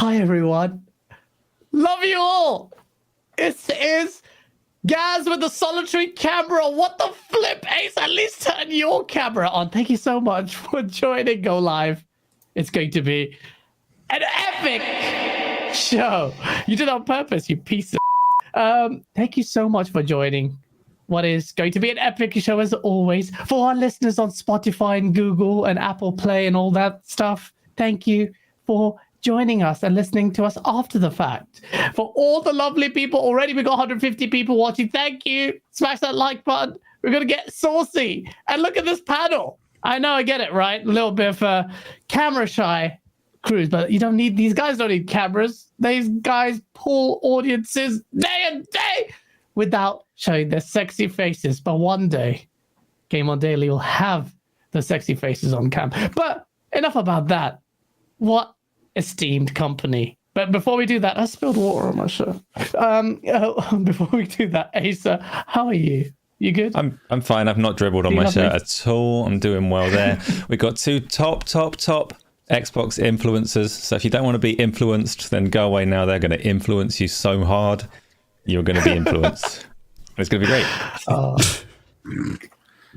Hi, everyone. Love you all. It is Gaz with the solitary camera. What the flip, Ace? At least turn your camera on. Thank you so much for joining Go Live. It's going to be an epic show. You did it on purpose, you piece of... Thank you so much for joining what is going to be an epic show as always. For our listeners on Spotify and Google and Apple Play and all that stuff, thank you for joining us and listening to us after the fact. For all the lovely people, already we got 150 people watching. Thank you. Smash that like button. We're going to get saucy. And look at this panel. I know, I get it, right? A little bit of a camera shy cruise, but you don't need, these guys don't need cameras. These guys pull audiences day and day without showing their sexy faces. But one day, GameOnDaily will have the sexy faces on cam. But enough about that. What esteemed company. But before we do that, I spilled water on my shirt. Before we do that, Asa, how are you? You good? I'm fine. I've not dribbled on my shirt at all. I'm doing well there. We got two top Xbox influencers. So if you don't want to be influenced, then go away now. They're going to influence you so hard. You're going to be influenced. It's going to be great.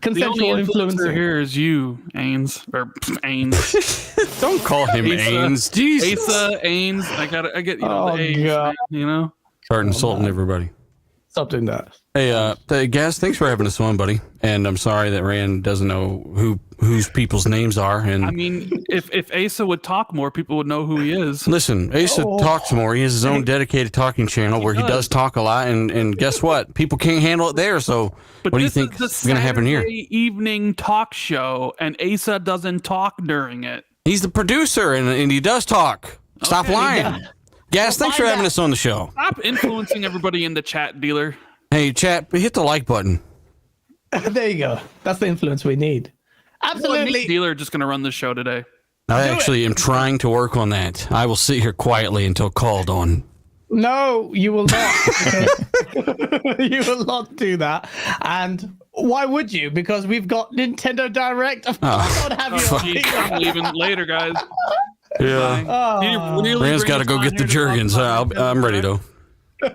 Consensual influencer here is you, Ains. Or Ains. Don't call him Ains. Jeez. Asa, Ains. I get, the A's, God. Start insulting everybody. Stop doing that. Hey, Gaz, thanks for having us on, buddy. And I'm sorry that Rand doesn't know whose people's names are. And I mean, if Asa would talk more, people would know who he is. Listen, Asa talks more. He has his own dedicated talking channel where he does talk a lot. And guess what? People can't handle it there. So what do you think is going to happen here? Evening talk show, and Asa doesn't talk during it. He's the producer, and he does talk. Stop lying. Yeah. Gaz, thanks for having us on the show. Stop influencing everybody in the chat, dealer. Hey, chat, hit the like button. There you go. That's the influence we need. Absolutely. Dealer just going to run the show today. I actually am trying to work on that. I will sit here quietly until called on. No, you will not. You will not do that. And why would you? Because we've got Nintendo Direct. Of course I would have you. I'm leaving later, guys. Yeah. Rand's got to go get the Jergens. I'm ready, though.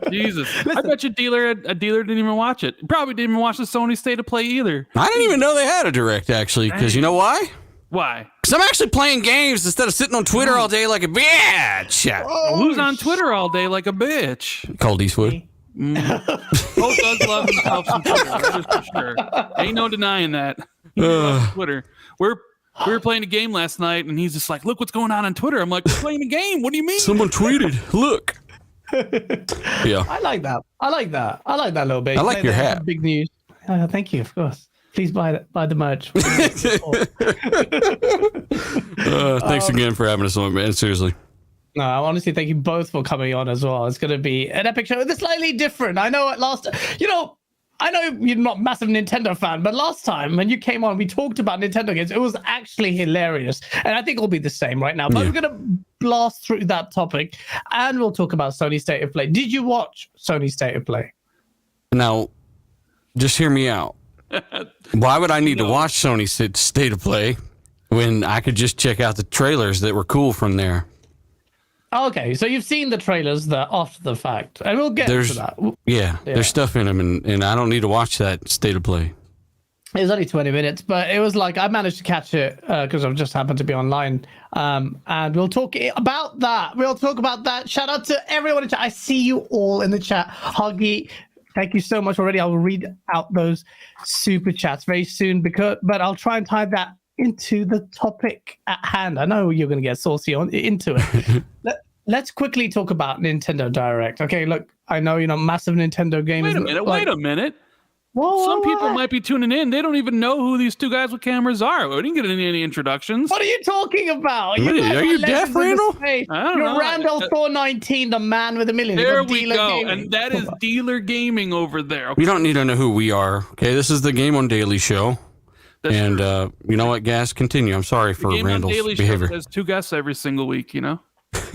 Jesus. I bet you a dealer didn't even watch it. Probably didn't even watch the Sony State of Play either. I didn't even know they had a Direct, actually, because you know why? Why? Because I'm actually playing games instead of sitting on Twitter all day like a bitch. Who's on Twitter all day like a bitch? Cold Eastwood. Cole does love himself some Twitter, that is for sure. Ain't no denying that. He loves Twitter. We were playing a game last night, and he's just like, look what's going on Twitter. I'm like, we're playing a game. What do you mean? Someone tweeted. Look. Yeah. I like that a little bit. I like your hat. Big news. Thank you, of course. Please buy the merch. Thanks again for having us on, man. Seriously. No, I honestly thank you both for coming on as well. It's going to be an epic show. It's slightly different. I know I know you're not a massive Nintendo fan, but last time when you came on, we talked about Nintendo games. It was actually hilarious. And I think it'll be the same right now. But we're going to blast through that topic, and we'll talk about Sony State of Play. Did you watch Sony State of Play? Now, just hear me out. Why would I need to watch Sony State of Play when I could just check out the trailers that were cool from there? Okay, so you've seen the trailers that after the fact, and we'll get to that. Yeah, there's stuff in them, and I don't need to watch that State of Play. It was only 20 minutes, but it was like I managed to catch it because I've just happened to be online. And we'll talk about that. Shout out to everyone in chat. I see you all in the chat. Huggy, thank you so much already. I will read out those super chats very soon, but I'll try and tie that into the topic at hand. I know you're going to get saucy into it. Let's quickly talk about Nintendo Direct. Okay, look, I know you're not massive Nintendo gamers. Wait a minute. Some people might be tuning in. They don't even know who these two guys with cameras are. We didn't get any introductions. What are you talking about? Are you deaf, Randall? You're Randall 419, the man with a million. There we go. Gaming. And that is Dealer Gaming over there. Okay. You don't need to know who we are. Okay, this is the GameOnDaily show. That's and you know what, Gas? Continue. I'm sorry for Randall's behavior. There's two guests every single week, you know?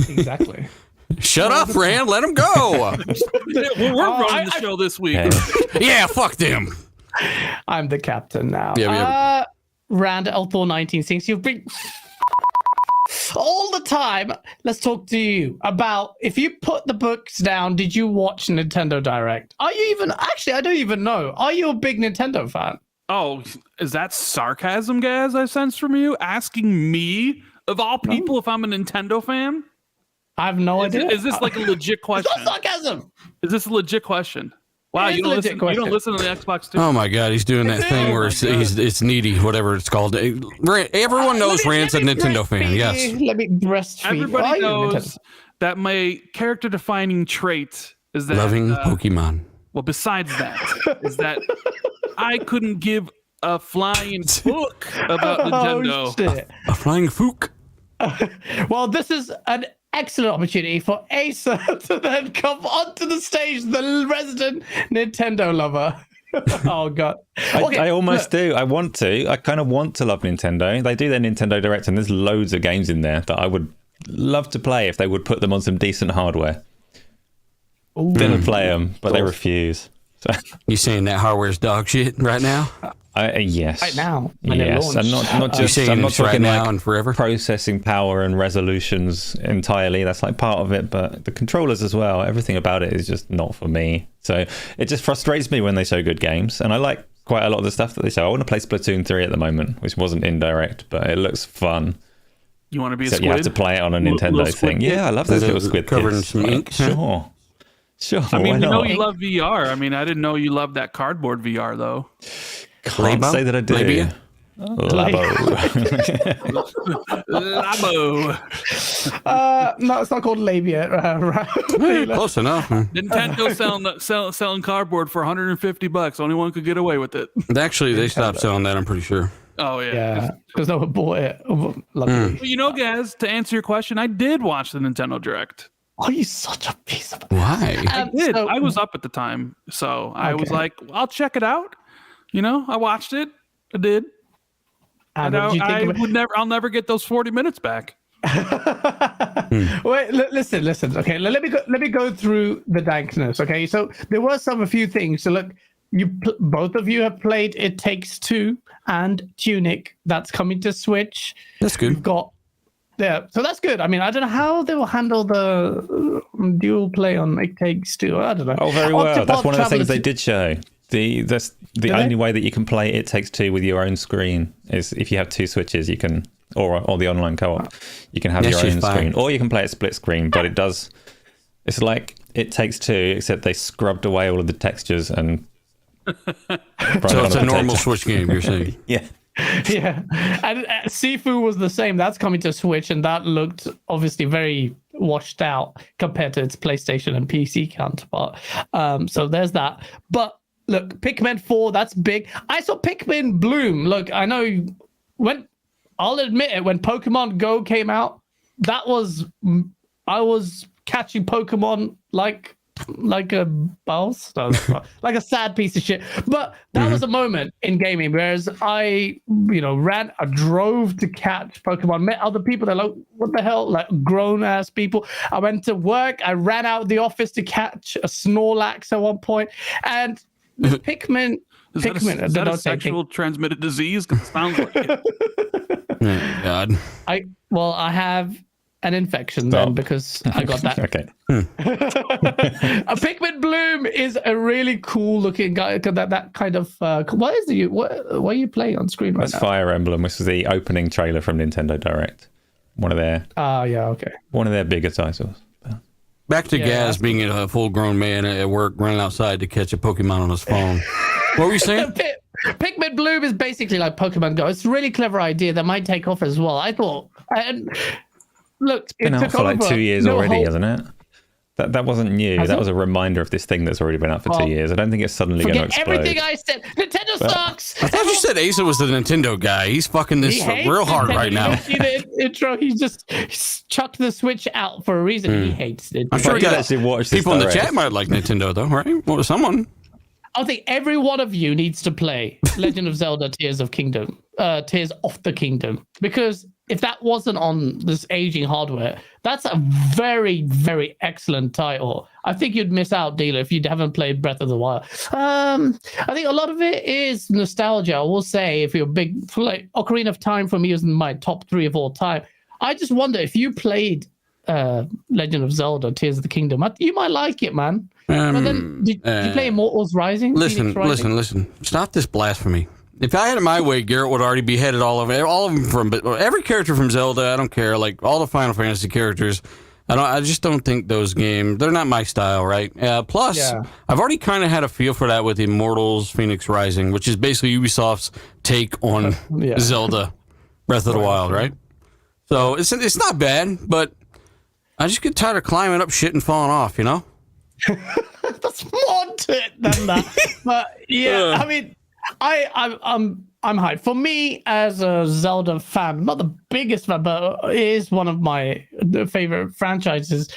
Exactly. Shut up, Rand. Let him go. We're running the show this week. Yeah, fuck them. I'm the captain now. Yeah, Rand L419 thinks you've been all the time. Let's talk to you about, if you put the books down, did you watch Nintendo Direct? Are you even, actually, I don't even know. Are you a big Nintendo fan? Oh, is that sarcasm, guys? I sense from you asking me of all people if I'm a Nintendo fan. I have no idea. Is this like a legit question? It's not sarcasm. Is this a legit question? Wow, It is you don't a legit listen. question. You don't listen to the Xbox too. Oh my God, he's doing that thing where it's needy, whatever it's called. Everyone knows Rand's a Nintendo fan. Yes. Let me breastfeed. Everybody knows that my character-defining trait is that Loving Pokemon. Well, besides that, is that I couldn't give a flying fuck about Nintendo. Shit. A flying fook. Well, this is an excellent opportunity for Asa to then come onto the stage, the resident Nintendo lover. Oh God! Okay, I almost do. I want to. I kind of want to love Nintendo. They do their Nintendo Direct, and there's loads of games in there that I would love to play if they would put them on some decent hardware. Didn't play them, but they refuse. So. You saying that hardware's dog shit right now? Yes. right now. Yes, and not just. saying I'm not it's talking right now like and forever? processing power and resolutions entirely. That's like part of it, but the controllers as well. Everything about it is just not for me. So it just frustrates me when they show good games, and I like quite a lot of the stuff that they show. I want to play Splatoon 3 at the moment, which wasn't in Direct, but it looks fun. You want to be a So squid? you have to play it on a Nintendo Little squid thing. kid? Yeah, I love those little squid covered in kids. some ink. Sure. Sure. I mean, why we know not? you love VR. I mean, I didn't know you loved that cardboard VR though. Can't say that I do. Labia? Labo. Labo. No, it's not called labia. Right? Close enough. Nintendo selling cardboard for $150. Only one could get away with it. Actually, they stopped selling that, I'm pretty sure. Oh yeah. Yeah, because no one bought it. Luckily. Well, you know, guys, to answer your question, I did watch the Nintendo Direct. Oh, you such a piece of. Why? I did. So- I was up at the time, so I was Okay. like, I'll check it out. You know, I watched it. I did. And And what did you think of it? would never. I'll never get those 40 minutes back. Wait, listen. Okay, let me go through the dankness. Okay, so there were a few things. So look, both of you have played It Takes Two and Tunic. That's coming to Switch. That's good. We've got so that's good. I mean, I don't know how they will handle the dual play on It Takes Two. I don't know. Oh, very well. Octopath That's one of the Traveler things they did show. That's the only way that you can play It Takes Two with your own screen is if you have two Switches. You can, or the online co-op, you can have That's your own just fine. screen, or you can play it split screen. But it does. It's like It Takes Two, except they scrubbed away all of the textures and. So it's a normal Switch game, you're saying? Yeah. Yeah, and Sifu was the same. That's coming to Switch, and that looked obviously very washed out compared to its PlayStation and PC counterpart. So there's that. But look, Pikmin 4, that's big. I saw Pikmin Bloom. Look, I know I'll admit it, when Pokemon Go came out, I was catching Pokemon like a mouse, like a sad piece of shit. But that was a moment in gaming, whereas I drove to catch Pokemon, met other people. They're like, what the hell? Like grown ass people. I went to work. I ran out of the office to catch a Snorlax at one point. And Pikmin. Is that a sexual transmitted disease? 'Cause it sounds like it. Oh, God. I have an infection then because I got that. Okay. A Pikmin Bloom is a really cool looking guy. That kind of what are you playing on screen right That's now? Fire Emblem, which was the opening trailer from Nintendo Direct. One of their bigger titles. Back to Yeah, Gaz being a full-grown man at work, running outside to catch a Pokemon on his phone. What were you saying? Pikmin Bloom is basically like Pokemon Go. It's a really clever idea that might take off as well. I thought. Look, It's been out for like 2 years already, hasn't it? That wasn't new. That was a reminder of this thing that's already been out for 2 years. I don't think it's suddenly going to Forget explode. everything I said. Nintendo sucks. I thought you said Asa was the Nintendo guy. He's fucking this He hates real hard Nintendo. right now. You see the intro? He's chucked the Switch out for a reason. He hates it. I'm sure I did actually watch this people in the Direct. chat might like Nintendo, though, right? Well, someone. I think every one of you needs to play Legend of Zelda: Tears of the Kingdom, because if that wasn't on this aging hardware, that's a very, very excellent title. I think you'd miss out, Dealer, if you haven't played Breath of the Wild. I think a lot of it is nostalgia. I will say, if you're big, like Ocarina of Time for me is in my top 3 of all time. I just wonder if you played Legend of Zelda: Tears of the Kingdom, you might like it, man. But then, did you play Immortals Rising? Listen. Stop this blasphemy. If I had it my way, Garrett would already beheaded all of them from every character from Zelda. I don't care, like all the Final Fantasy characters. I just don't think those games, they're not my style, right? Plus, I've already kind of had a feel for that with Immortals Phoenix Rising, which is basically Ubisoft's take on Zelda Breath of the Wild, right? So it's not bad, but I just get tired of climbing up shit and falling off, you know? That's more to it than that. But I mean, I'm hyped. For me, as a Zelda fan, not the biggest fan, but it is one of my favorite franchises.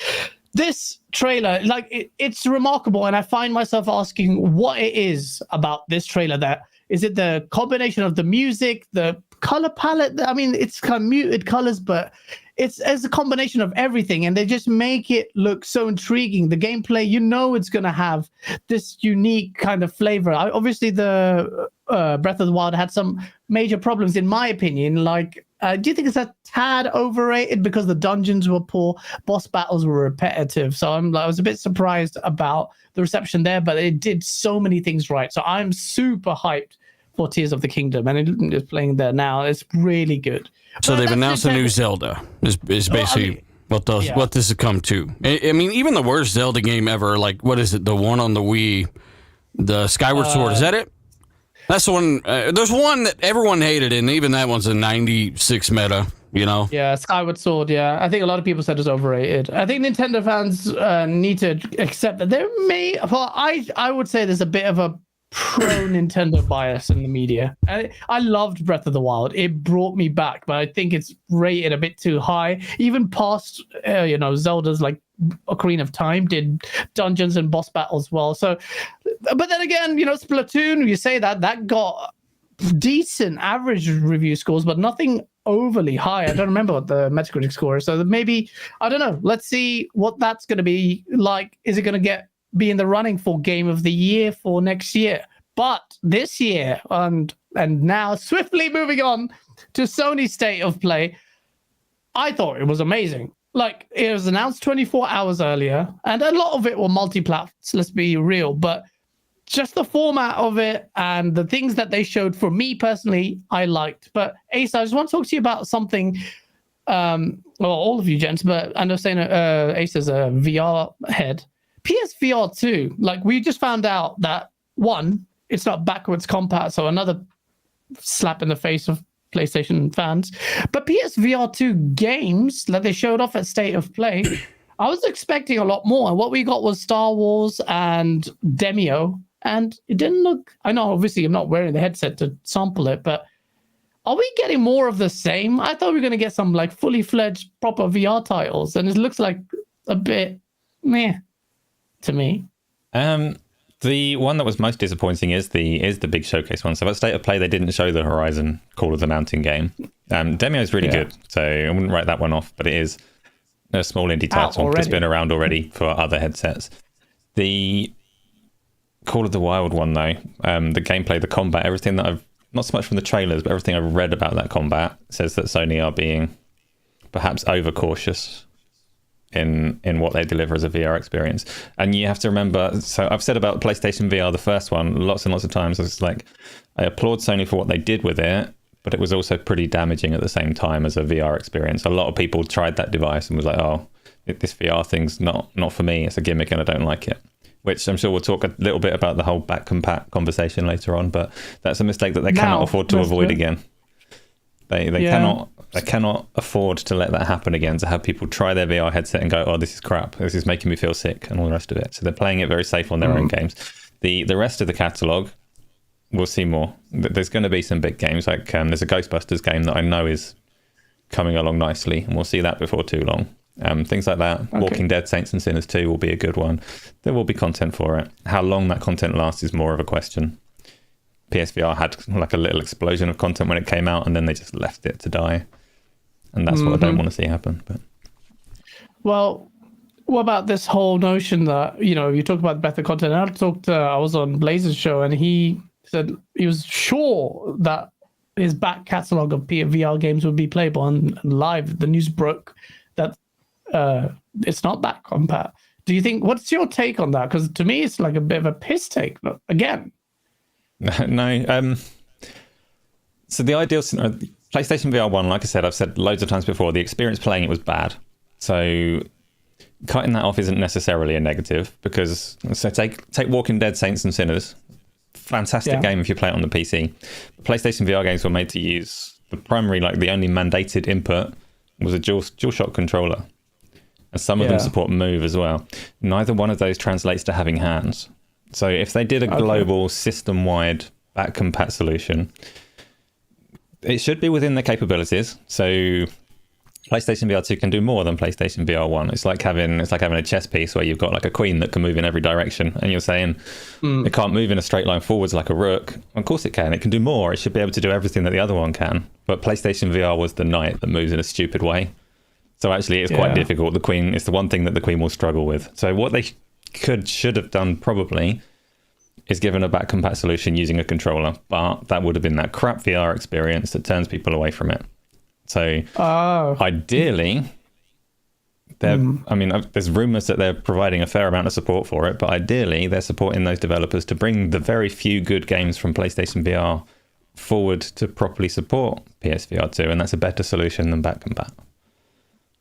This trailer, like, it's remarkable, and I find myself asking what it is about this trailer. That is it the combination of the music, the color palette? I mean, it's kind of muted colors, but it's a combination of everything, and they just make it look so intriguing. The gameplay, it's going to have this unique kind of flavor. Obviously, the Breath of the Wild had some major problems, in my opinion. Like, do you think it's a tad overrated because the dungeons were poor, boss battles were repetitive? So I was a bit surprised about the reception there, but it did so many things right. So I'm super hyped for Tears of the Kingdom, and it's playing there now. It's really good. So they've announced a new Zelda. Is basically what this has come to. I mean, even the worst Zelda game ever, like, what is it? The one on the Wii, the Skyward Sword. Is that it? That's the one. There's one that everyone hated, and even that one's a 96 meta. You know? Yeah, Skyward Sword. Yeah, I think a lot of people said it's overrated. I think Nintendo fans need to accept that there may. Well, I would say there's a bit of a pro Nintendo bias in the media. I loved Breath of the Wild. It brought me back, but I think it's rated a bit too high. Even past, Zelda's like Ocarina of Time did dungeons and boss battles well. So, but then again, Splatoon, you say that got decent average review scores, but nothing overly high. I don't remember what the Metacritic score is. So maybe, I don't know. Let's see what that's going to be like. Is it going to be in the running for Game of the Year for next year? But this year, and now swiftly moving on to Sony's State of Play, I thought it was amazing. Like, it was announced 24 hours earlier, and a lot of it were multi-platforms, let's be real, but just the format of it and the things that they showed, for me personally, I liked. But Ace, I just want to talk to you about something, well, all of you gents, but I know saying Ace is a VR head. PSVR 2, like, we just found out that, one, it's not backwards compat, so another slap in the face of PlayStation fans. But PSVR 2 games that they showed off at State of Play, I was expecting a lot more. And what we got was Star Wars and Demio, and it didn't look... I know, obviously, I'm not wearing the headset to sample it, but are we getting more of the same? I thought we were going to get some, like, fully fledged proper VR titles, and it looks like a bit meh to me. The one that was most disappointing is the big showcase one. So at State of Play, they didn't show the Horizon Call of the Mountain game. Demio is really good, so I wouldn't write that one off, but it is a small indie title that's been around already for other headsets. The Call of the Wild one, though, the gameplay, the combat, everything that I've, not so much from the trailers, but everything I've read about that combat says that Sony are being perhaps overcautious in what they deliver as a VR experience. And you have to remember, so I've said about PlayStation VR, the first one, lots and lots of times, it's like, I applaud Sony for what they did with it, but it was also pretty damaging at the same time as a VR experience. A lot of people tried that device and was like, oh, this VR thing's not for me, it's a gimmick and I don't like it. Which I'm sure we'll talk a little bit about the whole back compat conversation later on, but that's a mistake that they cannot afford to avoid again. They cannot afford to let that happen again, to have people try their VR headset and go, oh, this is crap, this is making me feel sick, and all the rest of it. So they're playing it very safe on their own games. The rest of the catalogue, we'll see more. There's going to be some big games, like there's a Ghostbusters game that I know is coming along nicely, and we'll see that before too long. Things like that. Okay. Walking Dead, Saints and Sinners 2 will be a good one. There will be content for it. How long that content lasts is more of a question. PSVR had like a little explosion of content when it came out, and then they just left it to die. And that's what I don't want to see happen. But well, what about this whole notion that, you talk about better content? I was on Blazer's show, and he said he was sure that his back catalog of VR games would be playable, and live the news broke that it's not back compat. Do you think? What's your take on that? Because to me, it's like a bit of a piss take. Again, no. So the ideal scenario, PlayStation VR 1, like I said, I've said loads of times before, the experience playing it was bad. So cutting that off isn't necessarily a negative, because take Walking Dead: Saints and Sinners. Fantastic game if you play it on the PC. PlayStation VR games were made to use the primary, like the only mandated input was a DualShock controller. And some of them support Move as well. Neither one of those translates to having hands. So if they did a global system-wide back compat solution, it should be within their capabilities. So PlayStation VR 2 can do more than PlayStation VR 1. It's like having a chess piece where you've got like a queen that can move in every direction, and you're saying it can't move in a straight line forwards like a rook. Of course it can. It can do more. It should be able to do everything that the other one can. But PlayStation VR was the knight that moves in a stupid way. So actually it's quite difficult. The queen is the one thing that the queen will struggle with. So what they should have done probably is given a back compat solution using a controller, but that would have been that crap VR experience that turns people away from it. So ideally, there's rumors that they're providing a fair amount of support for it, but ideally they're supporting those developers to bring the very few good games from PlayStation VR forward to properly support PSVR 2, and that's a better solution than back compat.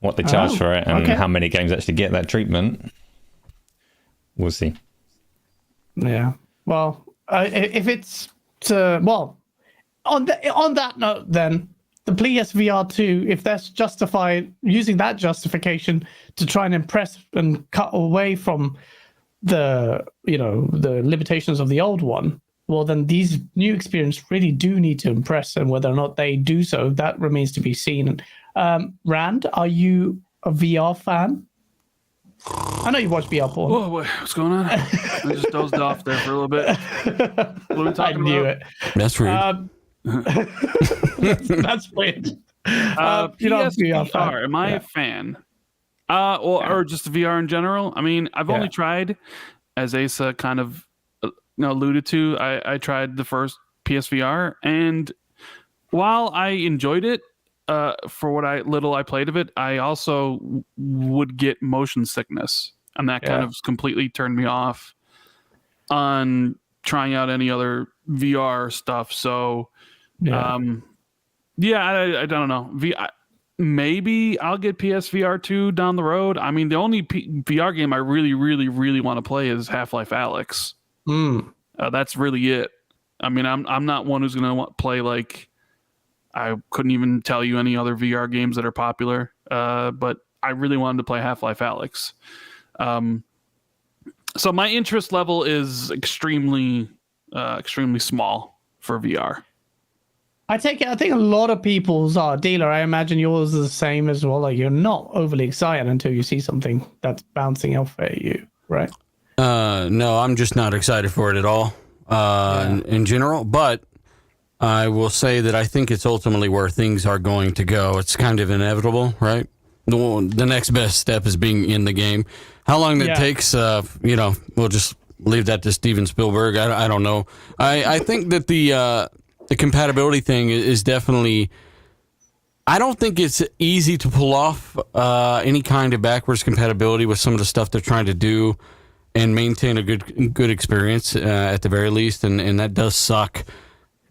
What they charge for it and how many games actually get that treatment, we'll see. Yeah. Well, if it's on that note, then the PSVR 2, if that's justified, using that justification to try and impress and cut away from the limitations of the old one, well, then these new experiences really do need to impress, and whether or not they do so, that remains to be seen. Rand, are you a VR fan? I know you watch VR porn. Whoa, what's going on? I just dozed off there for a little bit. What are we talking I knew about? it. That's rude. That's weird. PSVR, am I a fan? Or just VR in general? I mean, I've only tried, as Asa kind of alluded to, I tried the first PSVR, and while I enjoyed it, for what I played of it, I also would get motion sickness, and that kind of completely turned me off on trying out any other VR stuff. So, I don't know. Maybe I'll get PSVR 2 down the road. I mean, the only VR game I really, really, really want to play is Half-Life Alyx. That's really it. I mean, I'm not one who's going to play like. I couldn't even tell you any other VR games that are popular, but I really wanted to play Half-Life Alyx. So my interest level is extremely small for VR. I think a lot of people's are. Dealer, I imagine yours is the same as well. Like, you're not overly excited until you see something that's bouncing off at you, right? No, I'm just not excited for it at all in general, but I will say that I think it's ultimately where things are going to go. It's kind of inevitable, right? The next best step is being in the game. How long that takes, we'll just leave that to Steven Spielberg. I don't know. I think that the compatibility thing is definitely. I don't think it's easy to pull off any kind of backwards compatibility with some of the stuff they're trying to do and maintain a good experience at the very least, and that does suck.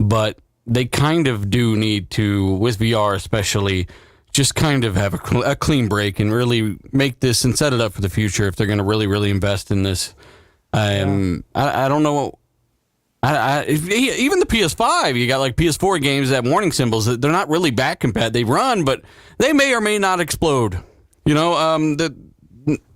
But they kind of do need to, with VR especially, just kind of have a clean break and really make this and set it up for the future if they're going to really, really invest in this. I don't know. Even the PS5, you got like PS4 games that have warning symbols. They're not really back compat. They run, but they may or may not explode. The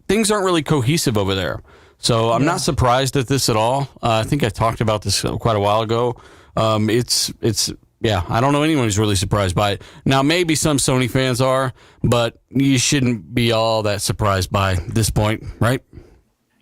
things aren't really cohesive over there. So I'm not surprised at this at all. I think I talked about this quite a while ago. I don't know anyone who's really surprised by it. Now, maybe some Sony fans are, but you shouldn't be all that surprised by this point, right?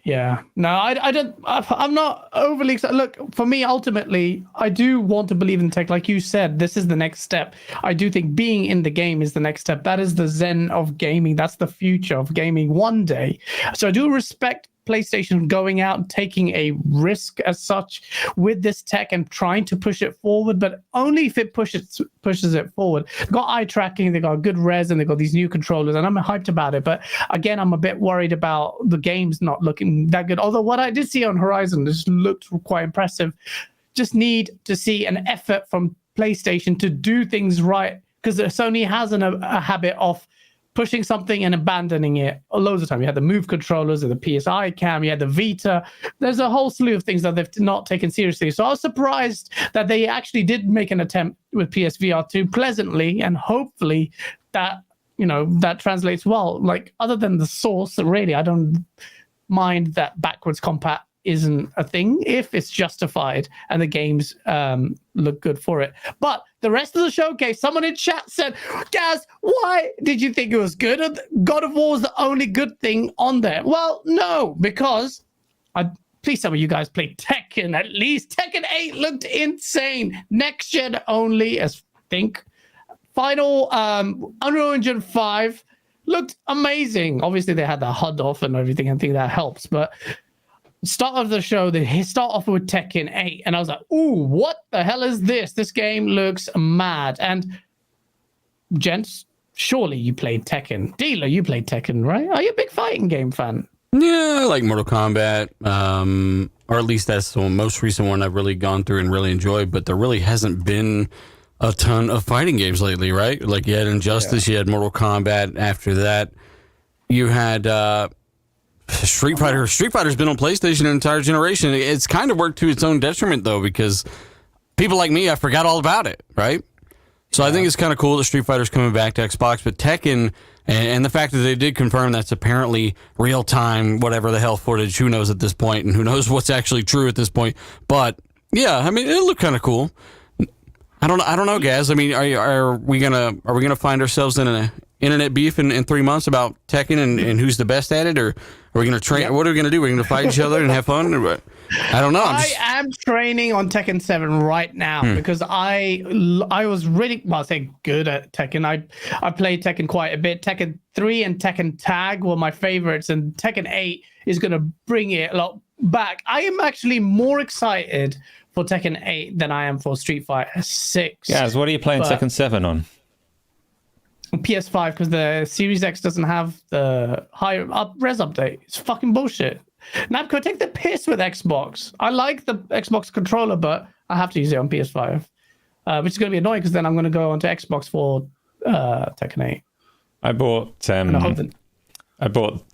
Yeah. No, I don't. I'm not overly excited. Look, for me, ultimately, I do want to believe in tech. Like you said, this is the next step. I do think being in the game is the next step. That is the zen of gaming. That's the future of gaming one day. So I do respect PlayStation going out and taking a risk as such with this tech and trying to push it forward, but only if it pushes it forward. They've got eye tracking, they've got good res, and they've got these new controllers, and I'm hyped about it. But again, I'm a bit worried about the games not looking that good. Although what I did see on Horizon just looked quite impressive. Just need to see an effort from PlayStation to do things right, because Sony has a habit of pushing something and abandoning it loads of time. You had the Move controllers and the PSI cam, you had the Vita. There's a whole slew of things that they've not taken seriously. So I was surprised that they actually did make an attempt with PSVR 2 pleasantly, and hopefully that, that translates well. Like, other than the source, really, I don't mind that backwards compat isn't a thing if it's justified and the games look good for it. But the rest of the showcase, someone in chat said, Gaz, why did you think it was good? God of War was the only good thing on there. Well, no, because please some of you guys played Tekken at least. Tekken 8 looked insane. Next gen only, as think. Final Unreal Engine 5 looked amazing. Obviously they had the HUD off and everything. I think that helps, but start of the show, they start off with Tekken 8, and I was like, ooh, what the hell is this? This game looks mad. And gents, surely you played Tekken. Dealer, you played Tekken, right? Are you a big fighting game fan? Yeah, I like Mortal Kombat, or at least that's the most recent one I've really gone through and really enjoyed, but there really hasn't been a ton of fighting games lately, right? Like, you had Injustice, you had Mortal Kombat. After that, you had Street Fighter. Street Fighter's been on PlayStation an entire generation. It's kind of worked to its own detriment, though, because people like me, I forgot all about it, right? So I think it's kind of cool that Street Fighter's coming back to Xbox, but Tekken, and the fact that they did confirm that's apparently real-time, whatever the hell footage, who knows at this point, and who knows what's actually true at this point. But, yeah, I mean, it looked kind of cool. I don't know, Gaz. I mean, are we gonna find ourselves in an internet beef in 3 months about Tekken and who's the best at it, or are we gonna train? Yeah. What are we gonna do? We're gonna fight each other and have fun? I don't know. I am training on Tekken 7 right now because I was really, well, I say good at Tekken. I played Tekken quite a bit. Tekken 3 and Tekken Tag were my favorites, and Tekken 8 is gonna bring it a lot back. I am actually more excited for Tekken 8 than I am for Street Fighter 6. Yes, what are you playing Tekken 7 on? PS5, because the Series X doesn't have the high res update. It's fucking bullshit. Namco, take the piss with Xbox. I like the Xbox controller, but I have to use it on PS5, which is going to be annoying because then I'm going to go onto Xbox for Tekken 8. I bought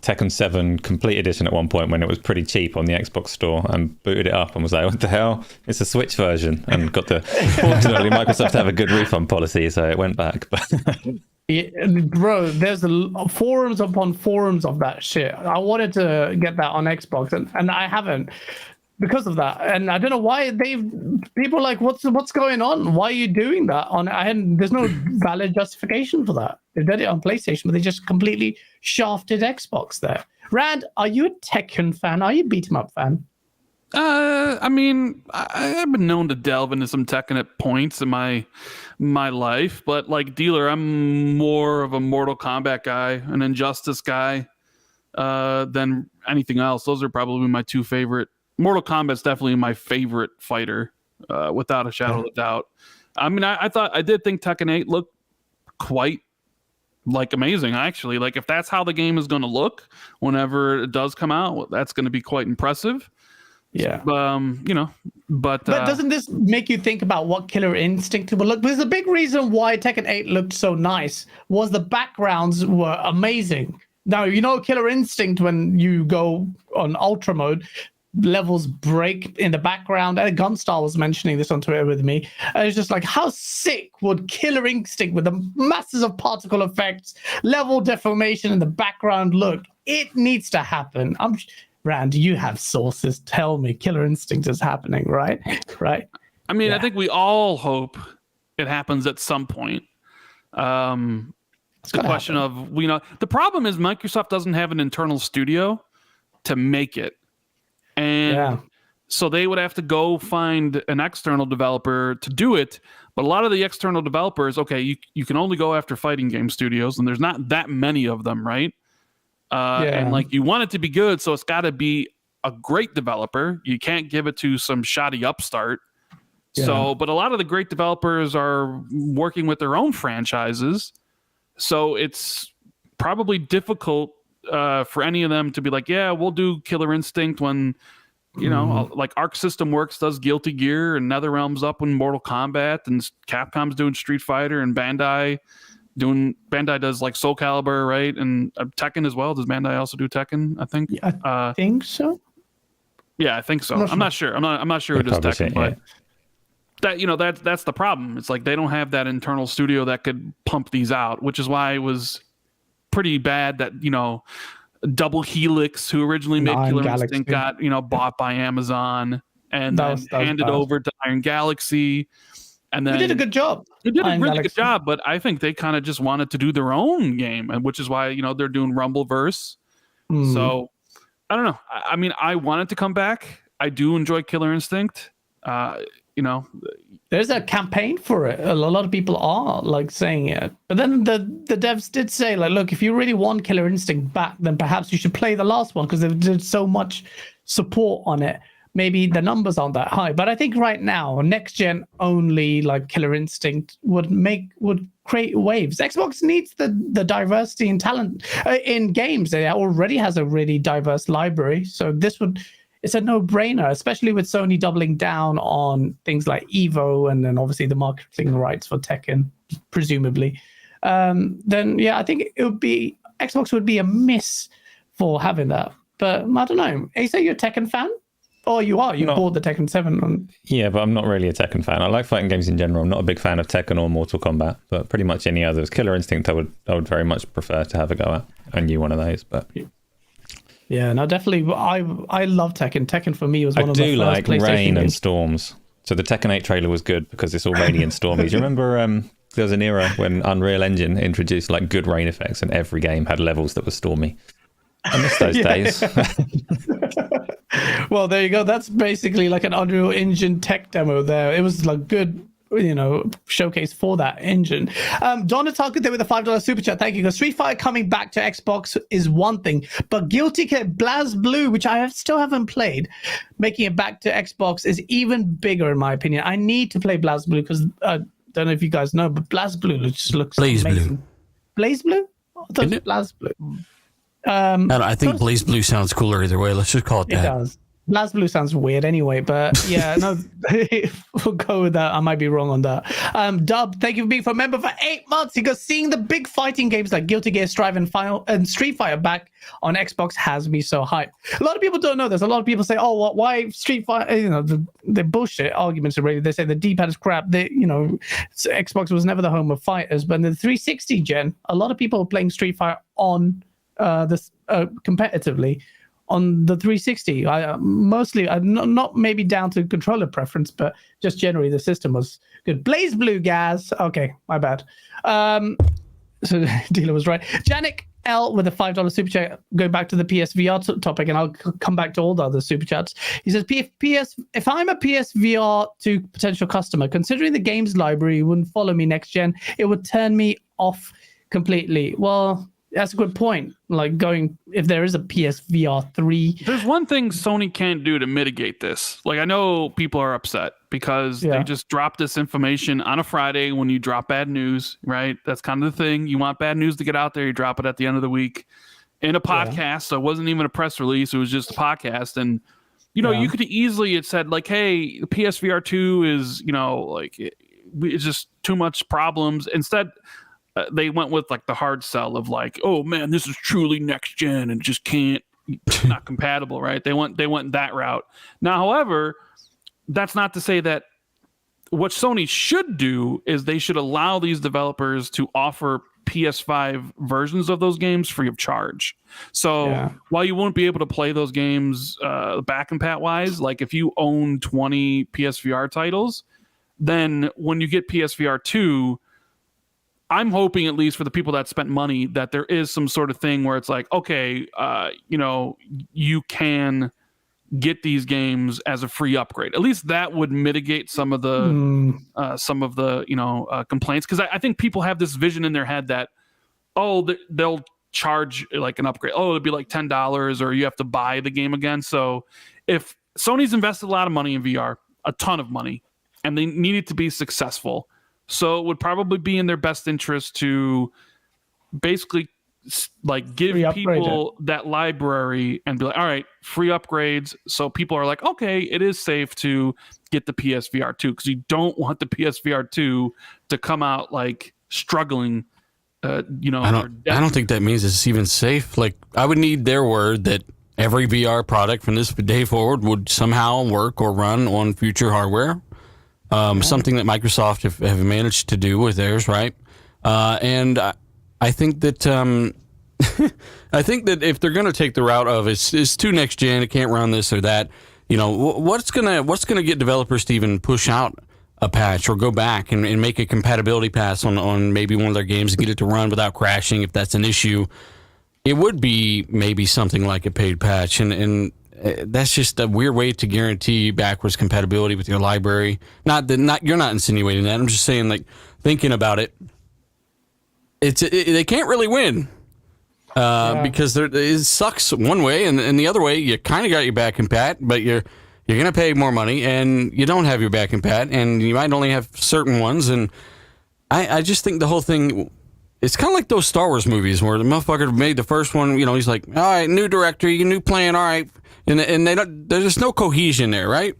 Tekken 7 Complete Edition at one point when it was pretty cheap on the Xbox store, and booted it up and was like, what the hell? It's a Switch version, and got the... Fortunately, Microsoft have a good refund policy, so it went back. Yeah, bro, there's forums upon forums of that shit. I wanted to get that on Xbox, and I haven't because of that. And I don't know why people are like, what's going on? Why are you doing that? There's no valid justification for that. They did it on PlayStation, but they just completely shafted Xbox there. Rand, are you a Tekken fan? Are you a beat 'em up fan? I mean, I've been known to delve into some Tekken at points in my life, but like Dealer, I'm more of a Mortal Kombat guy, an Injustice guy, than anything else. Those are probably my two favorite. Mortal Kombat's definitely my favorite fighter, without a shadow of a doubt. I mean, I did think Tekken 8 looked quite like amazing, actually. Like, if that's how the game is going to look whenever it does come out, that's going to be quite impressive. Yeah. But doesn't this make you think about what Killer Instinct will look? There's a big reason why Tekken 8 looked so nice was the backgrounds were amazing. Now, Killer Instinct, when you go on Ultra mode, levels break in the background. And Gunstar was mentioning this on Twitter with me. It's just like, how sick would Killer Instinct with the masses of particle effects, level deformation in the background look? It needs to happen. Rand, you have sources. Tell me Killer Instinct is happening, right? Right. I mean, I think we all hope it happens at some point. It's a question of, the problem is Microsoft doesn't have an internal studio to make it. And so they would have to go find an external developer to do it. But a lot of the external developers, okay, you can only go after fighting game studios, and there's not that many of them, right? and like you want it to be good, so it's got to be a great developer. You can't give it to some shoddy upstart. So, but a lot of the great developers are working with their own franchises, so it's probably difficult for any of them to be like, yeah, we'll do Killer Instinct when, you know, like Arc System Works does Guilty Gear, and NetherRealm's up in Mortal Kombat, and Capcom's doing Street Fighter, and Bandai does like Soul Calibur, right? And Tekken as well. Does Bandai also do Tekken? I think. Yeah, I think so. Yeah, I think so. I'm not sure. I'm not sure who does Tekken, but that, you know, that's the problem. It's like they don't have that internal studio that could pump these out, which is why it was pretty bad that, you know, Double Helix, who originally made Killer Instinct, got, you know, bought by Amazon and then handed over to Iron Galaxy. And then they did a good job. They did a really good job, but I think they kind of just wanted to do their own game, and which is why, you know, they're doing Rumbleverse. So I don't know. I mean, I want it to come back. I do enjoy Killer Instinct. You know, there's a campaign for it. A lot of people are like saying it, but then the devs did say, like, look, if you really want Killer Instinct back, then perhaps you should play the last one, because they did so much support on it. Maybe the numbers aren't that high, but I think right now next gen only, like Killer Instinct would create waves. Xbox needs the diversity and talent in games. It already has a really diverse library, so it's a no-brainer, especially with Sony doubling down on things like Evo, and then obviously the marketing rights for Tekken, presumably. Then yeah, I think Xbox would be a miss for having that. But I don't know. Asa, you're a Tekken fan? Oh, you are. You bought the Tekken 7. Yeah, but I'm not really a Tekken fan. I like fighting games in general. I'm not a big fan of Tekken or Mortal Kombat, but pretty much any others. Killer Instinct, I would very much prefer to have a go at. I knew one of those, but yeah, no, definitely. I love Tekken. Tekken for me was one of the first like PlayStation rain games. And storms. So the Tekken 8 trailer was good because it's all rainy and stormy. Do you remember there was an era when Unreal Engine introduced like good rain effects, and every game had levels that were stormy? I miss those days. Well, there you go. That's basically like an Unreal Engine tech demo there. It was like good, you know, showcase for that engine. Donna Tucker there with a $5 super chat. Thank you. Because Street Fighter coming back to Xbox is one thing, but Guilty Gear BlazBlue, which I still haven't played, making it back to Xbox is even bigger in my opinion. I need to play BlazBlue because I don't know if you guys know, but BlazBlue just looks amazing. BlazBlue? I thought it was BlazBlue. I think BlazBlue sounds cooler either way. Let's just call it that. It does. BlazBlue sounds weird anyway, but yeah, no, we'll go with that. I might be wrong on that. Dub, thank you for being a member for 8 months. He goes, seeing the big fighting games like Guilty Gear Strive and Street Fighter back on Xbox has me so hyped. A lot of people don't know this. A lot of people say, oh, why Street Fighter? You know, the bullshit arguments are really. They say the D-pad is crap. Xbox was never the home of fighters, but in the 360 gen, a lot of people are playing Street Fighter on this competitively on the 360. Mostly not maybe down to controller preference, but just generally the system was good. BlazBlue, guys. Okay, my bad. So dealer was right. Janik L with a $5 super chat. Going back to the PSVR topic, and I'll come back to all the other super chats. He says, if I'm a PSVR 2 potential customer, considering the games library wouldn't follow me next gen, it would turn me off completely. Well, that's a good point. Like if there is a PSVR 3. There's one thing Sony can't do to mitigate this. Like, I know people are upset because they just dropped this information on a Friday when you drop bad news, right? That's kind of the thing. You want bad news to get out there, you drop it at the end of the week in a podcast. So it wasn't even a press release. It was just a podcast. And, you know, you could easily have said like, hey, the PSVR 2 is, you know, like it's just too much problems. Instead, they went with like the hard sell of like, oh man, this is truly next gen and just not compatible, right? They went that route. Now, however, that's not to say that what Sony should do is they should allow these developers to offer PS5 versions of those games free of charge. So while you won't be able to play those games back and pat wise, like if you own 20 PSVR titles, then when you get PSVR 2, I'm hoping, at least for the people that spent money, that there is some sort of thing where it's like, okay, you know, you can get these games as a free upgrade. At least that would mitigate some of the complaints, because I think people have this vision in their head that they'll charge like an upgrade. Oh, it'd be like $10, or you have to buy the game again. So if Sony's invested a lot of money in VR, a ton of money, and they need it to be successful, so it would probably be in their best interest to basically like give people that library and be like, all right, free upgrades. So people are like, okay, it is safe to get the PSVR 2, because you don't want the PSVR 2 to come out like struggling. I don't think that means it's even safe. Like, I would need their word that every VR product from this day forward would somehow work or run on future hardware. Something that Microsoft have managed to do with theirs, right? And I think that if they're going to take the route of it's too next gen, it can't run this or that, what's gonna get developers to even push out a patch or go back and make a compatibility pass on maybe one of their games and get it to run without crashing if that's an issue? It would be maybe something like a paid patch, and that's just a weird way to guarantee backwards compatibility with your library. You're not insinuating that. I'm just saying, like, thinking about it. They can't really win because it sucks one way, and the other way you kind of got your back in pat, but you're going to pay more money, and you don't have your back in pat, and you might only have certain ones. And I just think the whole thing, it's kind of like those Star Wars movies where the motherfucker made the first one. He's like, all right, new director, new plan, all right, and there's just no cohesion there, right?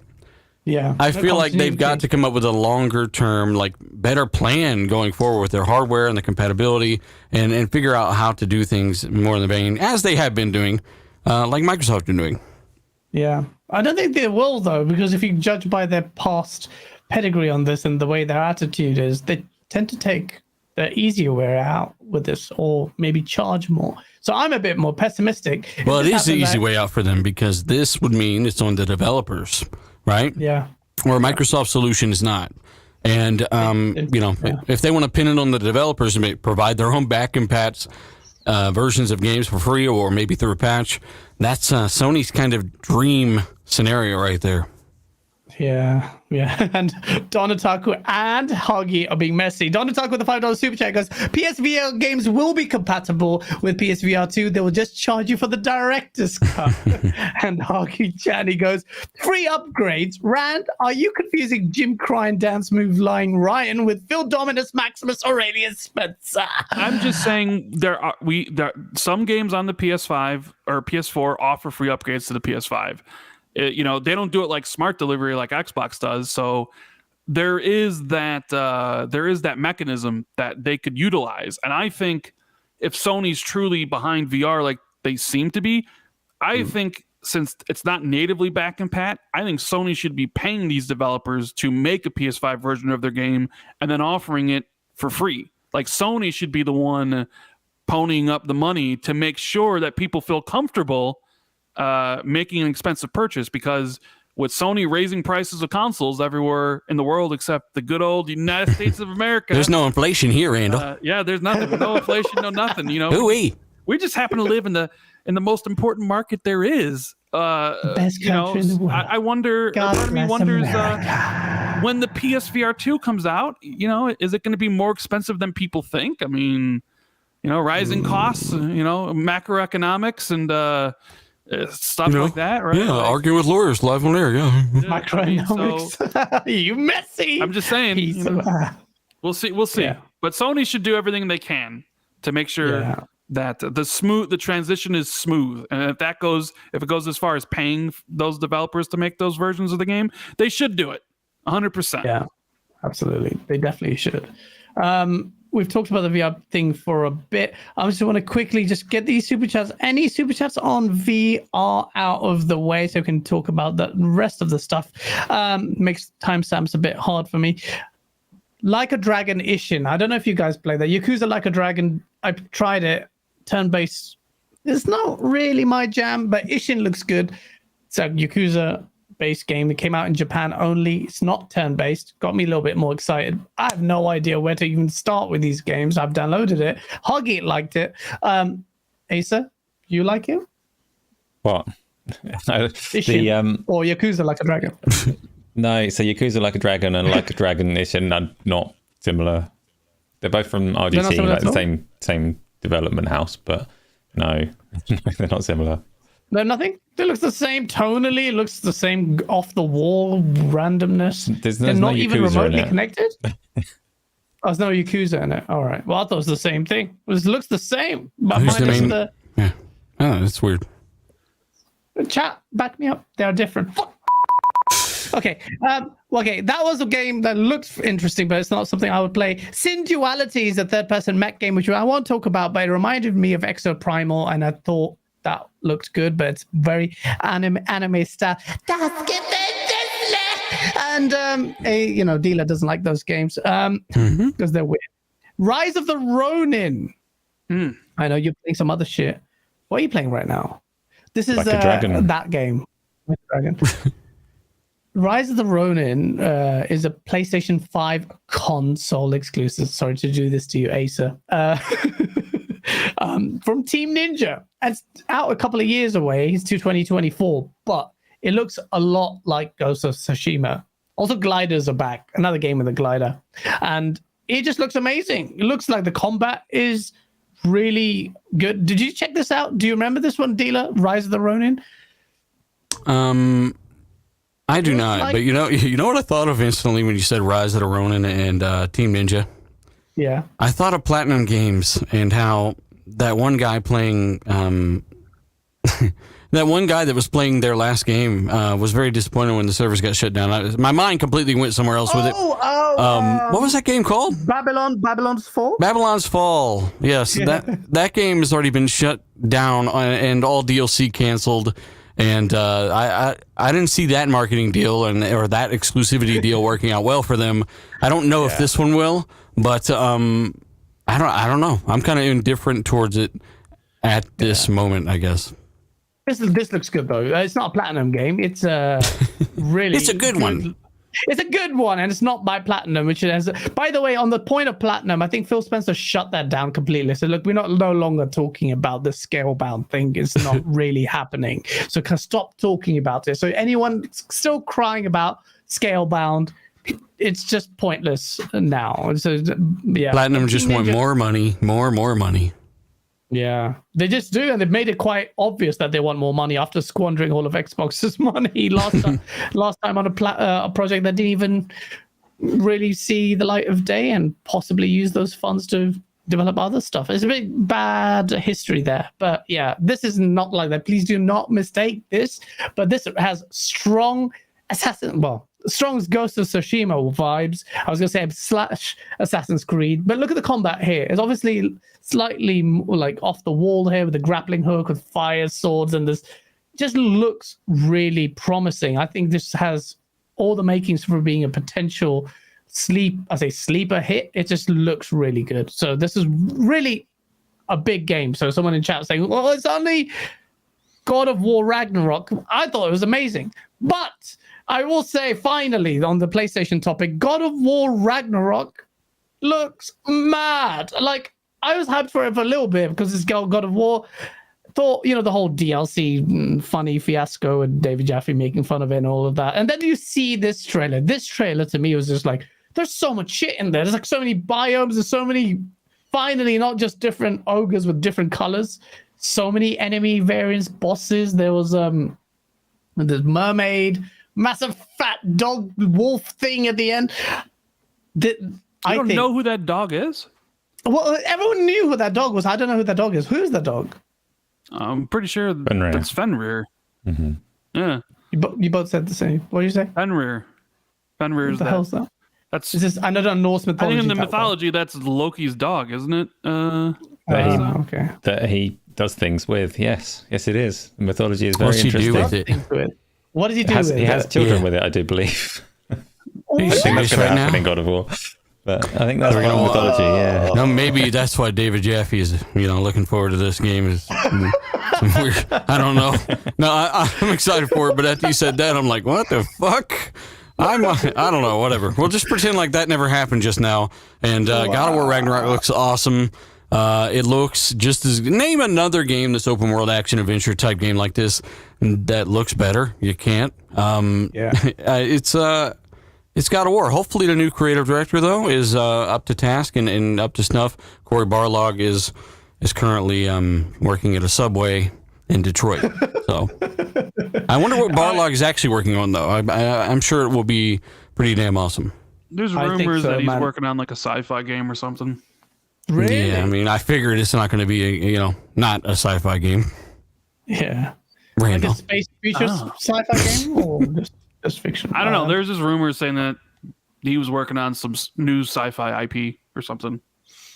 Yeah, I feel like they've got to come up with a longer term, like, better plan going forward with their hardware and the compatibility, and figure out how to do things more in the vein as they have been doing, like Microsoft been doing. Yeah, I don't think they will, though, because if you judge by their past pedigree on this and the way their attitude is, they tend to take the easier way out with this, or maybe charge more. So I'm a bit more pessimistic. Well, it is the easy way out for them, because this would mean it's on the developers, right? Yeah. Or Microsoft's solution is not. And, if they want to pin it on the developers and provide their own back and pats versions of games for free, or maybe through a patch, that's Sony's kind of dream scenario right there. Yeah. And Donataku and Huggy are being messy. Donataku with the $5 super chat goes, PSVR games will be compatible with PSVR 2. They will just charge you for the director's cut. And Huggy Channy goes, free upgrades. Rand, are you confusing Jim Cryan Dance Move Lying Ryan with Phil Dominus Maximus Aurelius Spencer? I'm just saying there are some games on the PS5 or PS4 offer free upgrades to the PS5. They don't do it like smart delivery like Xbox does. So there is that mechanism that they could utilize. And I think if Sony's truly behind VR like they seem to be, I think since it's not natively back and pat, I think Sony should be paying these developers to make a PS5 version of their game and then offering it for free. Like, Sony should be the one ponying up the money to make sure that people feel comfortable making an expensive purchase, because with Sony raising prices of consoles everywhere in the world except the good old United States of America, there's no inflation here, Randall. There's nothing, no inflation, no nothing. We just happen to live in the most important market there is. Best country in the world. I wonder. Part of me wonders when the PSVR 2 comes out. Is it going to be more expensive than people think? I mean, rising costs, macroeconomics and. Stuff like that, right? Yeah, arguing with lawyers live on air. Yeah, macroeconomics. So, you messy. I'm just saying. We'll see. Yeah. But Sony should do everything they can to make sure that the transition is smooth. And if it goes as far as paying those developers to make those versions of the game, they should do it 100%. Yeah, absolutely. They definitely should. We've talked about the VR thing for a bit. I just want to quickly just get these super chats. Any super chats on VR out of the way so we can talk about the rest of the stuff. Makes timestamps a bit hard for me. Like a Dragon Ishin. I don't know if you guys play that. Yakuza Like a Dragon. I've tried it. Turn-based. It's not really my jam, but Ishin looks good. It's a Yakuza-based game. It came out in Japan only. It's not turn-based. Got me a little bit more excited. I have no idea where to even start with these games. I've downloaded it. Huggy liked it. Asa, you like it? What? Ishin, or Yakuza Like a Dragon? No, so Yakuza Like a Dragon and Like a Dragon Ishin are not similar. They're both from RGT, like the same development house, but No, they're not similar. No, nothing. It looks the same tonally. It looks the same off the wall randomness. There's They're no not even Yakuza remotely in it. connected. Oh, there's no Yakuza in it. All right. Well, I thought it was the same thing. It looks the same, but Who's the minus main- the Yeah. Oh, that's weird. chat. Back me up. They are different. Fuck. Okay. Okay. That was a game that looks interesting, but it's not something I would play. Sin Duality is a third-person mech game, which I won't talk about, but it reminded me of Exoprimal, and I thought that looked good, but it's very anime style. And Dealer doesn't like those games because they're weird. Rise of the Ronin. I know you're playing some other shit. What are you playing right now? This is Like a Dragon. that game. Like a Dragon. Rise of the Ronin is a PlayStation 5 console exclusive. Sorry to do this to you, Acer. From Team Ninja. And it's out a couple of years away. It's to 2024, but it looks a lot like Ghost of Tsushima. Also, gliders are back. Another game with a glider. And it just looks amazing. It looks like the combat is really good. Did you check this out? Do you remember this one, Dealer? Rise of the Ronin? I do not, like- but you know what I thought of instantly when you said Rise of the Ronin and Team Ninja? Yeah. I thought of Platinum Games and how that one guy playing that one guy that was playing their last game was very disappointed when the servers got shut down. My mind completely went somewhere else with it. What was that game called? Babylon's Fall? Babylon's Fall. Yes, Yeah. that game has already been shut down and all DLC canceled. And I didn't see that marketing deal or that exclusivity deal working out well for them. I don't know if this one will, but I don't know. I'm kind of indifferent towards it at this moment, I guess. This looks good though. It's not a Platinum game. It's really It's a good one. It's a good one, and it's not by Platinum, which has. By the way, on the point of Platinum, I think Phil Spencer shut that down completely. So look, we're no longer talking about the scale-bound thing. It's not really happening. So stop talking about it. So anyone still crying about scale-bound, it's just pointless now. So yeah, Platinum just want more money, more money. Yeah, they just do, and they've made it quite obvious that they want more money after squandering all of Xbox's money last time on a project that didn't even really see the light of day, and possibly use those funds to develop other stuff. It's a bit bad history there, but yeah, this is not like that. Please do not mistake this, but this has strong strong Ghost of Tsushima vibes. I was going to say / Assassin's Creed, but look at the combat here. It's obviously slightly like off the wall here with the grappling hook with fire swords, and this just looks really promising. I think this has all the makings for being a potential sleeper hit. It just looks really good. So this is really a big game. So someone in chat saying, well, it's only God of War Ragnarok. I thought it was amazing, but I will say, finally, on the PlayStation topic, God of War Ragnarok looks mad. Like, I was hyped for it for a little bit because it's God of War. Thought, the whole DLC funny fiasco and David Jaffe making fun of it and all of that. And then you see this trailer. This trailer, to me, was just like, there's so much shit in there. There's like so many biomes. There's so many, finally, not just different ogres with different colors. So many enemy variants, bosses. There was the mermaid, massive fat dog wolf thing at the end. I don't know who that dog is. Well, everyone knew who that dog was. I don't know who that dog is. Who's the dog? I'm pretty sure Fenrir. that's Fenrir. Mm-hmm. Yeah, You both said the same. What did you say? Fenrir. Fenrir What is the hell's that? That's. Is this another Norse I mythology? think in the type one? mythology, that's Loki's dog, isn't it? Okay. That he does things with. Yes, it is. The mythology is very What's he interesting. do with it? What does he do with it? He has children Yeah. with it, I do believe. Are Oh, you I think that's serious going right to happen now? in God of War. But I think that's part of mythology, yeah. No, maybe that's why David Jaffe is, looking forward to this game. Is some weird. I don't know. No, I'm excited for it, but after you said that, I'm like, what the fuck? I don't know. Whatever. We'll just pretend like that never happened just now. And God of War Ragnarok looks awesome. It looks just as. Name another game that's open world action adventure type game like this that looks better. You can't. It's God of War. Hopefully, the new creative director though is up to task and up to snuff. Cory Barlog is is currently working at a Subway in Detroit. So I wonder what Barlog is actually working on, though. I'm sure it will be pretty damn awesome. There's rumors that he's working on like a sci-fi game or something. Really? Yeah, I mean, I figured it's not going to be, not a sci-fi game. Yeah. Randall. Like a space future sci-fi game or just fiction? I don't know. There's this rumor saying that he was working on some new sci-fi IP or something.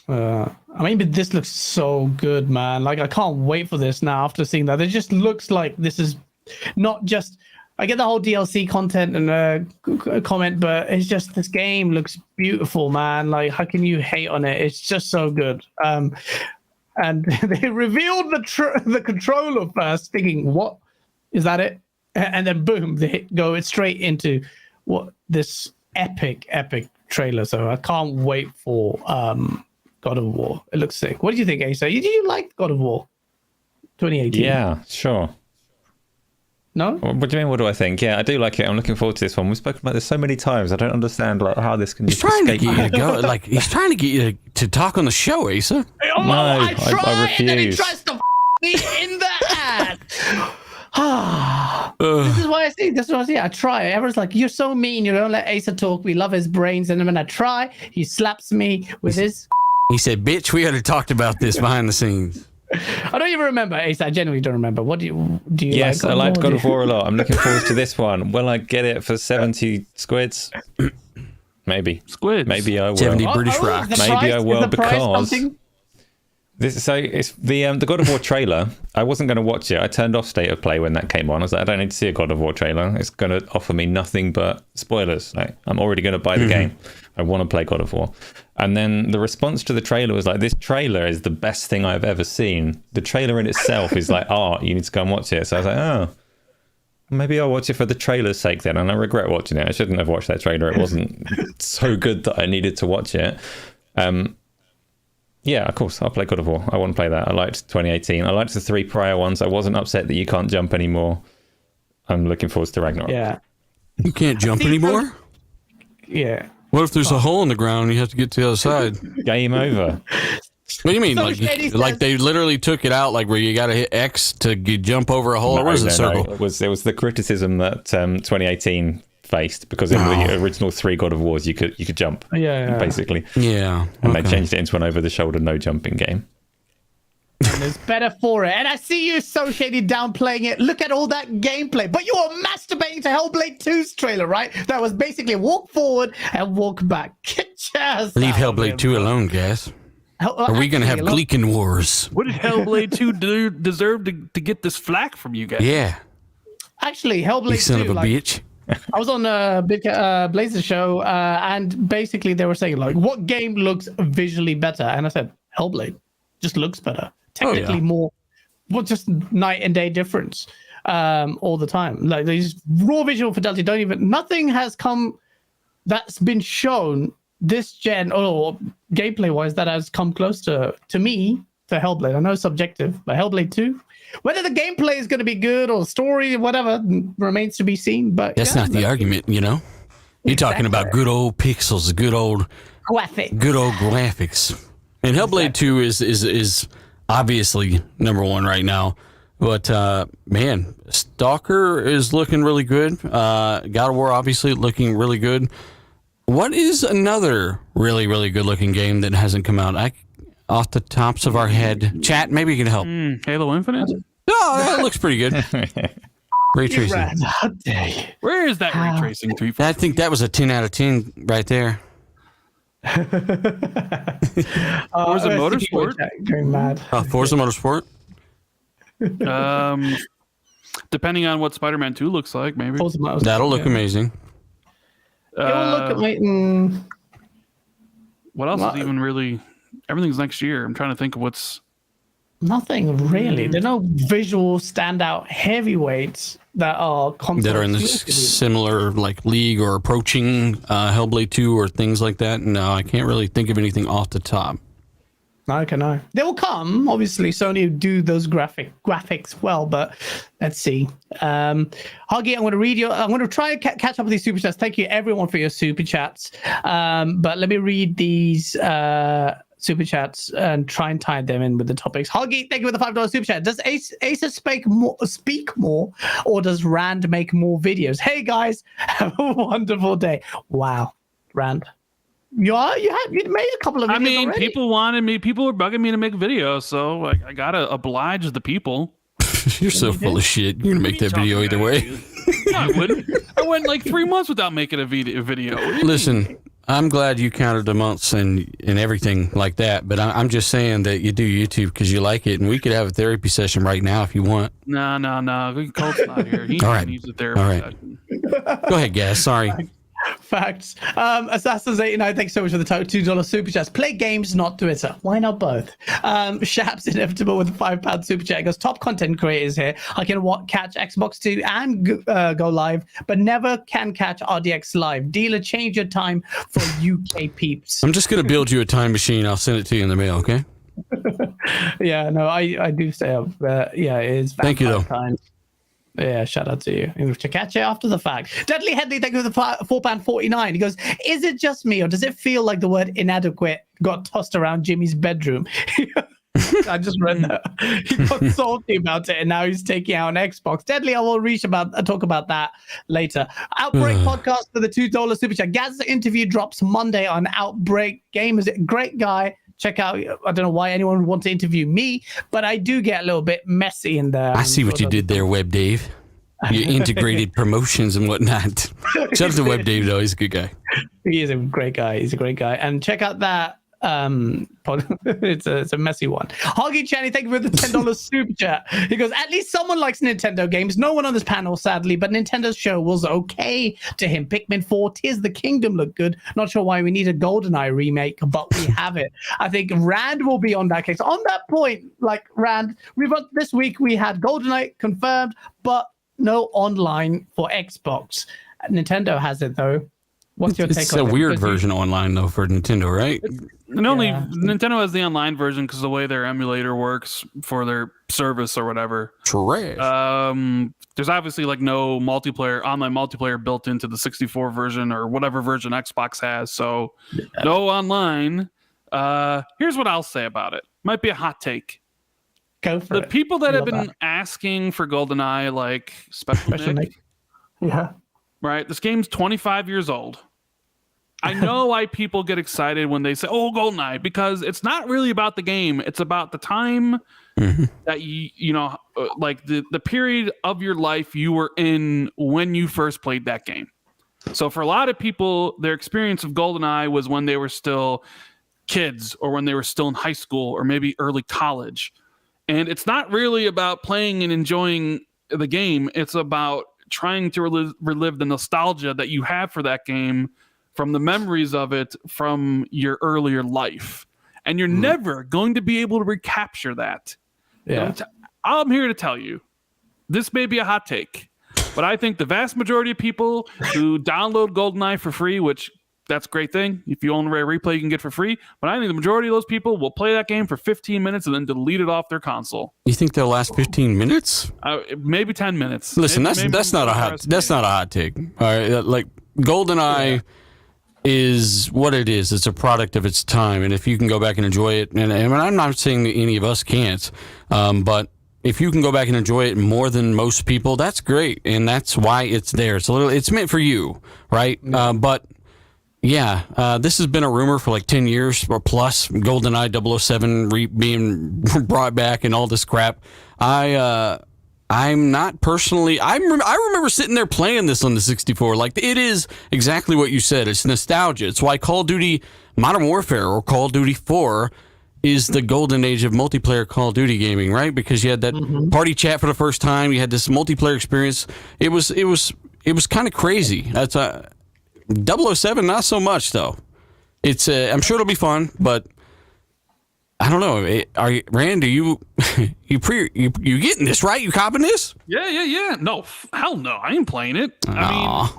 I mean, but this looks so good, man. Like, I can't wait for this now after seeing that. It just looks like this is not just... I get the whole DLC content and comment, but it's just this game looks beautiful, man. Like, how can you hate on it? It's just so good. And they revealed the controller first, thinking, what? Is that it? And then boom, they go straight into what this epic trailer. So I can't wait for God of War. It looks sick. What do you think, Asa? Did you like God of War 2018? Yeah, sure. No? What do you mean? What do I think? Yeah, I do like it. I'm looking forward to this one. We've spoken about this so many times. I don't understand how this can. He's trying to get you to go. Like he's trying to get you to talk on the show, Asa. Oh, no, I refuse. And then he tries to me in the ad. This is why I see. This is what I see. I try. Everyone's like, "You're so mean. You don't let Asa talk. We love his brains." And then when I try, he slaps me with his. He said, "Bitch, we already talked about this behind the scenes." I don't even remember, Asa. I genuinely don't remember. What do you Yes, like? I liked God of War a lot. I'm looking forward to this one. Will I get it for 70 squids? Maybe. Squids. Maybe I will. 70 British rocks. Maybe I will because this. So it's the God of War trailer. I wasn't going to watch it. I turned off State of Play when that came on. I was like, I don't need to see a God of War trailer. It's going to offer me nothing but spoilers. Like, I'm already going to buy the game. I want to play God of War. And then the response to the trailer was like, this trailer is the best thing I've ever seen. The trailer in itself is like art. You need to go and watch it. So I was like, oh, maybe I'll watch it for the trailer's sake then. And I regret watching it. I shouldn't have watched that trailer. It wasn't so good that I needed to watch it. Yeah, of course, I'll play God of War. I want to play that. I liked 2018. I liked the 3 prior ones. I wasn't upset that you can't jump anymore. I'm looking forward to Ragnarok. Yeah. You can't jump anymore? Yeah. What if there's a hole in the ground and you have to get to the other side? Game over. What do you mean? Like they literally took it out, like where you got to hit X to jump over a hole? Or was it a circle? No. It was the criticism that 2018 faced because in the original 3 God of Wars you could jump. Yeah. Basically. Yeah. And they changed it into an over the shoulder no jumping game. And it's better for it. And I see you so shady downplaying it. Look at all that gameplay. But you are masturbating to Hellblade 2's trailer, right? That was basically walk forward and walk back. Get your ass Leave out Hellblade 2 alone, guys. Are we going to have Gleekin Wars? What did Hellblade 2 deserve to get this flack from you guys? Yeah. Actually, Hellblade 2. You son of a bitch. I was on a big Blazer show, and basically they were saying, like, what game looks visually better? And I said, Hellblade just looks better. Technically more, well, just night and day difference all the time. Like, these raw visual fidelity nothing has come that's been shown this gen or gameplay wise that has come close to me to Hellblade. I know it's subjective, but Hellblade 2, whether the gameplay is going to be good or story, whatever, remains to be seen. But that's not the argument, you know. You're talking about good old pixels, good old graphics. And Hellblade 2 is obviously number 1 right now. But man, Stalker is looking really good. God of War obviously looking really good. What is another really, really good looking game that hasn't come out? Off the tops of our head. Chat, maybe you can help. Halo Infinite? Oh, that looks pretty good. Ray tracing. Where is that ray tracing? I think that was a 10 out of 10 right there. Forza Motorsport? Going mad. Forza Motorsport? Depending on what Spider-Man 2 looks like, maybe. That'll look amazing. It will look amazing. What else is even really... Everything's next year. I'm trying to think of what's... Nothing really. There are no visual standout heavyweights that are in this similar like league or approaching Hellblade 2 or things like that. No, I can't really think of anything off the top. Okay, no. They will come. Obviously, Sony do those graphics well, but let's see. Huggy, I'm going to read you. I'm going to try and catch up with these super chats. Thank you, everyone, for your super chats. But let me read these super chats and try and tie them in with the topics. Hoggy, thank you for the $5 super chat. Does Acer speak more, or does Rand make more videos? Hey guys, have a wonderful day. Wow, Rand. You made a couple of videos. I mean, already. people were bugging me to make videos, so I gotta oblige the people. You're so full of shit. You're gonna make that video either way. No, I wouldn't. I went like 3 months without making a video. Listen, I'm glad you counted the months and everything like that, but I'm just saying that you do YouTube because you like it, and we could have a therapy session right now if you want. No. Colt's not here. He All right. needs a therapy session. Go ahead, Gaz. Sorry. Facts. Assassins89, thanks so much for the $2 super chats. Play games, not Twitter. Why not both? Shaps Inevitable with a £5 super chat. He goes, top content creators here. I can catch Xbox 2 and go live, but never can catch RDX live. Dealer, change your time for UK peeps. I'm just going to build you a time machine. I'll send it to you in the mail, okay? Yeah, no, I do stay up. Yeah, it is. Thank you, though. Time. Yeah, shout out to you. To catch it after the fact. Deadly Headley, thank you for the £4.49. He goes, is it just me, or does it feel like the word inadequate got tossed around Jimmy's bedroom? I just read that. He got salty about it, and now he's taking out an Xbox. Deadly, I will talk about that later. Outbreak podcast for the $2 super chat. Gaz's interview drops Monday on Outbreak Gamers. Great guy. Check out. I don't know why anyone would want to interview me, but I do get a little bit messy in there. I see what you did there, Web Dave. You integrated promotions and whatnot. Shout out to Web Dave, though. He's a good guy. He is a great guy. He's a great guy. And check out that. It's a messy one. Hoggy Channy, thank you for the $10 super chat. He goes, at least someone likes Nintendo games. No one on this panel, sadly, but Nintendo's show was okay to him. Pikmin 4, Tears of the Kingdom looked good. Not sure why we need a GoldenEye remake, but we have it. I think Rand will be on that case. On that point, like Rand, this week we had GoldenEye confirmed, but no online for Xbox. Nintendo has it though. What's your take on it? It's a weird version online though for Nintendo, right? Nintendo has the online version because the way their emulator works for their service or whatever. Trash. There's obviously like no online multiplayer built into the 64 version or whatever version Xbox has. So no online. Here's what I'll say about it. Might be a hot take. Go for it. The people that have been that. asking for GoldenEye, like Special Nick. Yeah. Right. This game's 25 years old. I know why people get excited when they say, oh, GoldenEye, because it's not really about the game. It's about the time that you know, like the period of your life you were in when you first played that game. So for a lot of people, their experience of GoldenEye was when they were still kids or when they were still in high school or maybe early college. And it's not really about playing and enjoying the game. It's about trying to relive the nostalgia that you have for that game from the memories of it from your earlier life. And you're never going to be able to recapture that. Yeah. I'm here to tell you, this may be a hot take, but I think the vast majority of people who download GoldenEye for free, which that's a great thing. If you own Rare Replay, you can get for free. But I think the majority of those people will play that game for 15 minutes and then delete it off their console. You think they'll last 15 minutes? Maybe 10 minutes. Listen, that's not a hot take. All right, like GoldenEye is what it is. It's a product of its time, and if you can go back and enjoy it, and I'm not saying that any of us can't, but if you can go back and enjoy it more than most people, that's great, and that's why it's there. It's meant for you, right? But yeah, this has been a rumor for like 10 years or plus. GoldenEye 007 being brought back and all this crap. I'm not personally. I remember sitting there playing this on the 64. Like, it is exactly what you said. It's nostalgia. It's why Call of Duty Modern Warfare or Call of Duty 4 is the golden age of multiplayer Call of Duty gaming, right? Because you had that party chat for the first time. You had this multiplayer experience. It was kind of crazy. That's 007, not so much though. It's I'm sure it'll be fun, but I don't know. Rand, are you getting this, right? You copping this? Yeah. No, hell no. I ain't playing it. I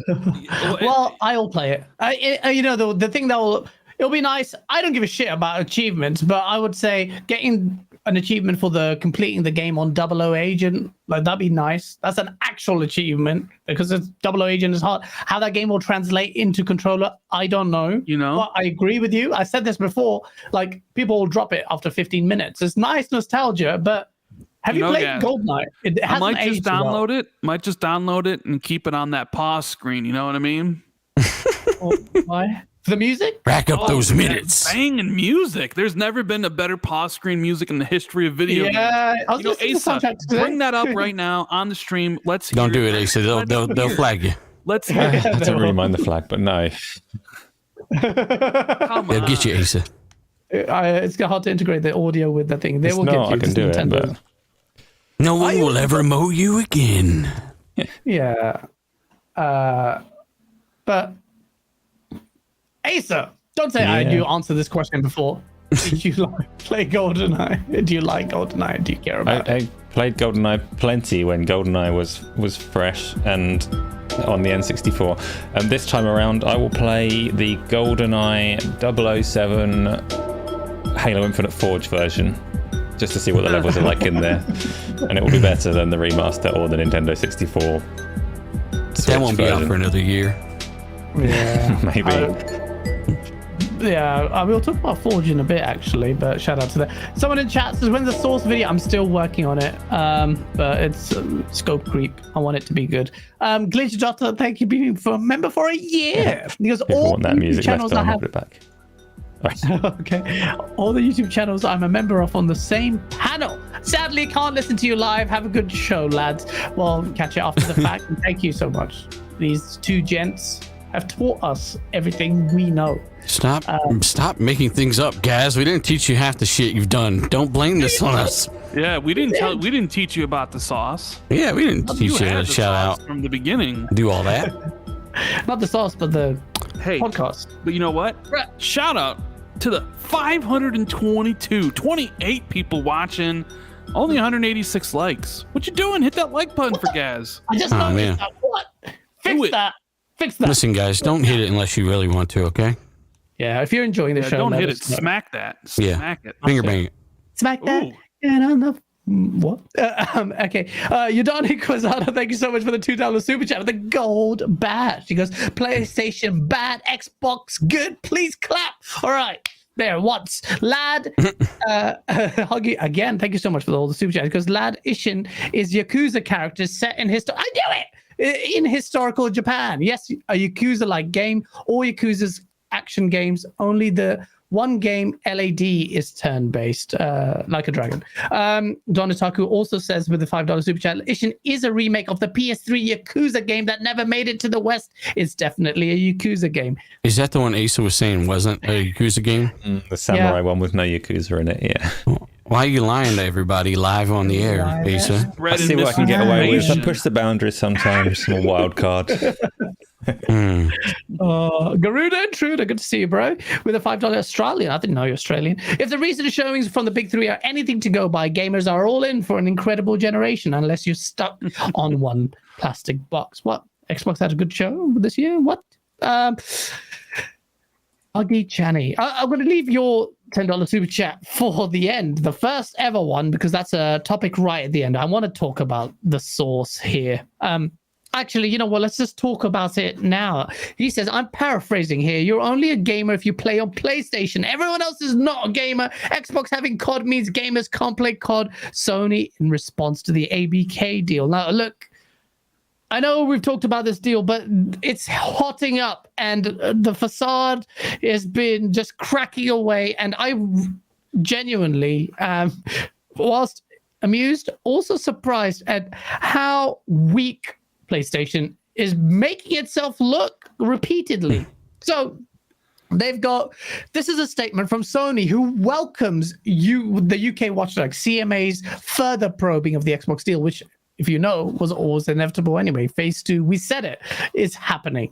mean, well, I'll play it. You know, the thing it'll be nice. I don't give a shit about achievements, but I would say getting an achievement for the completing the game on 00 Agent. Like, that'd be nice. That's an actual achievement because it's 00 Agent is hard. How that game will translate into controller, I don't know. You know? But I agree with you. I said this before. Like, people will drop it after 15 minutes. It's nice nostalgia, but have you played Goldeneye? I might just download it. Might just download it and keep it on that pause screen. You know what I mean? Why? For the music? Rack up those minutes. Banging music. There's never been a better pause screen music in the history of video games. Yeah, I was Asa, bring that up right now on the stream. Let's don't do it, Asa. They'll flag you. Let's hear it. I don't really mind the flag, but no. They'll get you, Asa. It's hard to integrate the audio with the thing. They will get you. I can do it, but no one will ever mow you again. Yeah. But Asa, don't say I do answer this question before. Did you play GoldenEye? Do you like GoldenEye? Do you care about it? I played GoldenEye plenty when GoldenEye was fresh and on the N64. And this time around, I will play the GoldenEye 007 Halo Infinite Forge version, just to see what the levels are like in there. And it will be better than the remaster or the Nintendo 64. That won't be out for another year. Yeah. Maybe. We'll talk about Forge in a bit, actually, but shout out to that. Someone in chat says, when's the Source video? I'm still working on it, but it's scope creep. I want it to be good. Glitch Dotter, thank you for being a member for a year. Because all want that music channels left on, I I'll have... put it back. Okay. All the YouTube channels I'm a member of on the same panel. Sadly, can't listen to you live. Have a good show, lads. Well, catch it after the fact. And thank you so much. These two gents have taught us everything we know. Stop making things up, guys. We didn't teach you half the shit you've done. Don't blame this on us. Yeah, we didn't teach you about the sauce. Yeah, we didn't teach you how to shout out from the beginning. Do all that. Not the sauce, but the podcast. But you know what? Shout out to the 28 people watching. Only 186 likes. What you doing? Hit that like button for Gaz. I just noticed that. What? Fix that. Listen, guys, don't hit it unless you really want to, okay? Yeah, if you're enjoying the show, don't hit it. Smack that. Smack it. Finger bang it. Smack that. And on the what? Okay. Yudani Quasada, thank you so much for the $2 super chat with the gold badge. She goes, PlayStation bad, Xbox good. Please clap. All right. There, once. Lad, Huggy, again, thank you so much for all the super chats. Because Lad Ishin is Yakuza character set in history. I knew it! In historical Japan. Yes, a Yakuza-like game. All Yakuza's action games, only the one game LAD is turn-based, like a dragon. Donataku also says with the $5 super chat, Ishin is a remake of the PS3 Yakuza game that never made it to the West. It's definitely a Yakuza game. Is that the one Asa was saying wasn't a Yakuza game? The samurai one with no Yakuza in it, yeah. Why are you lying to everybody live on the air, Asa? I see what I can get away with. I push the boundaries sometimes. I'm a wild card. Garuda Intruder, good to see you, bro. With a $5 Australian. I didn't know you're Australian. If the recent showings from the big three are anything to go by, gamers are all in for an incredible generation unless you're stuck on one plastic box. What? Xbox had a good show this year? What? Uggy Channy. I'm going to leave your $10 super chat for the end, the first ever one, because that's a topic right at the end. I want to talk about the source here. Actually, you know what? Let's just talk about it now. He says, I'm paraphrasing here. You're only a gamer if you play on PlayStation. Everyone else is not a gamer. Xbox having COD means gamers can't play COD. Sony in response to the ABK deal. Now, look, I know we've talked about this deal, but it's hotting up and the facade has been just cracking away. And I genuinely, whilst amused, also surprised at how weak PlayStation is making itself look repeatedly. So they've got, this is a statement from Sony, who welcomes the UK watchdog CMA's further probing of the Xbox deal, which, if you know, was always inevitable anyway. Phase 2, we said it, is happening.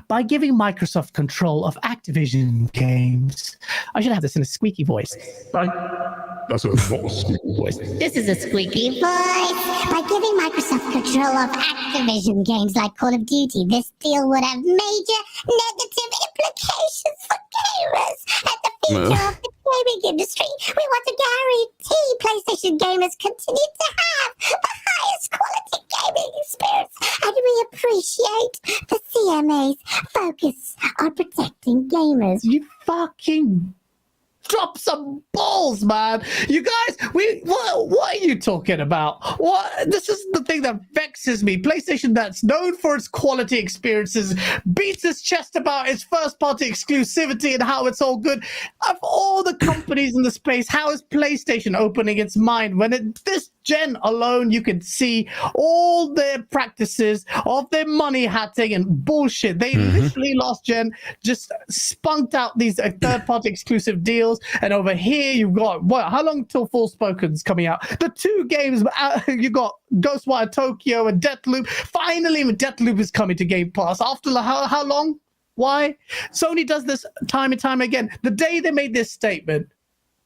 By giving Microsoft control of Activision games. I should have this in a squeaky voice. That's not a squeaky voice. This is a squeaky voice. By giving Microsoft control of Activision games like Call of Duty, this deal would have major negative implications for gamers and the future of the gaming industry, we want to guarantee PlayStation gamers continue to have the highest quality gaming experience, and we appreciate the CMA's focus on protecting gamers. You fucking drop some balls, man. You guys, what are you talking about? What? This is the thing that vexes me. PlayStation, that's known for its quality experiences, beats its chest about its first-party exclusivity and how it's all good. Of all the companies in the space, how is PlayStation opening its mind when this gen alone, you can see all their practices of their money hatting and bullshit. They literally last gen just spunked out these third-party exclusive deals. And over here, you've got how long till Forspoken's coming out? The 2 games you got Ghostwire Tokyo and Deathloop. Finally, Deathloop is coming to Game Pass after how long? Why? Sony does this time and time again. The day they made this statement,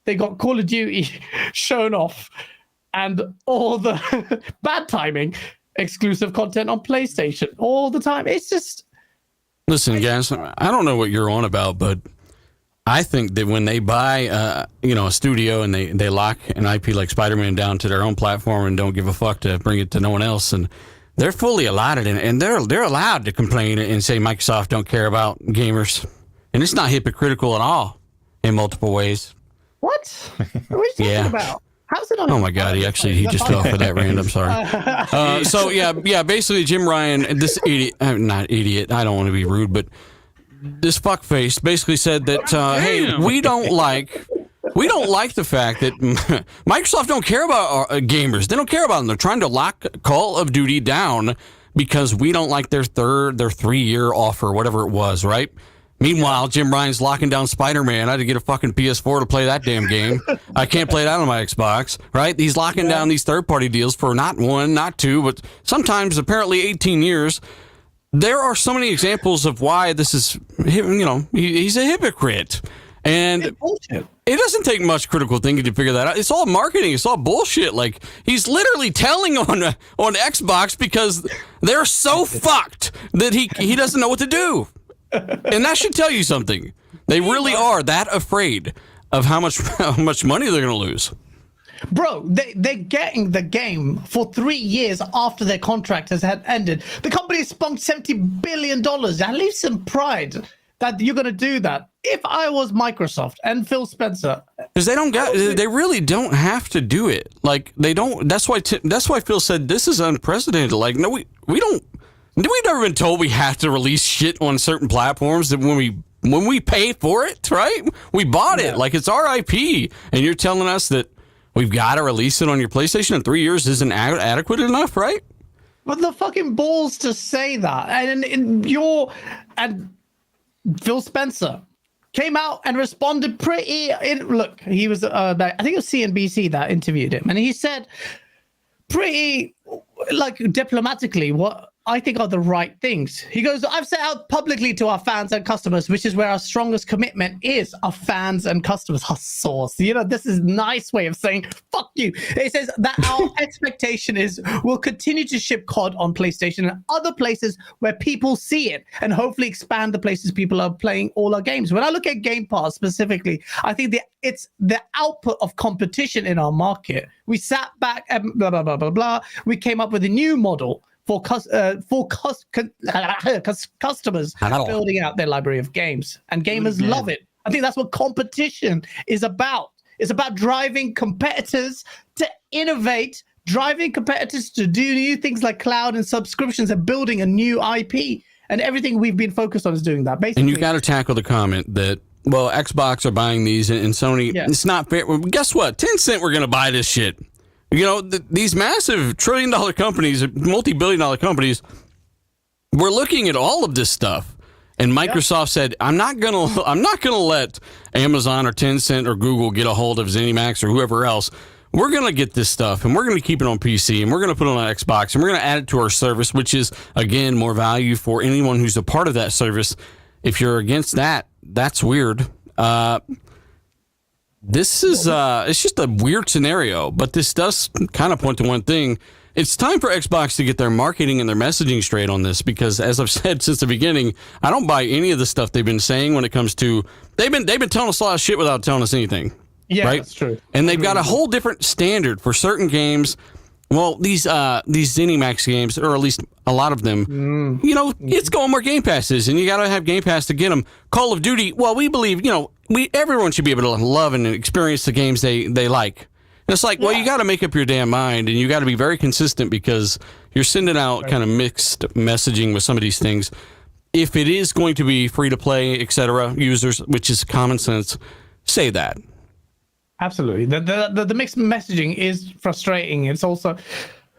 they got Call of Duty shown off, and all the bad timing, exclusive content on PlayStation all the time. It's just. Listen, guys, I don't know what you're on about, but I think that when they buy, a studio and they lock an IP like Spider-Man down to their own platform and don't give a fuck to bring it to no one else, and they're fully allotted in, and they're allowed to complain and say Microsoft don't care about gamers, and it's not hypocritical at all in multiple ways. What? What are you talking about? How's it on? Oh my God, he just fell for that random. Sorry. So basically Jim Ryan, this idiot, not idiot. I don't want to be rude, but. This fuckface basically said that, hey, we don't like the fact that Microsoft don't care about gamers. They don't care about them. They're trying to lock Call of Duty down because we don't like their 3-year offer, whatever it was, right? Meanwhile, Jim Ryan's locking down Spider-Man. I had to get a fucking PS4 to play that damn game. I can't play that on my Xbox, right? He's locking down these third-party deals for not 1, not 2, but sometimes apparently 18 years. There are so many examples of why this is, he's a hypocrite. And it doesn't take much critical thinking to figure that out. It's all marketing. It's all bullshit. Like, he's literally telling on Xbox because they're so fucked that he doesn't know what to do. And that should tell you something. They really are that afraid of how much money they're going to lose. Bro, they're getting the game for 3 years after their contract has ended. The company spunked $70 billion. That leaves some pride that you're going to do that. If I was Microsoft and Phil Spencer, because they really don't have to do it. Like, they don't. That's why Phil said this is unprecedented. Like, no, we don't. We've never been told we have to release shit on certain platforms that when we pay for it, right? We bought it like it's our IP, and you're telling us that. We've got to release it on your PlayStation in 3 years isn't adequate enough, right? But the fucking balls to say that. And Phil Spencer came out and responded look, he was, I think it was CNBC that interviewed him. And he said pretty, like, diplomatically what I think are the right things. He goes, I've set out publicly to our fans and customers, which is where our strongest commitment is, our fans and customers. Our source. This is a nice way of saying, fuck you. It says that our expectation is we'll continue to ship COD on PlayStation and other places where people see it, and hopefully expand the places people are playing all our games. When I look at Game Pass specifically, I think it's the output of competition in our market. We sat back and blah, blah, blah, blah, blah. We came up with a new model for customers building out their library of games, and gamers love it. I think that's what competition is about. It's about driving competitors to innovate, driving competitors to do new things like cloud and subscriptions, and building a new IP. And everything we've been focused on is doing that. Basically, and you got to tackle the comment that, well, Xbox are buying these and Sony. It's not fair. Well, guess what? Tencent, we're going to buy this shit. These massive trillion-dollar companies, multi-billion-dollar companies, we're looking at all of this stuff, and Microsoft said, "I'm not gonna let Amazon or Tencent or Google get a hold of ZeniMax or whoever else. We're gonna get this stuff, and we're gonna keep it on PC, and we're gonna put it on Xbox, and we're gonna add it to our service, which is again more value for anyone who's a part of that service. If you're against that, that's weird." This is it's just a weird scenario, but this does kind of point to one thing. It's time for Xbox to get their marketing and their messaging straight on this, because as I've said since the beginning, I don't buy any of the stuff they've been saying when it comes to they've been telling us a lot of shit without telling us anything. Yeah, right? that's true. And they've got a whole different standard for certain games. Well, these ZeniMax games, or at least a lot of them, it's going where Game Pass is, and you got to have Game Pass to get them. Call of Duty, well, we believe, everyone should be able to love and experience the games they like. And it's like, well, you got to make up your damn mind, and you got to be very consistent, because you're sending out kind of mixed messaging with some of these things. If it is going to be free to play, etc., users, which is common sense, say that. Absolutely. The mixed messaging is frustrating. It's also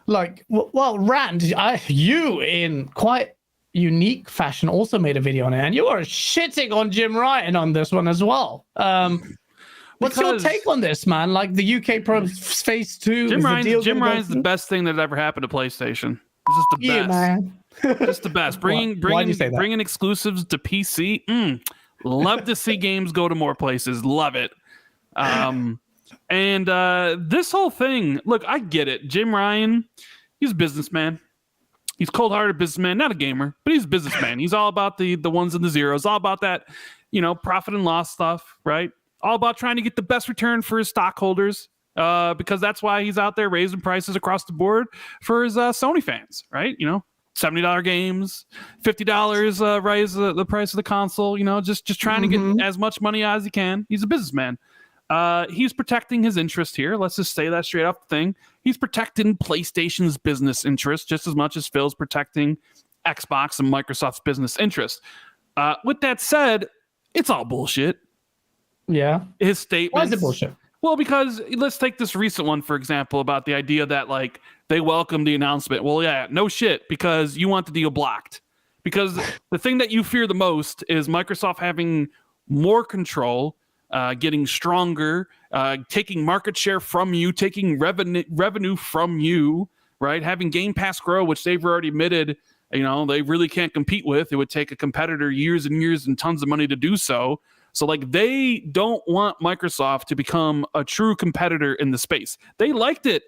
like, well, Rand, you in quite unique fashion also made a video on it, and you are shitting on Jim Ryan on this one as well. What's your take on this, man? Like the UK Pro Phase 2? Jim Ryan's the best thing that ever happened to PlayStation. This is the best. Man. Just the best. Bringing exclusives to PC. Love to see games go to more places. Love it. And this whole thing, look, I get it. Jim Ryan, he's a businessman. He's cold-hearted businessman, not a gamer, but he's a businessman. He's all about the ones and the zeros, all about that, profit and loss stuff, right? All about trying to get the best return for his stockholders, because that's why he's out there raising prices across the board for his Sony fans, right? $70 games, $50 raise the price of the console, just trying to get as much money as he can. He's a businessman. He's protecting his interest here. Let's just say that straight up thing. He's protecting PlayStation's business interest just as much as Phil's protecting Xbox and Microsoft's business interest. With that said, it's all bullshit. Yeah. His statement. Why is it bullshit? Well, because let's take this recent one, for example, about the idea that like they welcomed the announcement. Well, yeah, no shit, because you want the deal blocked. Because the thing that you fear the most is Microsoft having more control, getting stronger, taking market share from you, taking revenue from you, right? Having Game Pass grow, which they've already admitted, they really can't compete with. It would take a competitor years and years and tons of money to do so. So like they don't want Microsoft to become a true competitor in the space. They liked it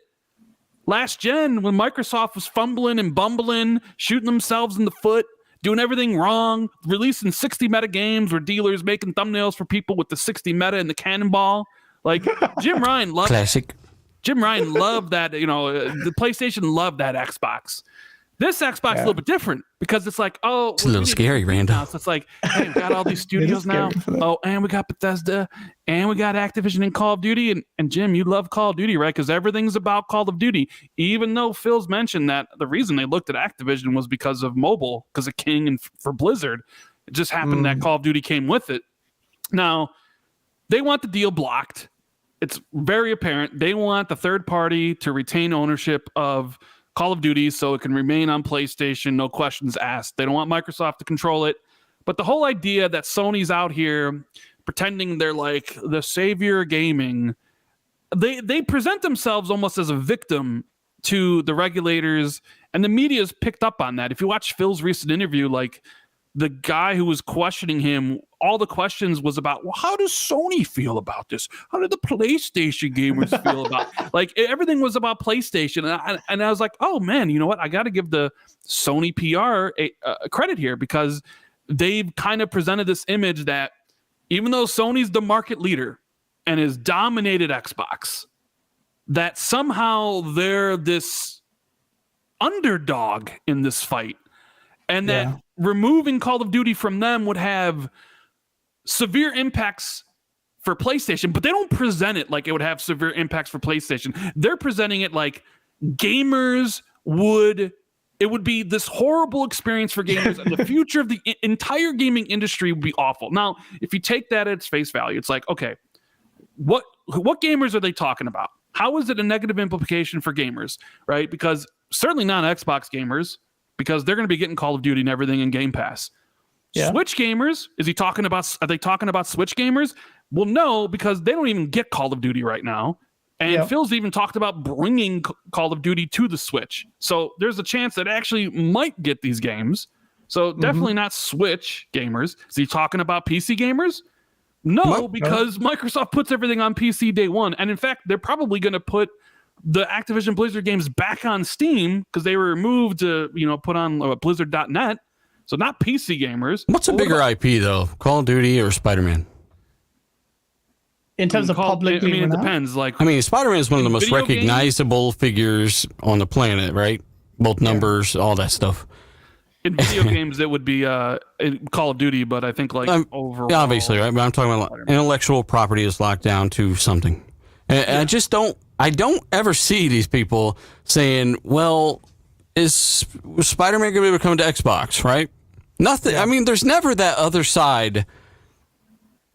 last gen when Microsoft was fumbling and bumbling, shooting themselves in the foot, doing everything wrong, releasing 60 meta games where dealers making thumbnails for people with the 60 meta and the cannonball. Like Jim Ryan loved classic. Jim Ryan loved that, the PlayStation loved that Xbox. This Xbox is a little bit different because it's like, it's a little scary, Randall. So it's like, hey, we got all these studios now. Oh, and we got Bethesda, and we got Activision and Call of Duty. And Jim, you love Call of Duty, right? Because everything's about Call of Duty. Even though Phil's mentioned that the reason they looked at Activision was because of mobile, because of King and for Blizzard. It just happened that Call of Duty came with it. Now, they want the deal blocked. It's very apparent. They want the third party to retain ownership of Call of Duty so it can remain on PlayStation, no questions asked. They don't want Microsoft to control it. But the whole idea that Sony's out here pretending they're like the savior of gaming, they present themselves almost as a victim to the regulators, and the media's picked up on that. If you watch Phil's recent interview, like the guy who was questioning him, all the questions was about, well, how does Sony feel about this? How did the PlayStation gamers feel about it? Like everything was about PlayStation. And I was like, oh man, you know what? I got to give the Sony PR a credit here, because they've kind of presented this image that even though Sony's the market leader and has dominated Xbox, that somehow they're this underdog in this fight. And that removing Call of Duty from them would have severe impacts for PlayStation, but they don't present it like it would have severe impacts for PlayStation. They're presenting it like gamers it would be this horrible experience for gamers, and the future of the entire gaming industry would be awful. Now, if you take that at its face value, it's like, okay, what gamers are they talking about? How is it a negative implication for gamers, right? Because certainly not Xbox gamers, because they're going to be getting Call of Duty and everything in Game Pass. Yeah. Switch gamers, are they talking about Switch gamers? Well, no, because they don't even get Call of Duty right now. And Phil's even talked about bringing Call of Duty to the Switch. So there's a chance that actually might get these games. So definitely not Switch gamers. Is he talking about PC gamers? No, because Microsoft puts everything on PC day one. And in fact, they're probably going to put the Activision Blizzard games back on Steam because they were removed to, put on Blizzard.net. So not PC gamers. What's a bigger IP though, Call of Duty or Spider-Man? In terms of publicly, it depends. Spider-Man is one of the most video recognizable figures on the planet, right? Both numbers, all that stuff. In video games, it would be Call of Duty, but I think overall, obviously, right? But I'm talking about intellectual property is locked down to something, and I don't ever see these people saying, "Well, is Spider-Man going to be coming to Xbox?" Right? Nothing. Yeah. I mean, there's never that other side.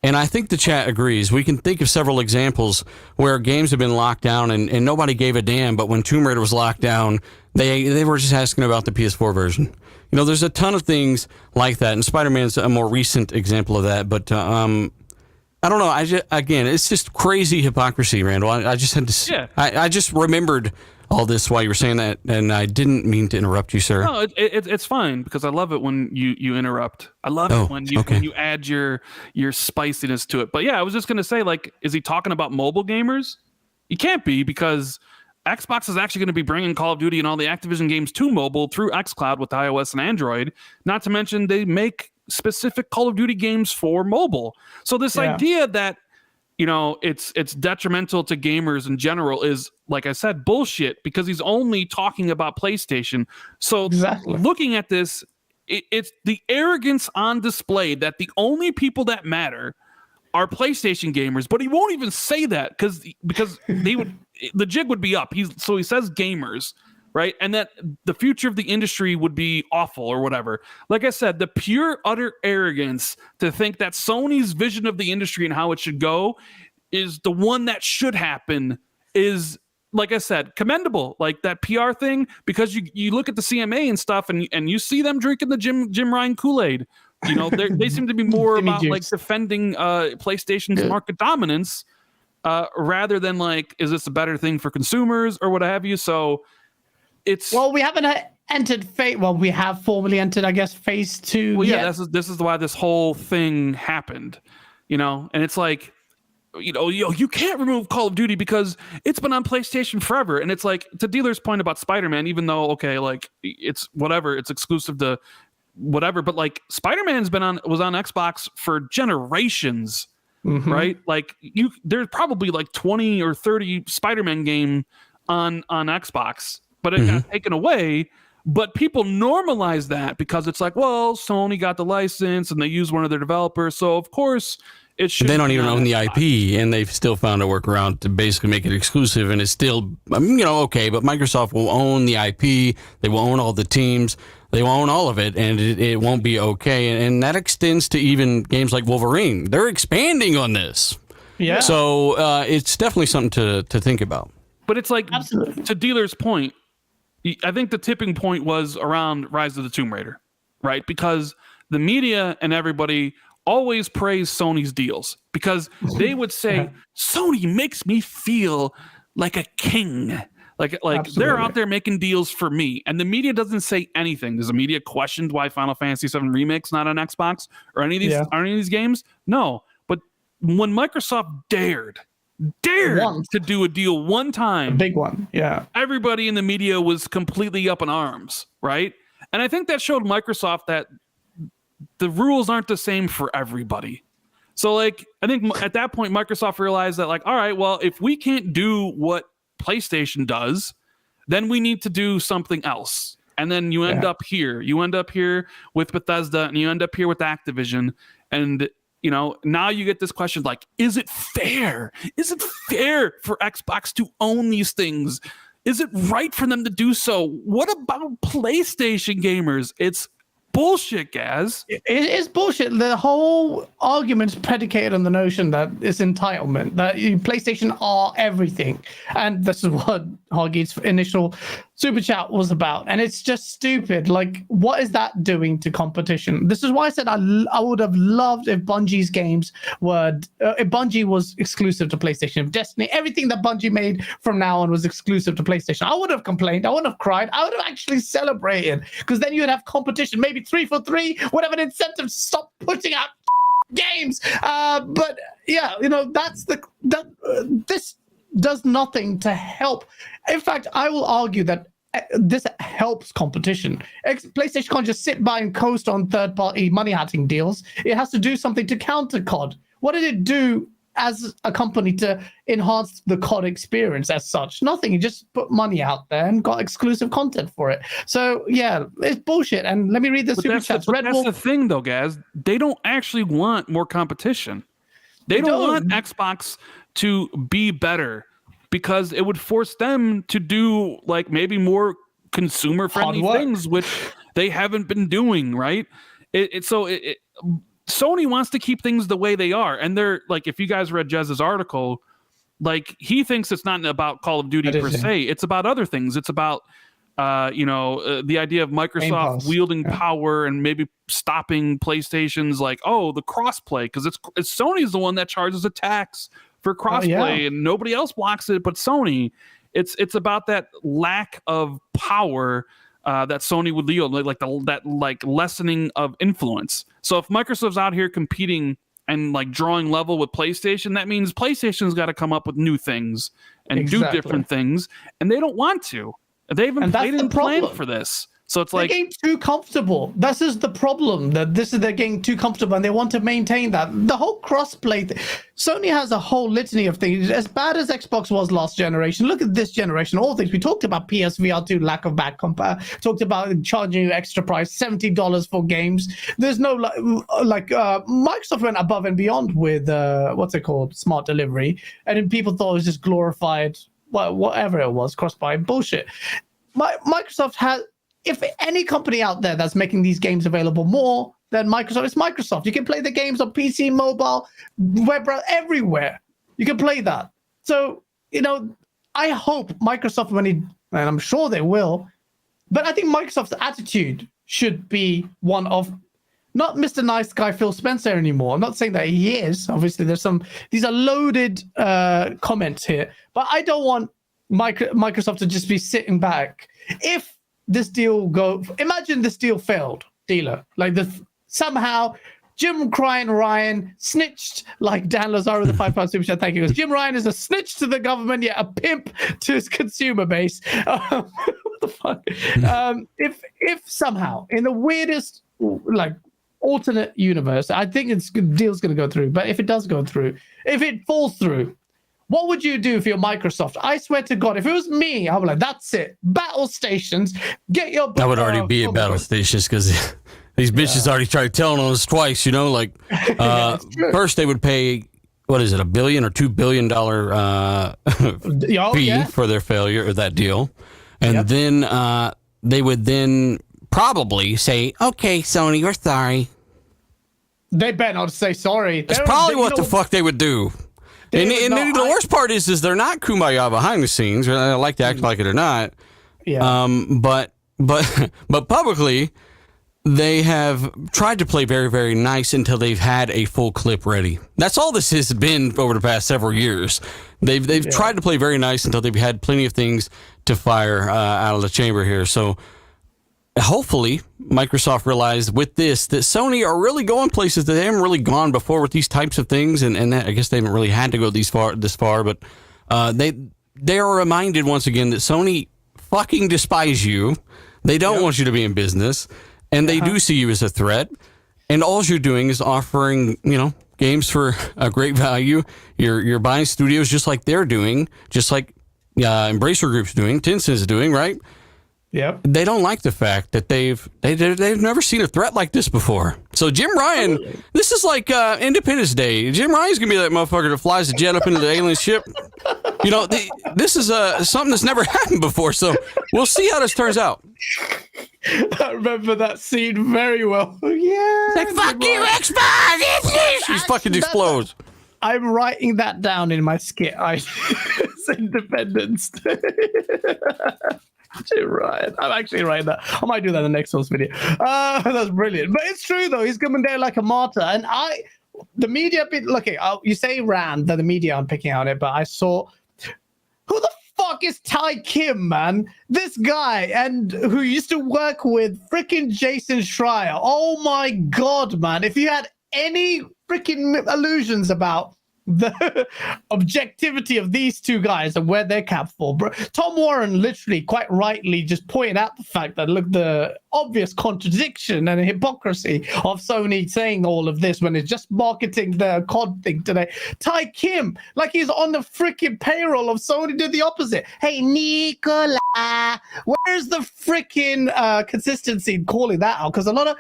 And I think the chat agrees. We can think of several examples where games have been locked down and nobody gave a damn. But when Tomb Raider was locked down, they were just asking about the PS4 version. There's a ton of things like that. And Spider-Man's a more recent example of that. But I don't know. It's just crazy hypocrisy, Randall. I just had to. Yeah. I just remembered all this while you were saying that, and I didn't mean to interrupt you, sir. No, it's fine because I love it when you interrupt. I love it when you add your spiciness to it. But yeah, I was just gonna say, is he talking about mobile gamers? He can't be, because Xbox is actually going to be bringing Call of Duty and all the Activision games to mobile through xCloud with iOS and Android. Not to mention they make specific Call of Duty games for mobile. So this idea that it's detrimental to gamers in general is, like I said, bullshit, because he's only talking about PlayStation. So looking at this, it's the arrogance on display that the only people that matter are PlayStation gamers, but he won't even say that because the jig would be up. So he says gamers, right? And that the future of the industry would be awful or whatever. Like I said, the pure utter arrogance to think that Sony's vision of the industry and how it should go is the one that should happen is, like I said, commendable. Like that PR thing, because you look at the CMA and stuff and you see them drinking the Jim Ryan Kool-Aid. They seem to be more about defending PlayStation's market dominance rather than is this a better thing for consumers or what have you. So we haven't entered phase. Well, we have formally entered, I guess, phase 2. Well, yeah, this is why this whole thing happened, and it's you can't remove Call of Duty because it's been on PlayStation forever. And it's to Dealer's point about Spider-Man, even though it's whatever, it's exclusive to whatever, but Spider-Man's was on Xbox for generations, right? There's probably 20 or 30 Spider-Man game on Xbox, but it got taken away. But people normalize that because it's Sony got the license and they use one of their developers, so of course it should. They don't even own the IP, and they've still found a workaround to basically make it exclusive, and it's still okay. But Microsoft will own the IP, they will own all the teams, they will own all of it, and it won't be okay. And that extends to even games like Wolverine. They're expanding on this, So it's definitely something to think about. But it's absolutely. To Dealer's point, I think the tipping point was around Rise of the Tomb Raider, right? Because the media and everybody always praise Sony's deals because they would say, Sony makes me feel like a king. They're out there making deals for me. And the media doesn't say anything. Does the media question why Final Fantasy VII Remake's not on Xbox or any of these games? No. But when Microsoft dared to do a deal one time, a big one, everybody in the media was completely up in arms, right? And I think that showed Microsoft that the rules aren't the same for everybody. So I think at that point Microsoft realized that all right, well, if we can't do what PlayStation does, then we need to do something else. And then you end up here. You end up here with Bethesda, and you end up here with Activision, and now you get this question is it fair? Is it fair for Xbox to own these things? Is it right for them to do so? What about PlayStation gamers? It's bullshit, Gaz. It is bullshit. The whole argument is predicated on the notion that it's entitlement, that PlayStation are everything. And this is what Hoggy's initial super chat was about. And it's just stupid. What is that doing to competition? This is why I said I would have loved if Bungie's games were, if Bungie was exclusive to PlayStation, if Destiny, everything that Bungie made from now on was exclusive to PlayStation. I would have complained. I wouldn't have cried. I would have actually celebrated, because then you'd have competition, maybe 3 for 3, whatever the incentive, stop putting out games. But yeah, that's this does nothing to help. In fact, I will argue that this helps competition. PlayStation can't just sit by and coast on third-party money-hunting deals. It has to do something to counter COD. What did it do as a company to enhance the COD experience as such? Nothing. You just put money out there and got exclusive content for it. So yeah, it's bullshit. And let me read the super chats. That's the thing, though, guys. They don't actually want more competition. They don't want Xbox to be better because it would force them to do like maybe more consumer friendly things, which they haven't been doing. Right. Sony wants to keep things the way they are. And they're like, if you guys read Jez's article, like he thinks it's not about Call of Duty per se. It's about other things. It's about, the idea of Microsoft wielding power and maybe stopping PlayStation's like, the crossplay, because it's Sony's the one that charges a tax for crossplay and nobody else blocks it but Sony. It's about that lack of power that Sony would yield, like lessening of influence. So if Microsoft's out here competing and like drawing level with PlayStation, that means PlayStation's got to come up with new things and do different things, and they don't want to. They haven't planned for this. So it's they're getting too comfortable. This is the problem. They're getting too comfortable, and they want to maintain that. The whole crossplay thing. Sony has a whole litany of things. As bad as Xbox was last generation, look at this generation. All things we talked about: PSVR2, lack of back compare. Talked about charging you extra price, $70 for games. There's no Microsoft went above and beyond with smart delivery, and then people thought it was just glorified. Whatever it was, cross-buy bullshit. Microsoft has. If any company out there that's making these games available more than Microsoft, it's Microsoft. You can play the games on PC, mobile, web browser, everywhere. You can play that. So, I hope Microsoft, and I'm sure they will, but I think Microsoft's attitude should be one of not Mr. Nice Guy Phil Spencer anymore. I'm not saying that he is. Obviously, these are loaded comments here, but I don't want Microsoft to just be sitting back. If this deal imagine this deal failed, dealer. Like somehow Jim Ryan snitched, like Dan Lazaro, the £5 super chat. Thank you. Jim Ryan is a snitch to the government, yet a pimp to his consumer base. What the fuck? If somehow in the weirdest alternate universe, I think deal's going to go through. But if it does go through, if it falls through, what would you do if you're Microsoft? I swear to God, if it was me, I would be like, that's it. Battle stations, get your... That would already be at battle stations because these bitches already tried telling us twice, first they would pay, what is it, $1 billion or $2 billion fee for their failure of that deal. And then they would then probably say, okay, Sony, we're sorry. They better not say sorry. That's probably what the fuck they would do. And the worst part is they're not kumbaya behind the scenes. I like to act like it or not. Yeah. But publicly, they have tried to play very, very nice until they've had a full clip ready. That's all this has been over the past several years. They've tried to play very nice until they've had plenty of things to fire out of the chamber here. So hopefully Microsoft realized with this that Sony are really going places that they haven't really gone before with these types of things, and I guess they haven't really had to go this far, but they are reminded once again that Sony fucking despise you. They don't want you to be in business, and they do see you as a threat. And all you're doing is offering, games for a great value. You're buying studios just like they're doing, just like Embracer Group's doing, Tencent's doing, right? Yep. They don't like the fact that they've never seen a threat like this before. So Jim Ryan, this is like Independence Day. Jim Ryan's gonna be that motherfucker that flies the jet up into the alien ship. This is something that's never happened before. So we'll see how this turns out. I remember that scene very well. Yeah. Like, fuck you, Xbox! She fucking explodes. I'm writing that down in my skit. It's Independence Day. Right. I'm actually writing that. I might do that in the next one's video. That's brilliant. But it's true, though. He's coming there like a martyr. And the media, you say Rand, that the media aren't picking on it, but I saw, who the fuck is Ty Kim, man? This guy, and who used to work with freaking Jason Schreier. Oh my God, man. If you had any freaking illusions about the objectivity of these two guys and where they're capped for. Bro, Tom Warren literally quite rightly just pointed out the fact that, look, the obvious contradiction and hypocrisy of Sony saying all of this when it's just marketing the COD thing today. Ty Kim, like he's on the freaking payroll of Sony, did the opposite. Hey, Nicola, where's the freaking consistency in calling that out? Because a lot of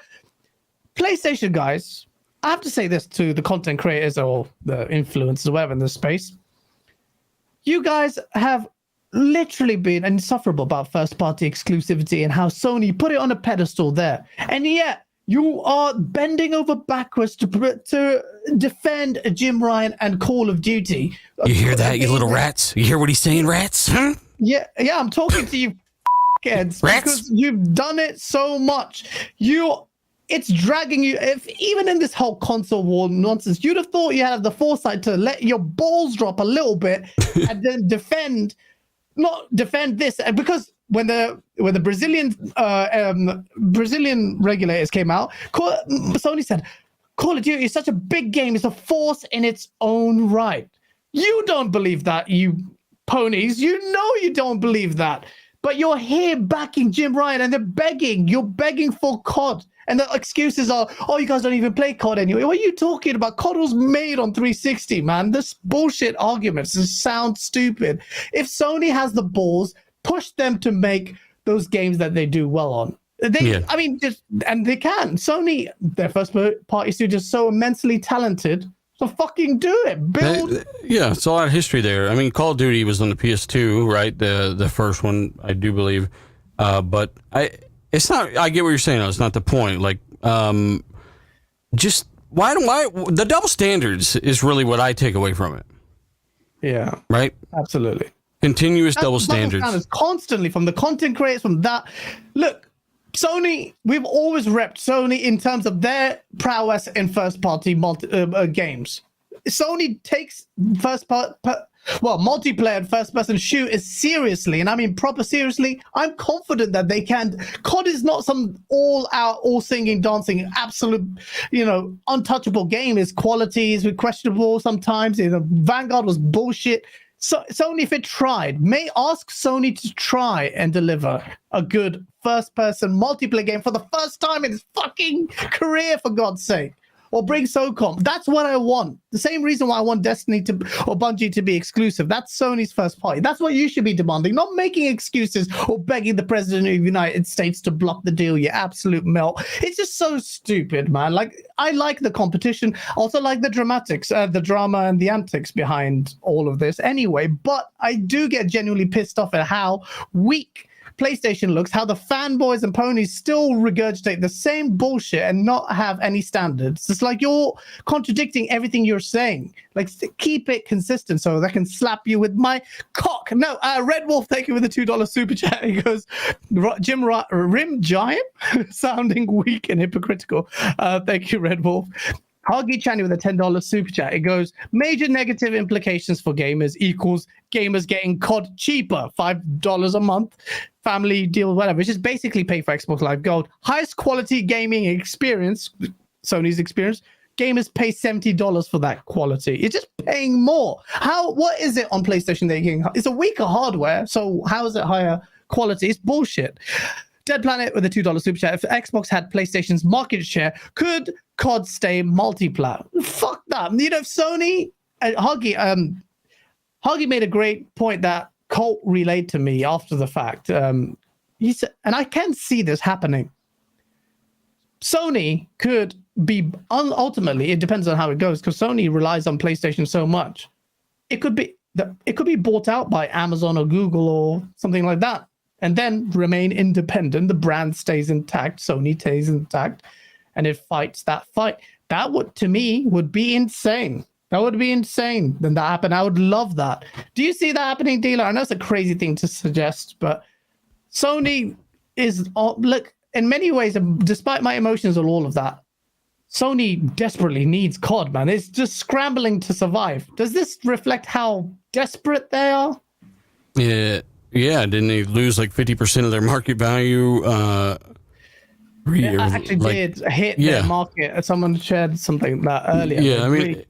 PlayStation guys, I have to say this to the content creators or the influencers or whatever in this space. You guys have literally been insufferable about first-party exclusivity and how Sony put it on a pedestal there. And yet, you are bending over backwards to defend Jim Ryan and Call of Duty. You hear that, you little rats? You hear what he's saying, rats? Huh? Yeah, I'm talking to you, kids, because you've done it so much. It's dragging you. If even in this whole console war nonsense, you'd have thought you had the foresight to let your balls drop a little bit and then defend this. Because when the Brazilian regulators came out, Sony said, Call of Duty is such a big game. It's a force in its own right. You don't believe that, you ponies. You know you don't believe that. But you're here backing Jim Ryan and they're begging. You're begging for COD. And the excuses are, oh, you guys don't even play COD anyway. What are you talking about? COD was made on 360, man. This bullshit arguments just sound stupid. If Sony has the balls, push them to make those games that they do well on. And they can. Sony, their first party studio is so immensely talented. So fucking do it. Build. Yeah, it's a lot of history there. I mean, Call of Duty was on the PS2, right? The first one, I do believe. But it's not. I get what you're saying. Though. It's not the point. Like, just why the double standards is really what I take away from it. Yeah. Right. Absolutely. Continuous double standards. Constantly from the content creators, from that. Look, Sony, we've always repped Sony in terms of their prowess in first-party games. Sony takes multiplayer and first-person shooters seriously, and I mean proper seriously. I'm confident that they can. COD is not some all-out, all-singing, dancing, absolute, untouchable game. Its quality is questionable sometimes. Vanguard was bullshit. So Sony, if it tried, may ask Sony to try and deliver a good first-person multiplayer game for the first time in its fucking career, for God's sake. Or bring SOCOM. That's what I want. The same reason why I want Destiny or Bungie to be exclusive. That's Sony's first party. That's what you should be demanding, not making excuses or begging the president of the United States to block the deal, you absolute melt. It's just so stupid, man. Like, I like the competition. Also like the dramatics, the drama and the antics behind all of this anyway. But I do get genuinely pissed off at how weak PlayStation looks, how the fanboys and ponies still regurgitate the same bullshit and not have any standards. It's like you're contradicting everything you're saying. Like, keep it consistent so they can slap you with my cock. No, Red Wolf, thank you for the $2 super chat. He goes, Rim Giant? Sounding weak and hypocritical. Thank you, Red Wolf. Huggy Channy with a $10 super chat. It goes, major negative implications for gamers equals gamers getting COD cheaper, $5 a month, family deal, whatever, which is basically pay for Xbox Live Gold. Highest quality gaming experience, Sony's experience, gamers pay $70 for that quality. You're just paying more. What is it on PlayStation they're getting? It's a weaker hardware, so how is it higher quality? It's bullshit. Dead Planet with a $2 super chat. If Xbox had PlayStation's market share, could COD stay multiplayer? Fuck that. If Sony, Huggy made a great point that Colt relayed to me after the fact. He said, and I can see this happening. Sony could be ultimately, it depends on how it goes, because Sony relies on PlayStation so much. It could be bought out by Amazon or Google or something like that, and then remain independent. The brand stays intact, Sony stays intact, and it fights that fight. That would, to me, would be insane. That would be insane. Then that happen. I would love that. Do you see that happening, Dealer? I know it's a crazy thing to suggest, but Sony is, look, in many ways, despite my emotions and all of that, Sony desperately needs COD, man. It's just scrambling to survive. Does this reflect how desperate they are? Yeah. Didn't they lose like 50% of their market value? It actually did hit their market. Someone shared something that earlier. Yeah, I mean,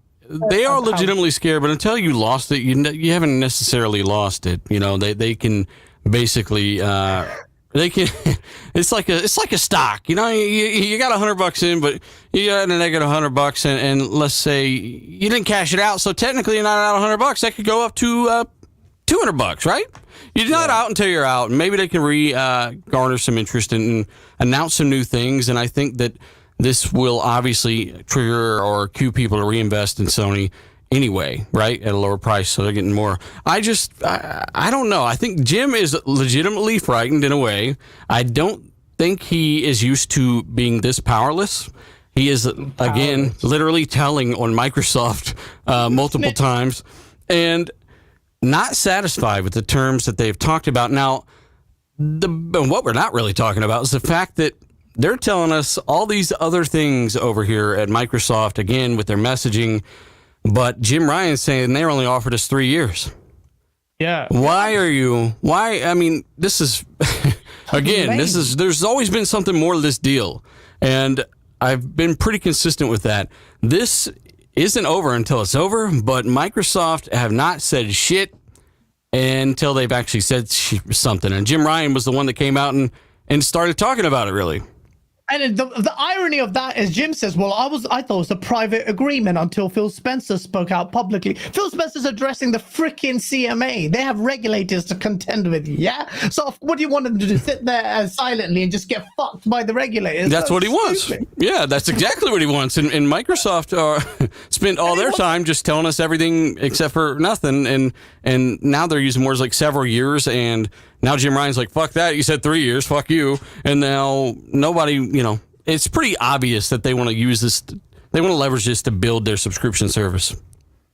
they are legitimately scared, but until you lost it, you haven't necessarily lost it. You know, they can basically they can. It's like a stock. You know, you got $100 in, but you got a negative $100, and let's say you didn't cash it out, so technically you're not out $100. That could go up to $200, right? You're not out until you're out, and maybe they can garner some interest and announce some new things. And I think that this will obviously trigger or cue people to reinvest in Sony anyway, right, at a lower price, so they're getting more. I don't know. I think Jim is legitimately frightened in a way. I don't think he is used to being this powerless. He is, again, literally telling on Microsoft multiple times, and not satisfied with the terms that they've talked about. Now, what we're not really talking about is the fact that they're telling us all these other things over here at Microsoft, again, with their messaging, but Jim Ryan's saying they're only offered us 3 years. Yeah. Why? I mean, this is, again, there's always been something more to this deal. And I've been pretty consistent with that. This isn't over until it's over, but Microsoft have not said shit until they've actually said something. And Jim Ryan was the one that came out and started talking about it, really. And the irony of that is Jim says, well, I thought it was a private agreement until Phil Spencer spoke out publicly. Phil Spencer's addressing the freaking CMA. They have regulators to contend with, yeah? So what do you want them to do? Sit there silently and just get fucked by the regulators? That's what he wants. Yeah, that's exactly what he wants. And Microsoft spent all their time just telling us everything except for nothing. And now they're using words like several years, and now Jim Ryan's like, fuck that. You said 3 years. Fuck you. And now nobody, you know, it's pretty obvious that they want to use this. They want to leverage this to build their subscription service.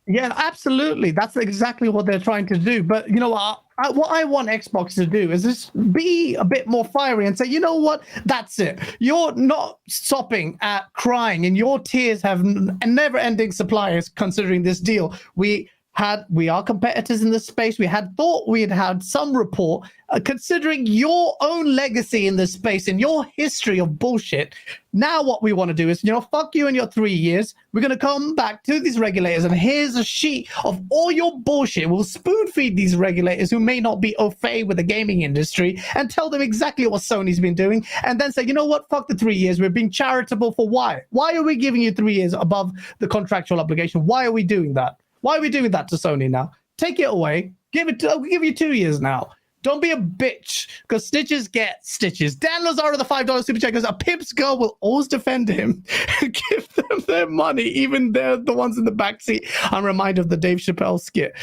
Yeah, absolutely. That's exactly what they're trying to do. But, you know, what I want Xbox to do is just be a bit more fiery and say, you know what? That's it. You're not stopping at crying, and your tears have a never-ending supply considering this deal. We are competitors in this space. We had thought we had some rapport. Considering your own legacy in this space and your history of bullshit, now what we want to do is, you know, fuck you in your 3 years. We're going to come back to these regulators, and here's a sheet of all your bullshit. We'll spoon feed these regulators who may not be au fait with the gaming industry and tell them exactly what Sony's been doing, and then say, you know what, fuck the 3 years. We're being charitable for why? Why are we giving you 3 years above the contractual obligation? Why are we doing that? Why are we doing that to Sony now? Take it away. We'll give you 2 years now. Don't be a bitch, because stitches get stitches. Dan Lazaro, the $5 super chat, goes, a pimp's girl will always defend him and give them their money, even they're the ones in the backseat. I'm reminded of the Dave Chappelle skit.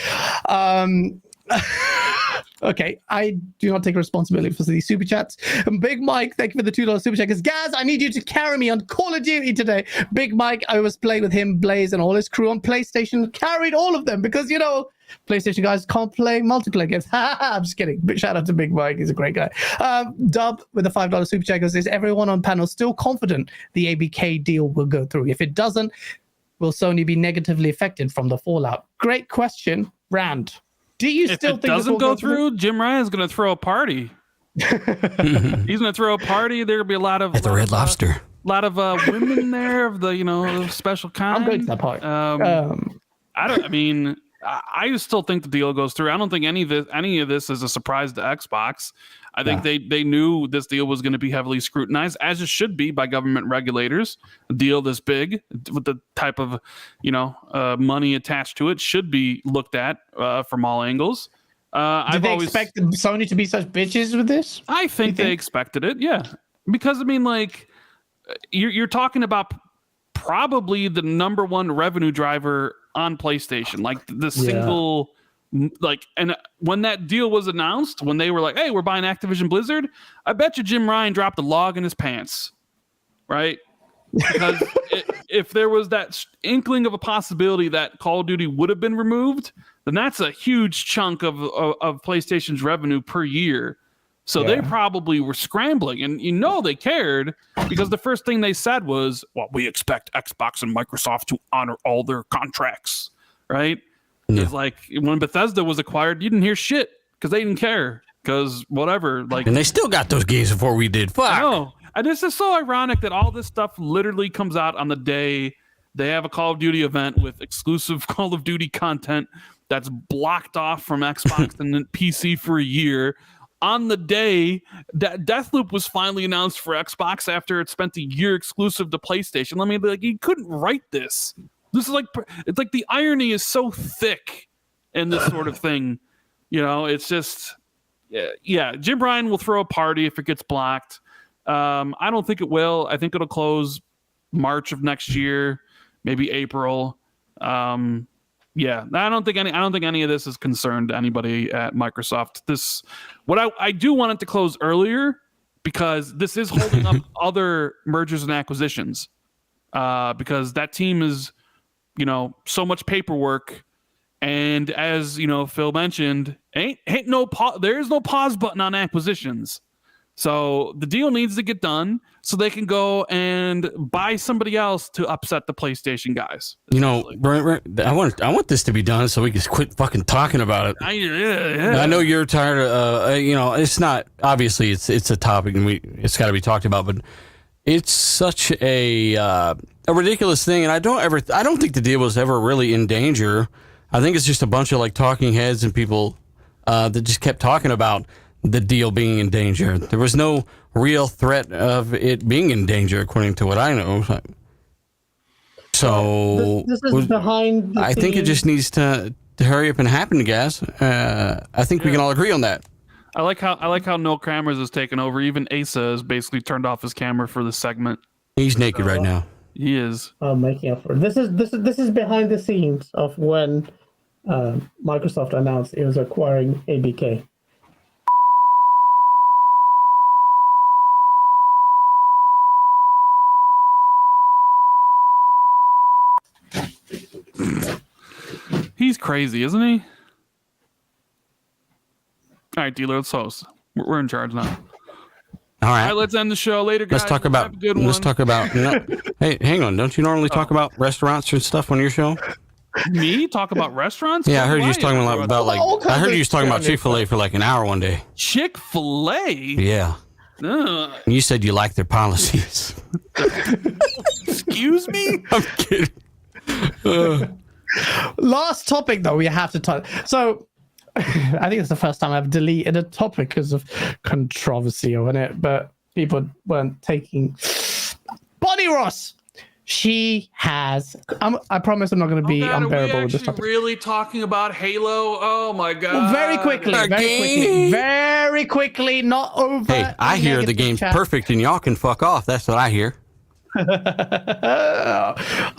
Okay, I do not take responsibility for these super chats. And Big Mike, thank you for the $2 super chat. Because Gaz, I need you to carry me on Call of Duty today. Big Mike, I was playing with him, Blaze, and all his crew on PlayStation. Carried all of them because, you know, PlayStation guys can't play multiplayer games. I'm just kidding. Big shout out to Big Mike. He's a great guy. Dub with the $5 super chat goes, is everyone on panel still confident the ABK deal will go through? If it doesn't, will Sony be negatively affected from the fallout? Great question, Rand. Do you still think it doesn't go through? Jim Ryan's going to throw a party. He's going to throw a party. There'll be a lot of at the Red Lobster. A lot of women there of the, you know, special kind. I'm going to that party. I still think the deal goes through. I don't think any of this is a surprise to Xbox. I think they knew this deal was going to be heavily scrutinized, as it should be by government regulators. A deal this big with the type of, you know, money attached to it should be looked at from all angles. Did they expect Sony to be such bitches with this? I think they expected it, yeah. Because, I mean, like, you're talking about probably the number one revenue driver on PlayStation, like the single, like, and when that deal was announced, when they were like, hey, we're buying Activision Blizzard, I bet you Jim Ryan dropped a log in his pants, right? Because if there was that inkling of a possibility that Call of Duty would have been removed, then that's a huge chunk of PlayStation's revenue per year. So they probably were scrambling, and you know they cared, because the first thing they said was, well, we expect Xbox and Microsoft to honor all their contracts, right? It's like when Bethesda was acquired, you didn't hear shit because they didn't care, because whatever. Like, and they still got those games before we did. Fuck. No, and this is so ironic that all this stuff literally comes out on the day they have a Call of Duty event with exclusive Call of Duty content that's blocked off from Xbox and PC for a year. On the day that Deathloop was finally announced for Xbox after it spent a year exclusive to PlayStation, I mean, like, he couldn't write this. This is like, it's like the irony is so thick in this sort of thing. You know, it's just, yeah. Jim Bryan will throw a party if it gets blocked. I don't think it will. I think it'll close March of next year, maybe April. Yeah, I don't think any of this is concerned anybody at Microsoft. I do want it to close earlier because this is holding up other mergers and acquisitions. Because that team is, so much paperwork, and as Phil mentioned, there is no pause button on acquisitions. So the deal needs to get done so they can go and buy somebody else to upset the PlayStation guys. I want this to be done so we can quit fucking talking about it. I know you're tired of, it's not, obviously it's a topic and it's got to be talked about, but it's such a ridiculous thing. And I don't think the deal was ever really in danger. I think it's just a bunch of like talking heads and people that just kept talking about the deal being in danger. There was no real threat of it being in danger, according to what I know. So this is behind the I think it just needs to hurry up and happen, guys. I think we can all agree on that. I like how Noel Crammers is taking over. Even Asa has basically turned off his camera for this segment. He's naked right now. He is. Making up for it. This is behind the scenes of when Microsoft announced it was acquiring ABK. He's crazy, isn't he? All right, dealer, let's host. We're in charge now. All right, let's end the show later, guys. Let's talk about. Hey, hang on. Don't you normally talk about restaurants and stuff on your show? Me talk about restaurants? Yeah, I heard you was talking about I heard you was talking about Chick-fil-A for like an hour one day. Chick-fil-A? Yeah. You said you like their policies. Excuse me? I'm kidding. Last topic, though, we have to touch. So, I think it's the first time I've deleted a topic because of controversy on it, but people weren't taking. Bonnie Ross! She has. I promise I'm not going to be unbearable with this topic. Really talking about Halo? Oh my god! Well, very quickly, not over. Hey, I hear the game's perfect and y'all can fuck off. That's what I hear. I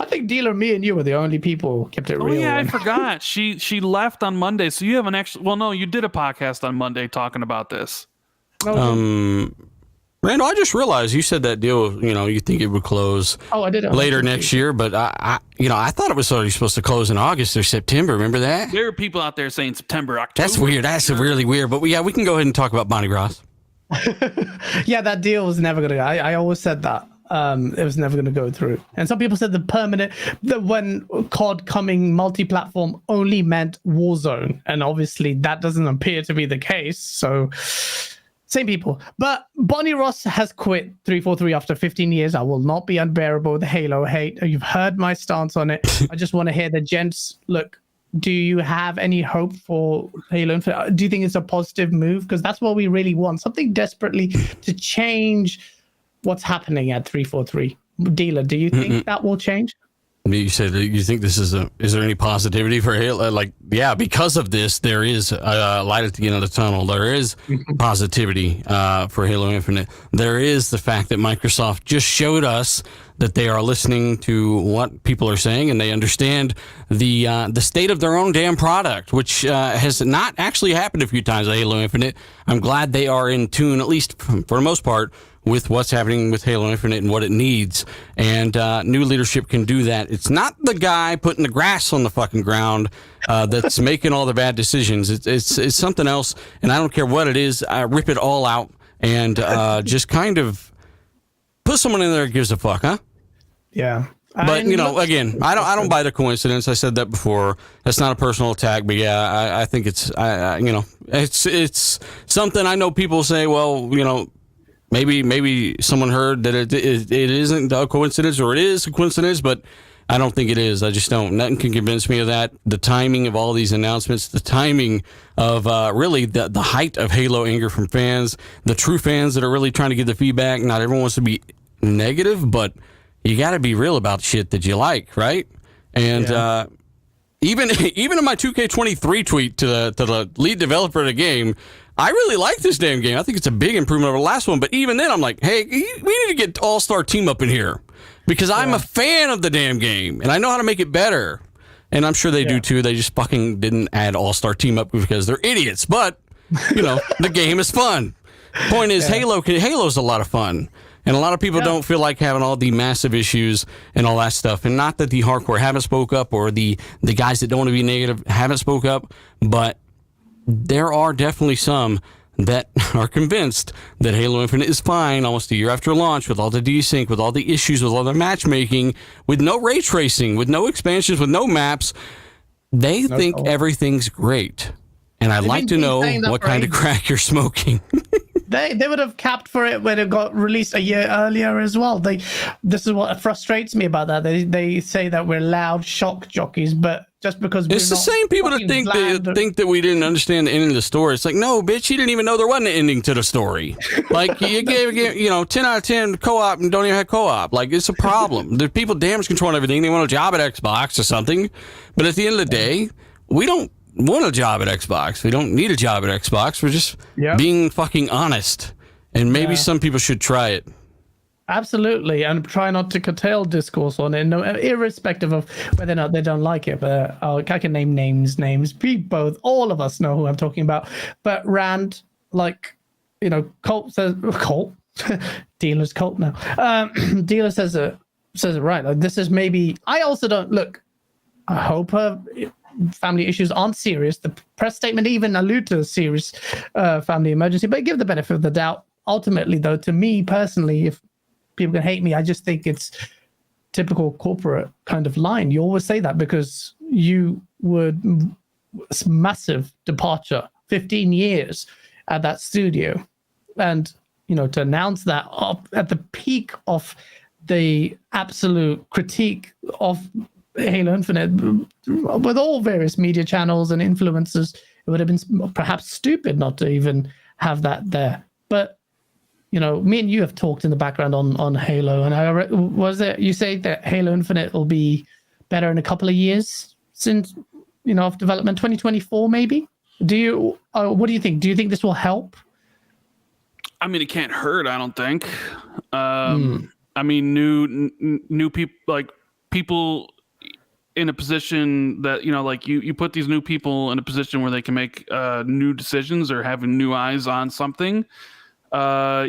think Dealer, me and you were the only people who kept it real. Oh yeah, I forgot. She left on Monday, so you haven't actually. Well, no, you did a podcast on Monday talking about this. Randall, I just realized you said that deal. You think it would close. Oh, I did later next year, but I thought it was already supposed to close in August or September. Remember that? There are people out there saying September, October. That's weird. That's really weird. But we can go ahead and talk about Bonnie Ross. Yeah, that deal was never gonna. I always said that. It was never going to go through. And some people said when COD coming multi-platform only meant Warzone. And obviously that doesn't appear to be the case. So same people. But Bonnie Ross has quit 343 after 15 years. I will not be unbearable with the Halo hate. You've heard my stance on it. I just want to hear the gents. Look, do you have any hope for Halo? Do you think it's a positive move? Because that's what we really want. Something desperately to change what's happening at 343. Dealer, do you think that will change? You said you think this is there any positivity for Halo? Because of this, there is light at the end of the tunnel. There is positivity for Halo Infinite. There is the fact that Microsoft just showed us that they are listening to what people are saying and they understand the state of their own damn product, which has not actually happened a few times at Halo Infinite. I'm glad they are in tune, at least for the most part, with what's happening with Halo Infinite and what it needs. And new leadership can do that. It's not the guy putting the grass on the fucking ground that's making all the bad decisions. It's something else, and I don't care what it is. I rip it all out and just kind of put someone in there that gives a fuck, huh? Yeah. But again, I don't buy the coincidence. I said that before. That's not a personal attack, but yeah, I think it's it's something. I know people say, well, Maybe someone heard that it isn't a coincidence or it is a coincidence, but I don't think it is. I just don't. Nothing can convince me of that. The timing of all these announcements, the timing of really the height of Halo anger from fans, the true fans that are really trying to get the feedback. Not everyone wants to be negative, but you got to be real about shit that you like, right? And even in my 2K23 tweet to the lead developer of the game, I really like this damn game. I think it's a big improvement over the last one. But even then, I'm like, hey, we need to get All-Star Team Up in here because I'm a fan of the damn game and I know how to make it better. And I'm sure they do too. They just fucking didn't add All-Star Team Up because they're idiots. But, the game is fun. Point is, Halo's a lot of fun. And a lot of people don't feel like having all the massive issues and all that stuff. And not that the hardcore haven't spoke up or the guys that don't want to be negative haven't spoke up, but there are definitely some that are convinced that Halo Infinite is fine almost a year after launch with all the desync, with all the issues, with all the matchmaking, with no ray tracing, with no expansions, with no maps. They think everything's great. And I'd like to know what kind of crack you're smoking. They would have capped for it when it got released a year earlier as well. This is what frustrates me about that. They say that we're loud shock jockeys, but just because it's the same people that think that we didn't understand the ending of the story. It's like, no, bitch, you didn't even know there wasn't an ending to the story. Like you gave 10 out of 10 co-op and don't even have co-op. Like it's a problem. There's people damage controlling everything. They want a job at Xbox or something, but at the end of the day, we don't want a job at Xbox. We don't need a job at Xbox. We're just being fucking honest. And maybe some people should try it. Absolutely. And try not to curtail discourse on it, irrespective of whether or not they don't like it. But I can name names. All of us know who I'm talking about. But Rand, Colt says, Colt? Dealer's Colt now. Dealer says it right. Like, this is maybe, I also don't, look, I hope family issues aren't serious. The press statement even allude to a serious family emergency, but give the benefit of the doubt. Ultimately, though, to me personally, if people can hate me, I just think it's typical corporate kind of line. You always say that because you would massive departure, 15 years at that studio, and to announce that up at the peak of the absolute critique of Halo Infinite with all various media channels and influencers, it would have been perhaps stupid not to even have that there. But me and you have talked in the background on Halo, and you say that Halo Infinite will be better in a couple of years since of development, 2024 maybe. What do you think? Do you think this will help? I mean, it can't hurt. I don't think. I mean, new people, like people in a position that you put these new people in a position where they can make new decisions or have new eyes on something. Can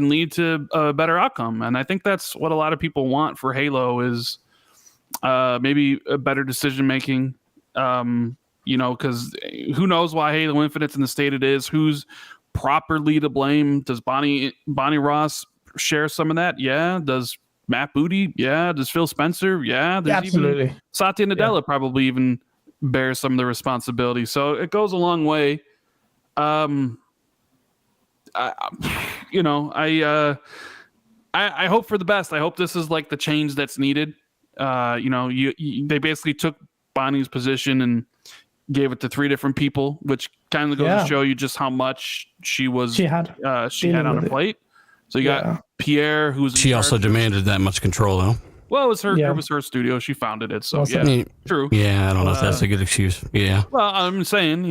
lead to a better outcome, and I think that's what a lot of people want for Halo is maybe a better decision making. Because who knows why Halo Infinite's in the state it is? Who's properly to blame? Does Bonnie Ross share some of that? Yeah. Does Matt Booty? Yeah. Does Phil Spencer? Yeah. Absolutely. Even Satya Nadella probably even bears some of the responsibility. So it goes a long way. I hope for the best. I hope this is like the change that's needed. They basically took Bonnie's position and gave it to 3 different people, which kind of goes to show you just how much she had on her plate. So you got Pierre, who's she also demanded that much control, though. Well, it was her studio. She founded it, so true. Yeah, I don't know if that's a good excuse. Yeah. Well, I'm saying,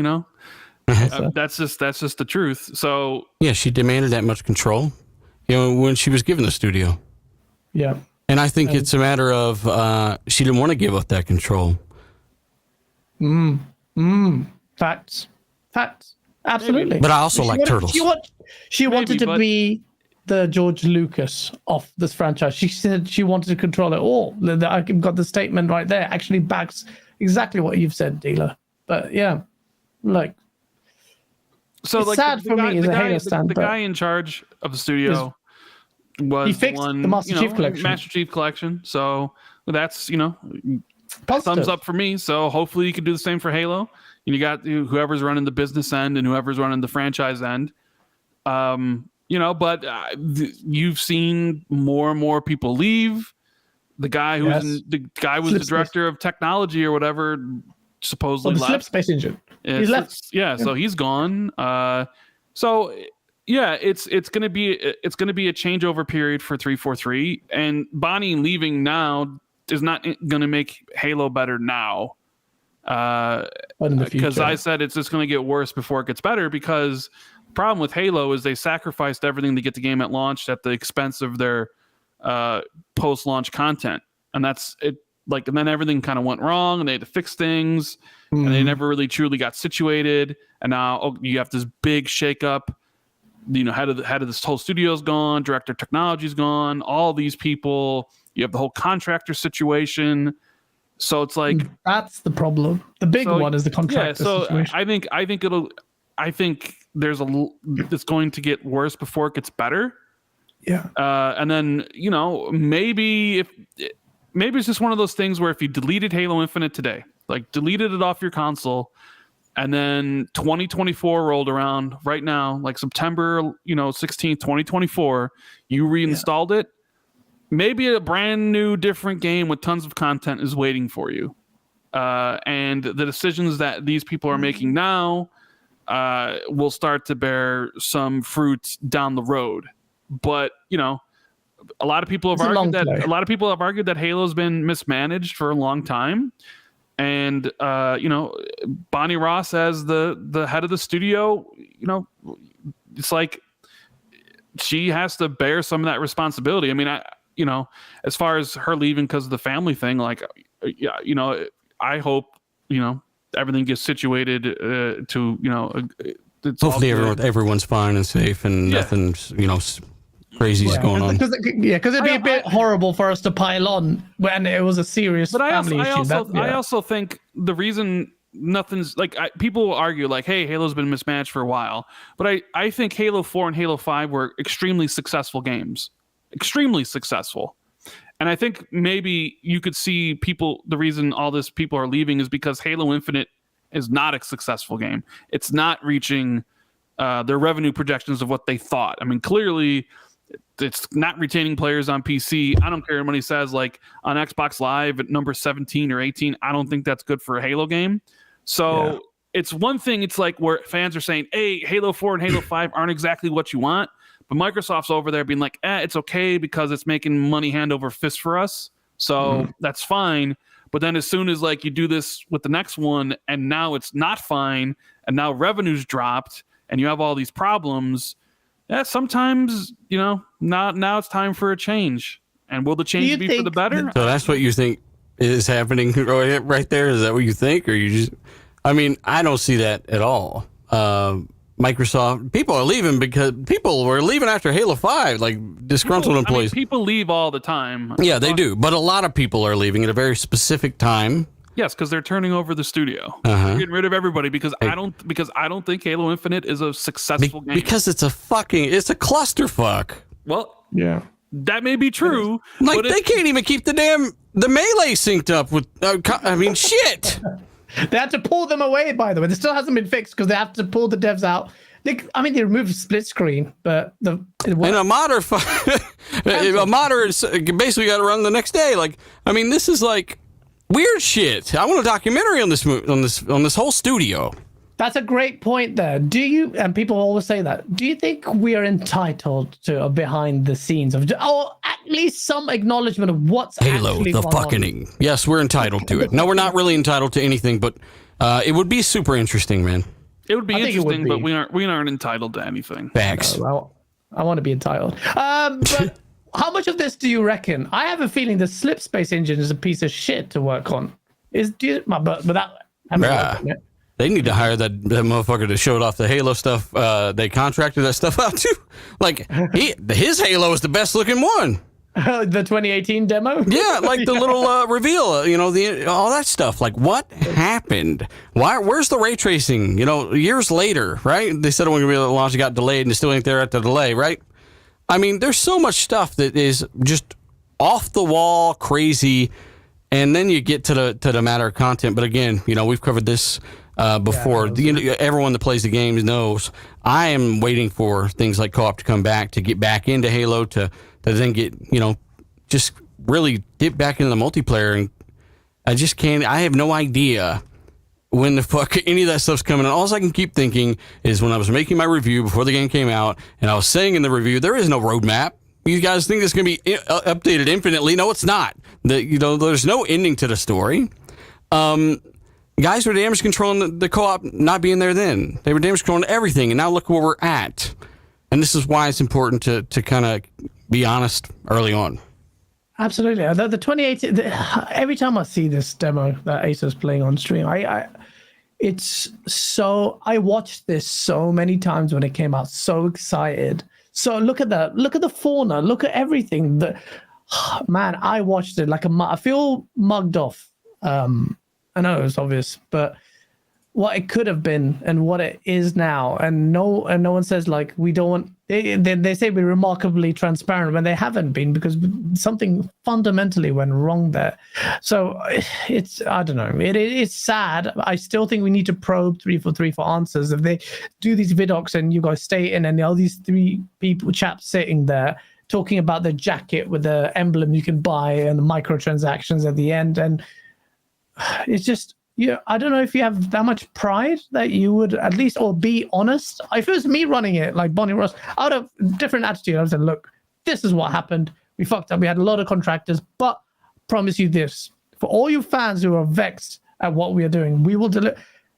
that's just the truth. So yeah, she demanded that much control, when she was given the studio. Yeah. And I think it's a matter of she didn't want to give up that control. Facts. Absolutely. But I also like turtles. She wanted to be the George Lucas of this franchise. She said she wanted to control it all. I got the statement right there. Actually backs exactly what you've said, Dealer. But yeah, so it's sad for me as a Halo stand. The guy in charge of the studio he fixed the Master Chief Collection. Master Chief Collection. So that's positive. Thumbs up for me. So hopefully you can do the same for Halo. And you got whoever's running the business end and whoever's running the franchise end. But you've seen more and more people leave. The guy who was the director of technology or whatever, supposedly the left. Slipspace engine. He's left. Yeah, so he's gone. So yeah, it's gonna be a changeover period for 343, and Bonnie leaving now is not gonna make Halo better now. Because I said it's just gonna get worse before it gets better, because the problem with Halo is they sacrificed everything to get the game at launch at the expense of their post-launch content, and that's it. Like, and then everything kind of went wrong, and they had to fix things, and they never really truly got situated. And now you have this big shakeup. You know, head of this whole studio's gone, director of technology's gone, all these people. You have the whole contractor situation. So it's like, that's the problem. The big one is the contractor situation. I think it's going to get worse before it gets better. Yeah. And then, you know, maybe it's just one of those things where if you deleted Halo Infinite today, like deleted it off your console, and then 2024 rolled around right now, like September, 16th, 2024, you reinstalled it, maybe a brand new, different game with tons of content is waiting for you. And the decisions that these people are making now will start to bear some fruit down the road. But, a lot of people have argued that Halo's been mismanaged for a long time. And Bonnie Ross as the head of the studio, it's like she has to bear some of that responsibility. I mean, as far as her leaving because of the family thing, like, I hope everything gets situated to hopefully everyone's fine and safe and nothing's crazy is going on. Because it'd be a bit horrible for us to pile on when it was a serious family issue. I also think the reason nothing's like people will argue like, hey, Halo's been mismanaged for a while, but I think Halo 4 and Halo 5 were extremely successful games, extremely successful. And I think maybe you could see the reason all this people are leaving is because Halo Infinite is not a successful game. It's not reaching their revenue projections of what they thought. I mean, clearly it's not retaining players on PC. I don't care what anybody says, like on Xbox Live at number 17 or 18. I don't think that's good for a Halo game. So it's one thing. It's like where fans are saying, hey, Halo 4 and Halo 5 aren't exactly what you want. But Microsoft's over there being like, it's okay because it's making money hand over fist for us. So that's fine. But then as soon as like you do this with the next one and now it's not fine and now revenue's dropped and you have all these problems, sometimes, now it's time for a change. And will the change be for the better? So that's what you think is happening right there? Is that what you think? Or you just, I mean, I don't see that at all. Microsoft, people are leaving because people were leaving after Halo 5, like disgruntled employees. People leave all the time. Yeah, they do. But a lot of people are leaving at a very specific time. Yes, because they're turning over the studio. They're getting rid of everybody because I don't think Halo Infinite is a successful game. Because it's a clusterfuck. Well, yeah, that may be true. Like they can't even keep the melee synced up with. I mean, shit. They had to pull them away. By the way, it still hasn't been fixed because they have to pull the devs out. They removed split screen, but and a modder is basically got to run the next day. Like, I mean, this is like weird shit. I want a documentary on this whole studio. That's a great point there. Do you, and people always say that, do you think we are entitled to a behind the scenes of, or at least some acknowledgement of what's Halo, actually the going fucking on? Yes, we're entitled to it. No, we're not really entitled to anything, but it would be super interesting, man. It would be interesting, but we aren't entitled to anything. Facts. Well, I want to be entitled. But how much of this do you reckon? I have a feeling the Slipspace engine is a piece of shit to work on. They need to hire that motherfucker that showed off the Halo stuff. They contracted that stuff out too. Like his Halo is the best looking one. The 2018 demo. Yeah, like the little reveal. All that stuff. Like what happened? Where's the ray tracing? Years later, right? They said it wasn't going to be launched. It got delayed, and it still ain't there at the delay, right? I mean, there's so much stuff that is just off the wall, crazy, and then you get to the matter of content. But again, we've covered this. Before everyone that plays the games knows, I am waiting for things like co-op to come back, to get back into Halo, to then get just really dip back into the multiplayer, and I just can't. I have no idea when the fuck any of that stuff's coming. And all I can keep thinking is when I was making my review before the game came out, and I was saying in the review, there is no roadmap. You guys think it's going to be updated infinitely? No, it's not. There's no ending to the story. Guys were damage controlling the co-op not being there then. They were damage controlling everything, and now look where we're at. And this is why it's important to kind of be honest early on. Absolutely. The 2018, every time I see this demo that Asa's playing on stream, I watched this so many times when it came out, so excited. So look at that. Look at the fauna. Look at everything. Man, I watched it like I feel mugged off. I know it's obvious, but what it could have been and what it is now, and no one says like we don't want. They say we're remarkably transparent when they haven't been, because something fundamentally went wrong there. So I don't know. It's sad. I still think we need to probe 343 for answers. If they do these vidocs and you guys stay in, and all these three chaps sitting there talking about the jacket with the emblem you can buy and the microtransactions at the end, and it's just, I don't know if you have that much pride that you would at least, or be honest. If it was me running it, like Bonnie Ross, I would have a different attitude. I would say, look, this is what happened. We fucked up. We had a lot of contractors, but promise you this. For all you fans who are vexed at what we are doing, we will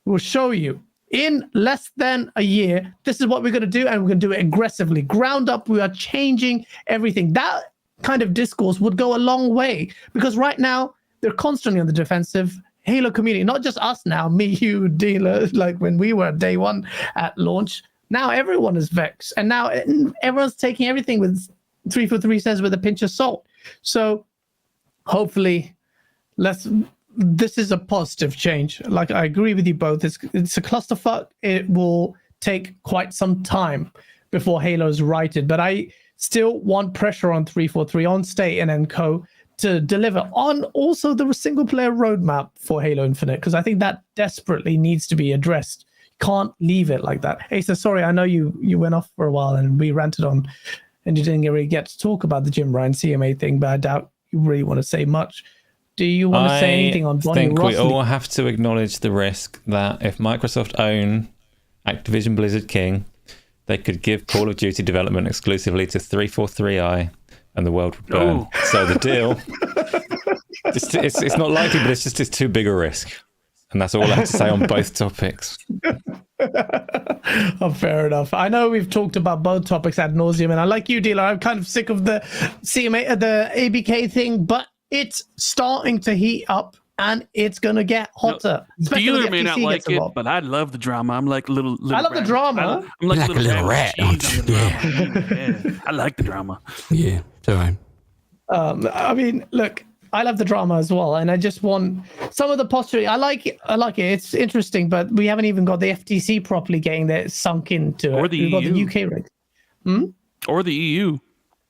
we'll show you in less than a year, this is what we're going to do, and we're going to do it aggressively. Ground up, we are changing everything. That kind of discourse would go a long way, because right now, they're constantly on the defensive. Halo community, not just us now, me, you, dealer, like when we were day one at launch. Now everyone is vexed, and now everyone's taking everything with 343 says with a pinch of salt. So hopefully, this is a positive change. Like, I agree with you both. It's a clusterfuck. It will take quite some time before Halo's righted, but I still want pressure on 343, on State and Co. to deliver on also the single player roadmap for Halo Infinite, because I think that desperately needs to be addressed. You can't leave it like that. Asa, sorry, I know you went off for a while and we ranted on, and you didn't really get to talk about the Jim Ryan CMA thing, but I doubt you really want to say much. Do you want to say anything on Bonnie Ross? I think we all have to acknowledge the risk that if Microsoft own Activision Blizzard King, they could give Call of Duty development exclusively to 343i, and the world would burn. Oh. So the deal, it's not likely, but it's too big a risk. And that's all I have to say on both topics. Oh, fair enough. I know we've talked about both topics ad nauseum, and I like you, Dealer. I'm kind of sick of the CMA, the ABK thing, but it's starting to heat up, and it's going to get hotter. Dealer may not like it, but I love the drama. I'm like a little I love the drama. I'm like a little rat. Yeah. I like the drama. Yeah, sorry. I mean, look, I love the drama as well, and I just want some of the posturing. I like it. It's interesting, but we haven't even got the FTC properly getting there sunk into it. Or the EU. We've got the UK reg. Or the EU.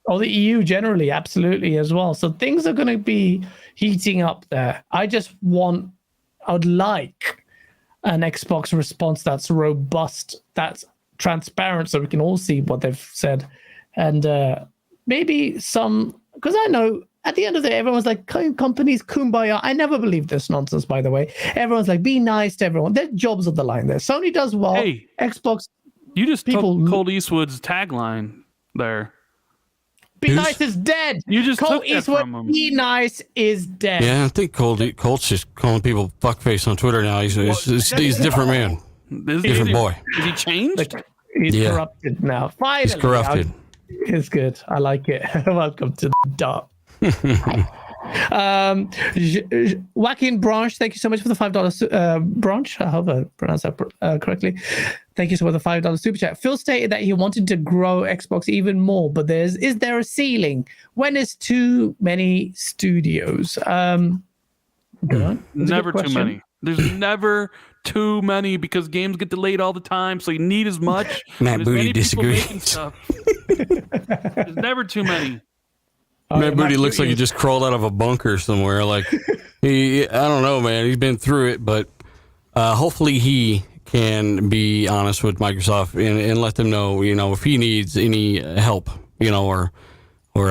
Or the EU generally, absolutely, as well. So things are going to be heating up there. I would like an Xbox response that's robust, that's transparent, so we can all see what they've said. And maybe some, because I know at the end of the day, everyone's like, companies, kumbaya. I never believed this nonsense, by the way. Everyone's like, be nice to everyone. Their jobs on the line there. Sony does well. Hey, Xbox. You just took Colt Eastwood's tagline there. Be nice is dead. You just Colt took that Eastwood, from him. Be nice is dead. Yeah, I think Colt's just calling people fuckface on Twitter now. He's a different man. Different boy. Is he changed? Like, he's corrupted now. Finally. He's corrupted. It's good. I like it. Welcome to the dark. Joaquin Branch, thank you so much for the $5 Branch. I hope I pronounced that correctly. Thank you so much for the $5 super chat. Phil stated that he wanted to grow Xbox even more, but is there a ceiling? When is too many studios? Never too many. There's never too many, because games get delayed all the time, so you need as much. Matt Booty disagrees. There's never too many. Matt Booty looks like he just crawled out of a bunker somewhere. Like I don't know, man. He's been through it, but hopefully he can be honest with Microsoft and let them know, if he needs any help, or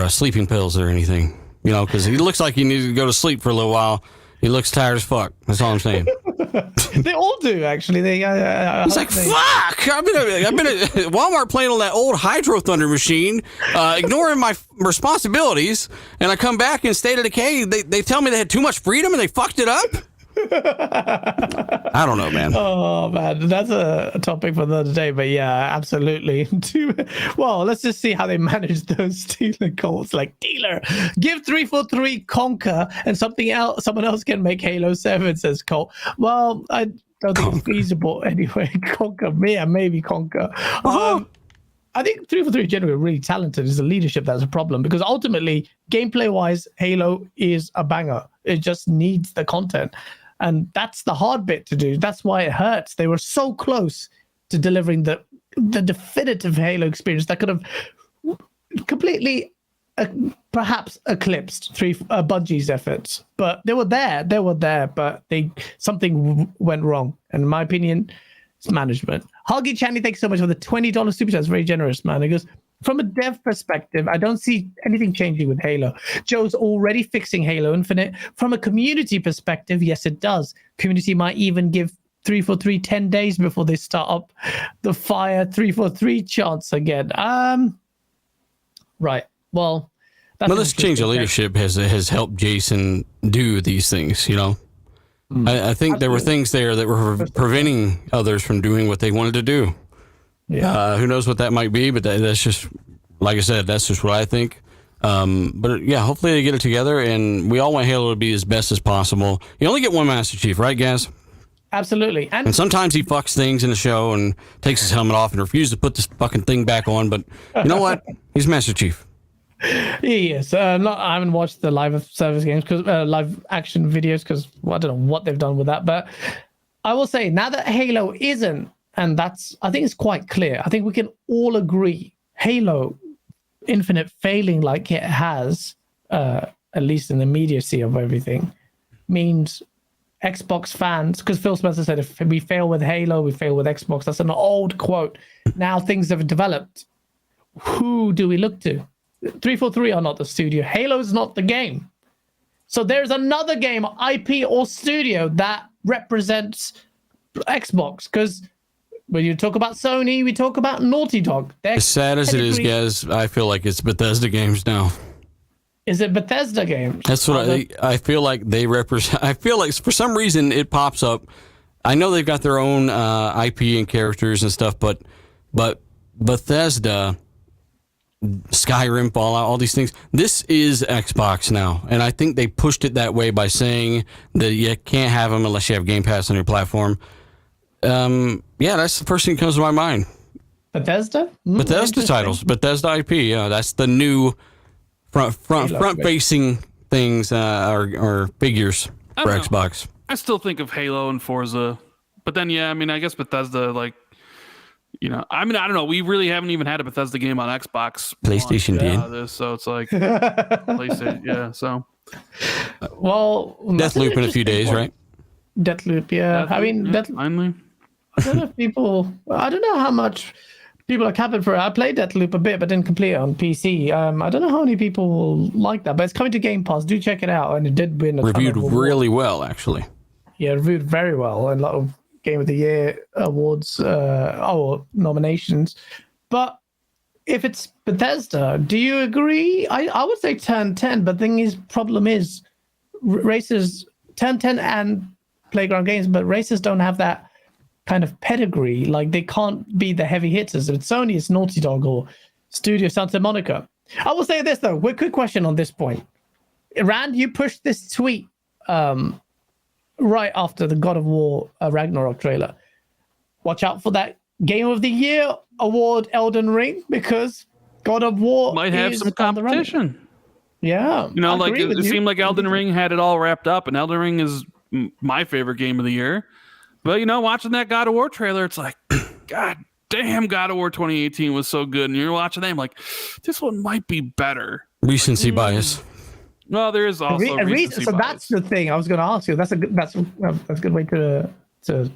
sleeping pills or anything. You know, because he looks like he needs to go to sleep for a little while. He looks tired as fuck. That's all I'm saying. They all do, actually. He's like, fuck! I've been at Walmart playing on that old Hydro Thunder machine, ignoring my responsibilities, and I come back in State of Decay. They tell me they had too much freedom and they fucked it up? I don't know, man. Oh man, that's a topic for another day. But yeah, absolutely. Well, let's just see how they manage those dealer calls. Like, dealer, give 343 Conquer, and something else. Someone else can make Halo 7. Says Colt. Well, I don't think it's feasible anyway. Conquer, maybe Conquer. I think 343 generally really talented. It's the leadership that's a problem, because ultimately, gameplay-wise, Halo is a banger. It just needs the content. And that's the hard bit to do. That's why it hurts. They were so close to delivering the definitive Halo experience that could have completely perhaps eclipsed Bungie's efforts. But they were there, but something went wrong. And in my opinion, it's management. Huggy Channy, thanks so much for the $20 super chat. It's very generous, man. He goes, from a dev perspective, I don't see anything changing with Halo. Joe's already fixing Halo Infinite. From a community perspective, yes, it does. Community might even give 343 10 days before they start up the fire 343 chants again. Right. Well, this change of leadership has helped Jason do these things, you know? I think there were things there that were preventing others from doing what they wanted to do. Yeah. Who knows what that might be, but that's just, like I said, that's just what I think. But yeah, hopefully they get it together, and we all want Halo to be as best as possible. You only get one Master Chief, right, Gaz? Absolutely. And sometimes he fucks things in the show and takes his helmet off and refuses to put this fucking thing back on, but you know what? He's Master Chief. He is. I haven't watched the live service games, because live action videos, because I don't know what they've done with that. But I will say, now that Halo isn't, and I think it's quite clear. I think we can all agree, Halo Infinite failing like it has, at least in the immediacy of everything, means Xbox fans, because Phil Spencer said, if we fail with Halo, we fail with Xbox. That's an old quote. Now things have developed. Who do we look to? 343 are not the studio. Halo's not the game. So there's another game, IP or studio, that represents Xbox, because when you talk about Sony, we talk about Naughty Dog. As sad as it is, guys, I feel like it's Bethesda games now. Is it Bethesda games? That's what I feel like they represent. I feel like for some reason it pops up. I know they've got their own IP and characters and stuff, but Bethesda, Skyrim, Fallout, all these things, this is Xbox now. And I think they pushed it that way by saying that you can't have them unless you have Game Pass on your platform. Yeah, that's the first thing that comes to my mind. Bethesda? Bethesda titles, Bethesda IP. Yeah, that's the new front-facing things or figures for Xbox. I still think of Halo and Forza, but then yeah, I mean, I guess Bethesda, like, you know, I mean, I don't know. We really haven't even had a Bethesda game on Xbox. PlayStation did. So it's like PlayStation, yeah. So, well, Deathloop in a few days, right? Deathloop, yeah. I mean, finally. I don't know if I don't know how much people are capping for it. I played Deathloop a bit, but didn't complete it on PC. I don't know how many people like that, but it's coming to Game Pass. Do check it out, and it did win a reviewed ton of really well, actually. Yeah, reviewed very well, and a lot of Game of the Year awards, nominations. But if it's Bethesda, do you agree? I would say turn 10, but the problem is races turn 10 and Playground Games, but races don't have that kind of pedigree. Like, they can't be the heavy hitters. If it's Sony, it's Naughty Dog or Studio Santa Monica. I will say this though, quick question on this point. Rand, you pushed this tweet right after the God of War Ragnarok trailer. Watch out for that Game of the Year award, Elden Ring, because God of War might have some competition. Yeah, you know, like it seemed like Elden Ring had it all wrapped up, and Elden Ring is my favorite game of the year. But you know, watching that God of War trailer, it's like, God damn, God of War 2018 was so good, and you're watching them like, this one might be better. Recency bias. Well, there is also recency bias. That's the thing I was going to ask you. That's a good way to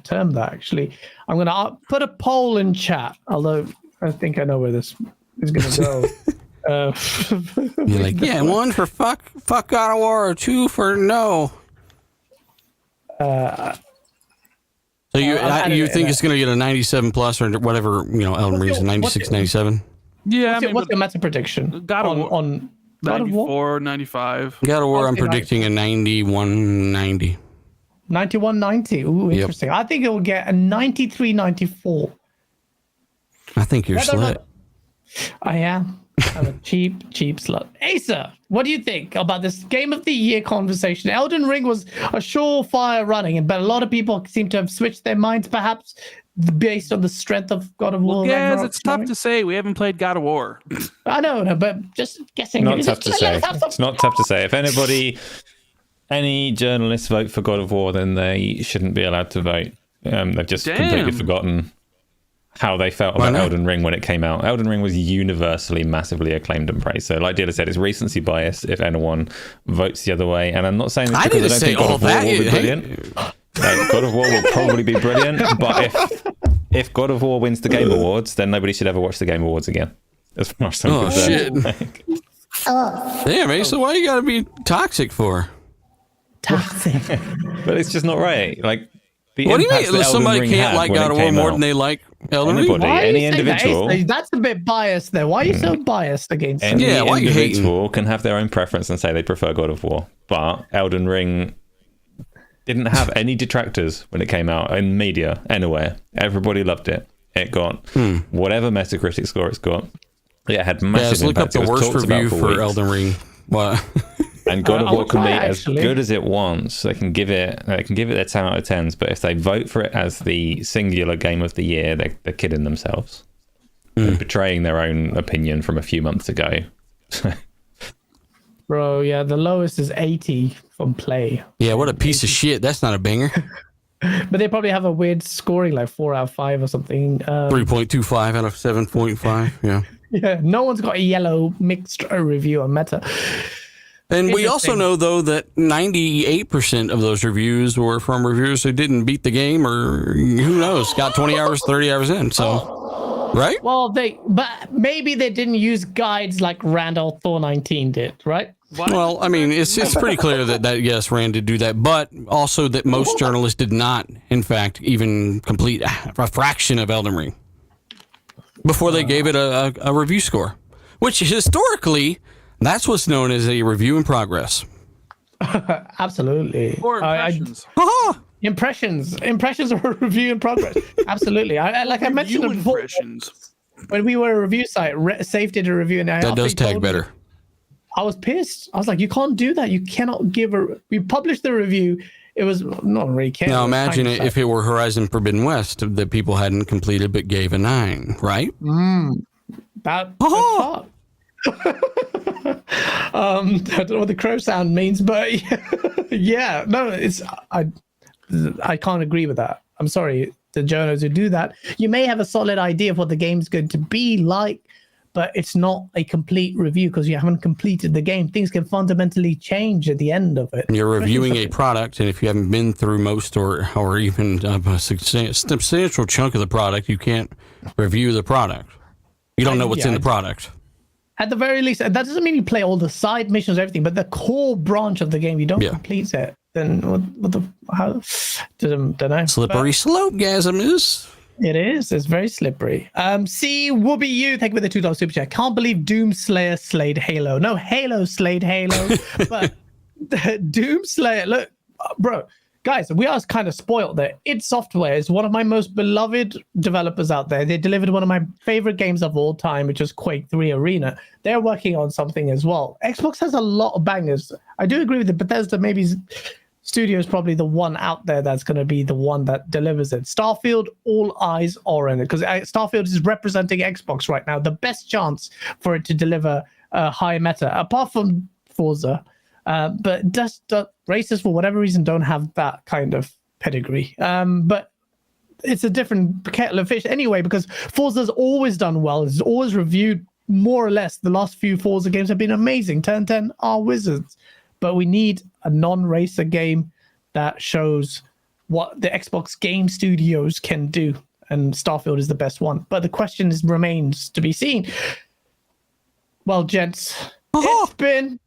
term that. Actually, I'm going to put a poll in chat. Although I think I know where this is going to You're like, yeah, 1 for fuck God of War, or 2 for no. So you think it's going to get a 97 plus or whatever, Elden Ring's a 96, 97? Yeah, what's your meta prediction? God of War. On God of War? 94, 95. God of War, I'm predicting a 91, 90. 91, 90. Ooh, interesting. I think it will get a 93, 94. I think you're slut. I am. I'm a cheap slut. Asa, what do you think about this Game of the Year conversation? Elden Ring was a surefire running, but a lot of people seem to have switched their minds, perhaps based on the strength of God of War. Yes, it's tough to say. We haven't played God of War. I know, but just guessing. Not tough to say. It's not tough to say. If any journalists vote for God of War, then they shouldn't be allowed to vote. They've just completely forgotten how they felt about Elden Ring when it came out. Elden Ring was universally massively acclaimed and praised. So like Dila said, it's recency bias if anyone votes the other way. And I'm not saying this because I don't think God of War will be brilliant. God of War will probably be brilliant, but if God of War wins the Game Awards, then nobody should ever watch the Game Awards again. As far as I'm concerned. Shit. Damn, Asa, why you gotta be toxic for? Toxic. But it's just not right. Like, what do you mean? Somebody can't like God of War more than they like Elden Ring? Any individual. That's a bit biased there. Why are you so biased against it? Any individual can have their own preference and say they prefer God of War. But Elden Ring didn't have any detractors when it came out in media, anywhere. Everybody loved it. It got whatever Metacritic score it's got. It had massive impact. Look up the worst review for Elden Ring. What? And God of War can be as good as it wants. They can give it their 10 out of 10s, but if they vote for it as the singular game of the year, they're kidding themselves. They're betraying their own opinion from a few months ago. Bro, yeah, the lowest is 80 from Play. Yeah, what a piece of shit. That's not a banger. But they probably have a weird scoring, like 4 out of 5 or something. 3.25 out of 7.5, yeah. Yeah, no one's got a yellow mixed review on Meta. And we also know, though, that 98% of those reviews were from reviewers who didn't beat the game, or who knows, got 20 hours, 30 hours in. So, right? Well, but maybe they didn't use guides like Randall Thor 19 did, right? What? Well, I mean, it's pretty clear that yes, Rand did do that, but also that most journalists did not, in fact, even complete a fraction of Elden Ring before they gave it a review score, which historically, that's what's known as a review in progress. Absolutely. Or impressions. Impressions are a review in progress. Absolutely. I mentioned it before. When we were a review site, Safe did a review, and that does tag better. I was pissed. I was like, you can't do that. You cannot give we published the review. It was not really caring. Now imagine if it were Horizon Forbidden West that people hadn't completed but gave a 9, right? I don't know what the crow sound means, but yeah, no, I can't agree with that. I'm sorry, the journalists who do that. You may have a solid idea of what the game's going to be like, but it's not a complete review because you haven't completed the game. Things can fundamentally change at the end of it. You're reviewing a product, and if you haven't been through most or even a substantial chunk of the product, you can't review the product. You don't know what's in the product. At the very least, that doesn't mean you play all the side missions, everything, but the core branch of the game, you don't complete it. Then how? Don't know. Slippery slope, gasm is. It is. It's very slippery. See, Whoopi, you thank you for the $2 super chat. Can't believe Doomslayer slayed Halo. No, Halo slayed Halo, but Doomslayer. Look, bro. Guys, we are kind of spoiled there. id Software is one of my most beloved developers out there. They delivered one of my favorite games of all time, which is Quake 3 Arena. They're working on something as well. Xbox has a lot of bangers. I do agree with it. Bethesda maybe Studio is probably the one out there that's going to be the one that delivers it. Starfield, all eyes are on it because Starfield is representing Xbox right now. The best chance for it to deliver a high meta, apart from Forza. But just races, for whatever reason, don't have that kind of pedigree. But it's a different kettle of fish anyway, because Forza's always done well. It's always reviewed more or less. The last few Forza games have been amazing. 10 are wizards. But we need a non-racer game that shows what the Xbox game studios can do. And Starfield is the best one. But the question remains to be seen. Well, gents, it's been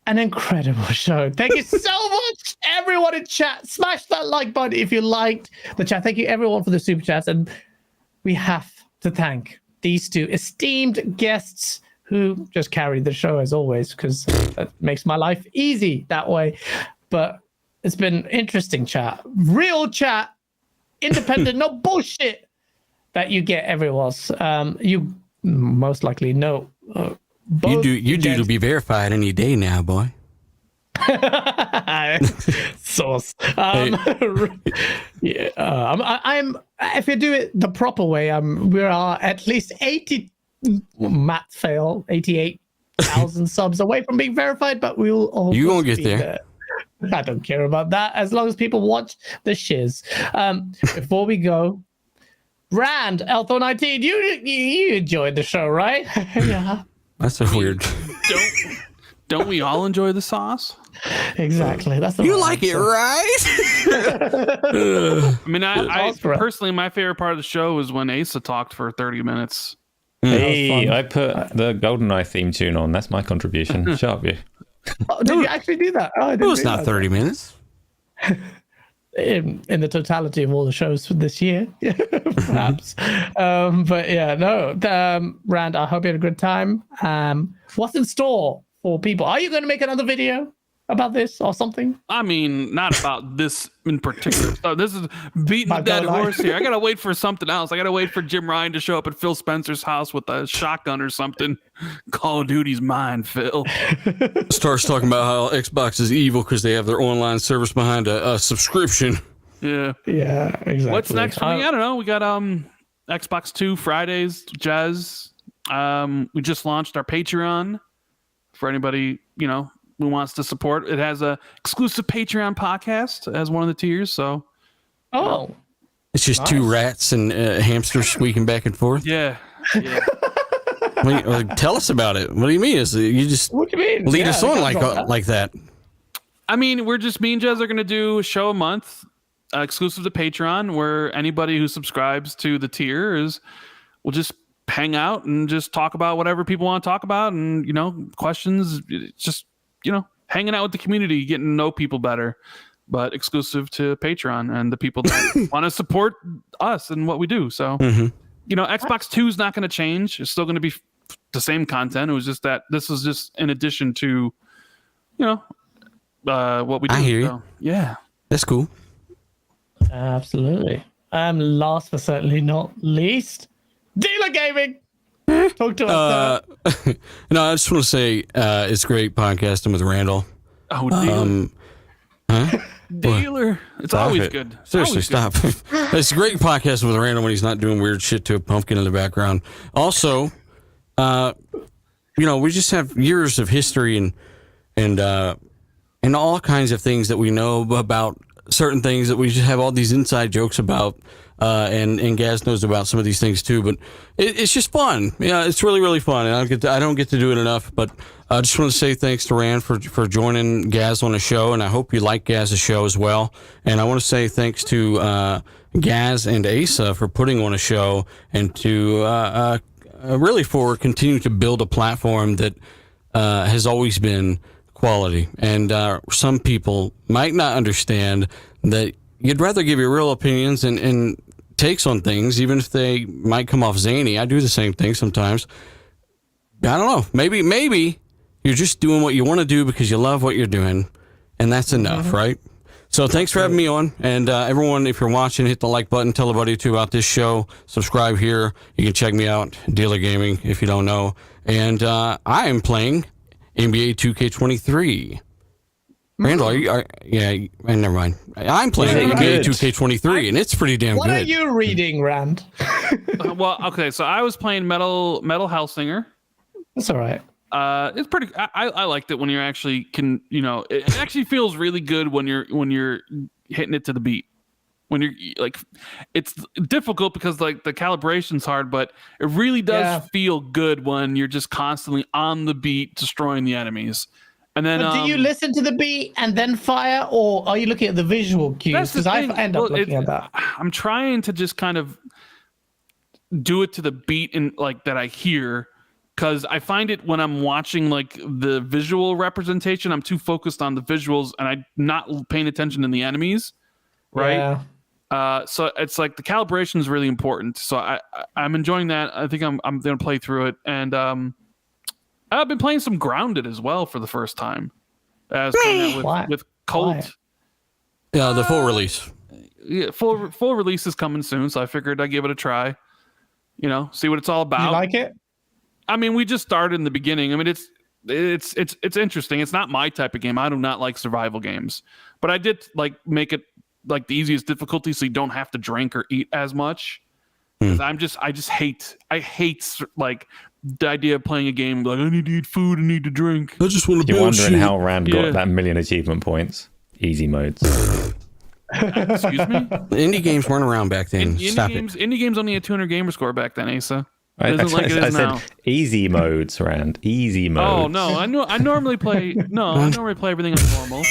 an incredible show. Thank you so much, everyone in chat. Smash that like button if you liked the chat. Thank you, everyone, for the super chats. And we have to thank these two esteemed guests who just carried the show as always, because that makes my life easy that way. But it's been interesting chat, real chat, independent, no bullshit that you get everywhere else. You most likely know. You do to be verified any day now, boy. Sauce. Yeah, I'm. If you do it the proper way, we are at least 80. Matt fail 88,000 subs away from being verified, but we will all. You won't get there. I don't care about that as long as people watch the shiz. Before we go, Rand Elthor19, you enjoyed the show, right? Yeah. That's so weird. Don't we all enjoy the sauce? Exactly. That's the you like it, right? I mean, I personally, my favorite part of the show was when Asa talked for 30 minutes. Hey, I put the GoldenEye theme tune on. That's my contribution. Shut up, you. Oh, did you actually do that? Oh, it was not 30 minutes. In the totality of all the shows for this year, perhaps. But yeah, no. Rand, I hope you had a good time. What's in store for people? Are you going to make another video about this or something? I mean, not about this in particular. So this is beating the dead horse here. I gotta wait for something else. I gotta wait for Jim Ryan to show up at Phil Spencer's house with a shotgun or something. Call of Duty's mine, Phil. Starts talking about how Xbox is evil because they have their online service behind a subscription. Yeah, exactly. What's next for me? I don't know. We got Xbox 2 Fridays, Jazz. We just launched our Patreon for anybody, who wants to support. It has a exclusive Patreon podcast as one of the tiers. So, it's just two rats and hamsters squeaking back and forth. Yeah. Tell us about it. What do you mean? What do you mean? Lead us on like that. I mean, we're just me and Jez are going to do a show a month, exclusive to Patreon, where anybody who subscribes to the tier will just hang out and just talk about whatever people want to talk about, and questions. Just hanging out with the community, getting to know people better, but exclusive to Patreon and the people that want to support us and what we do. So, Xbox 2 is not going to change. It's still going to be the same content. It was just that this is just in addition to, what we do. I hear you. Yeah. That's cool. Absolutely. Last but certainly not least, Dealer Gaming. Talk to us. No, I just want to say it's great podcasting with Randall. Oh, Dealer. Dealer. It's always good. Seriously, stop. It's a great podcast with Randall when he's not doing weird shit to a pumpkin in the background. Also, we just have years of history and all kinds of things that we know about certain things that we just have all these inside jokes about. And Gaz knows about some of these things too, but it's just fun. Yeah, it's really, really fun. And I don't get to do it enough, but I just want to say thanks to Rand for joining Gaz on the show, and I hope you like Gaz's show as well. And I want to say thanks to Gaz and Asa for putting on a show, and to really for continuing to build a platform that has always been quality. And some people might not understand that you'd rather give your real opinions and takes on things, even if they might come off zany. I do the same thing sometimes. I don't know. Maybe you're just doing what you want to do because you love what you're doing, and that's enough, right? So thanks for having me on. And everyone, if you're watching, hit the like button. Tell a buddy or two about this show. Subscribe here. You can check me out, Dealer Gaming, if you don't know. And I am playing NBA 2K23. Randall, never mind. I'm playing NBA 2K23, and it's pretty damn good. What are you reading, Rand? Well, okay, so I was playing Metal Hellsinger. That's all right. It's pretty. I liked it when you actually can. It actually feels really good when you're hitting it to the beat. When you're it's difficult because the calibration's hard, but it really does feel good when you're just constantly on the beat, destroying the enemies. And then, do you listen to the beat and then fire, or are you looking at the visual cues? Because I end up looking at that. I'm trying to just kind of do it to the beat and that I hear, because I find it when I'm watching like the visual representation, I'm too focused on the visuals and I'm not paying attention to the enemies, right? Yeah. So it's like the calibration is really important. So I'm enjoying that. I think I'm gonna play through it, and I've been playing some Grounded as well for the first time. As with Colt. Yeah, the full release. Yeah, full release is coming soon, so I figured I'd give it a try. You know, see what it's all about. You like it? I mean, we just started in the beginning. I mean, it's interesting. It's not my type of game. I do not like survival games, but I did like make it like the easiest difficulty, so you don't have to drink or eat as much. Because I hate like the idea of playing a game like I need to eat food, I need to drink. I just want to. You're wondering how Rand got that 1 million achievement points. Easy modes. Excuse me. Indie games weren't around back then. Indie games only had 200 gamer score back then, Asa. I said now. Easy modes, Rand. Easy modes. Oh no, I normally play everything on normal,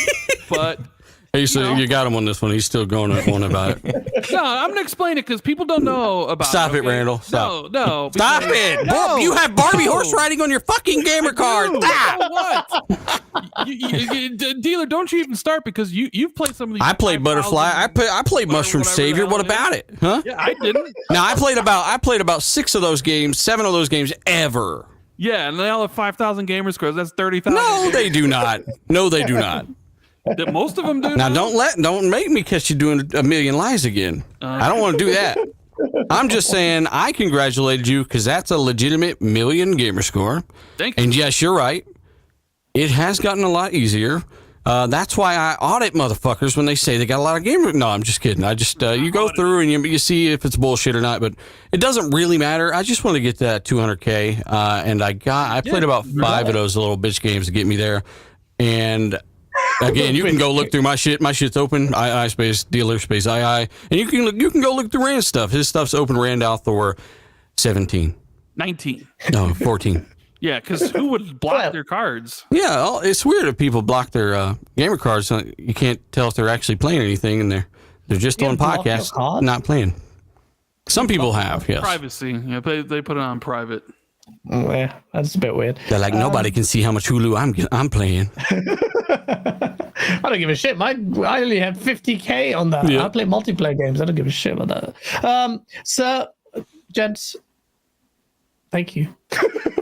but Hey, so you got him on this one. He's still going on about it. no, I'm gonna explain it because people don't know about. Stop it, it, Randall. Stop. No. Stop it. No. You have Barbie horse riding on your fucking gamer card. Stop. What? Dealer, don't you even start because you've played some of these. I played Butterfly. I played Mushroom Savior. What about it? Huh? Yeah, I didn't. Now I played about 6 of those games, 7 of those games ever. Yeah, and they all have 5,000 gamer scores. That's 30,000. No, they do not. No, they do not. Most of them do. Now don't make me catch you doing a million lies again. I don't want to do that. I'm just saying I congratulated you because that's a legitimate 1 million gamer score. Thank you. And yes, you're right. It has gotten a lot easier. That's why I audit motherfuckers when they say they got a lot of gamer. No, I'm just kidding. I just you go through and you see if it's bullshit or not. But it doesn't really matter. I just want to get to that 200K, and I played about 5 of those little bitch games to get me there. And again, you can go look through my shit. My shit's open. II space dealer space II, and you can go look through Rand's stuff. His stuff's open. Rand Althor 17, 19. No, 14. Yeah, because who would block their cards? Yeah, it's weird if people block their gamer cards. You can't tell if they're actually playing anything, and they're just on podcasts, not playing. Some people have, yes. Privacy. Yeah, they put it on private. Yeah, that's a bit weird. They're like, nobody can see how much Hulu I'm playing. I don't give a shit. I only have 50K on that. Yeah. I play multiplayer games. I don't give a shit about that. So, gents, thank you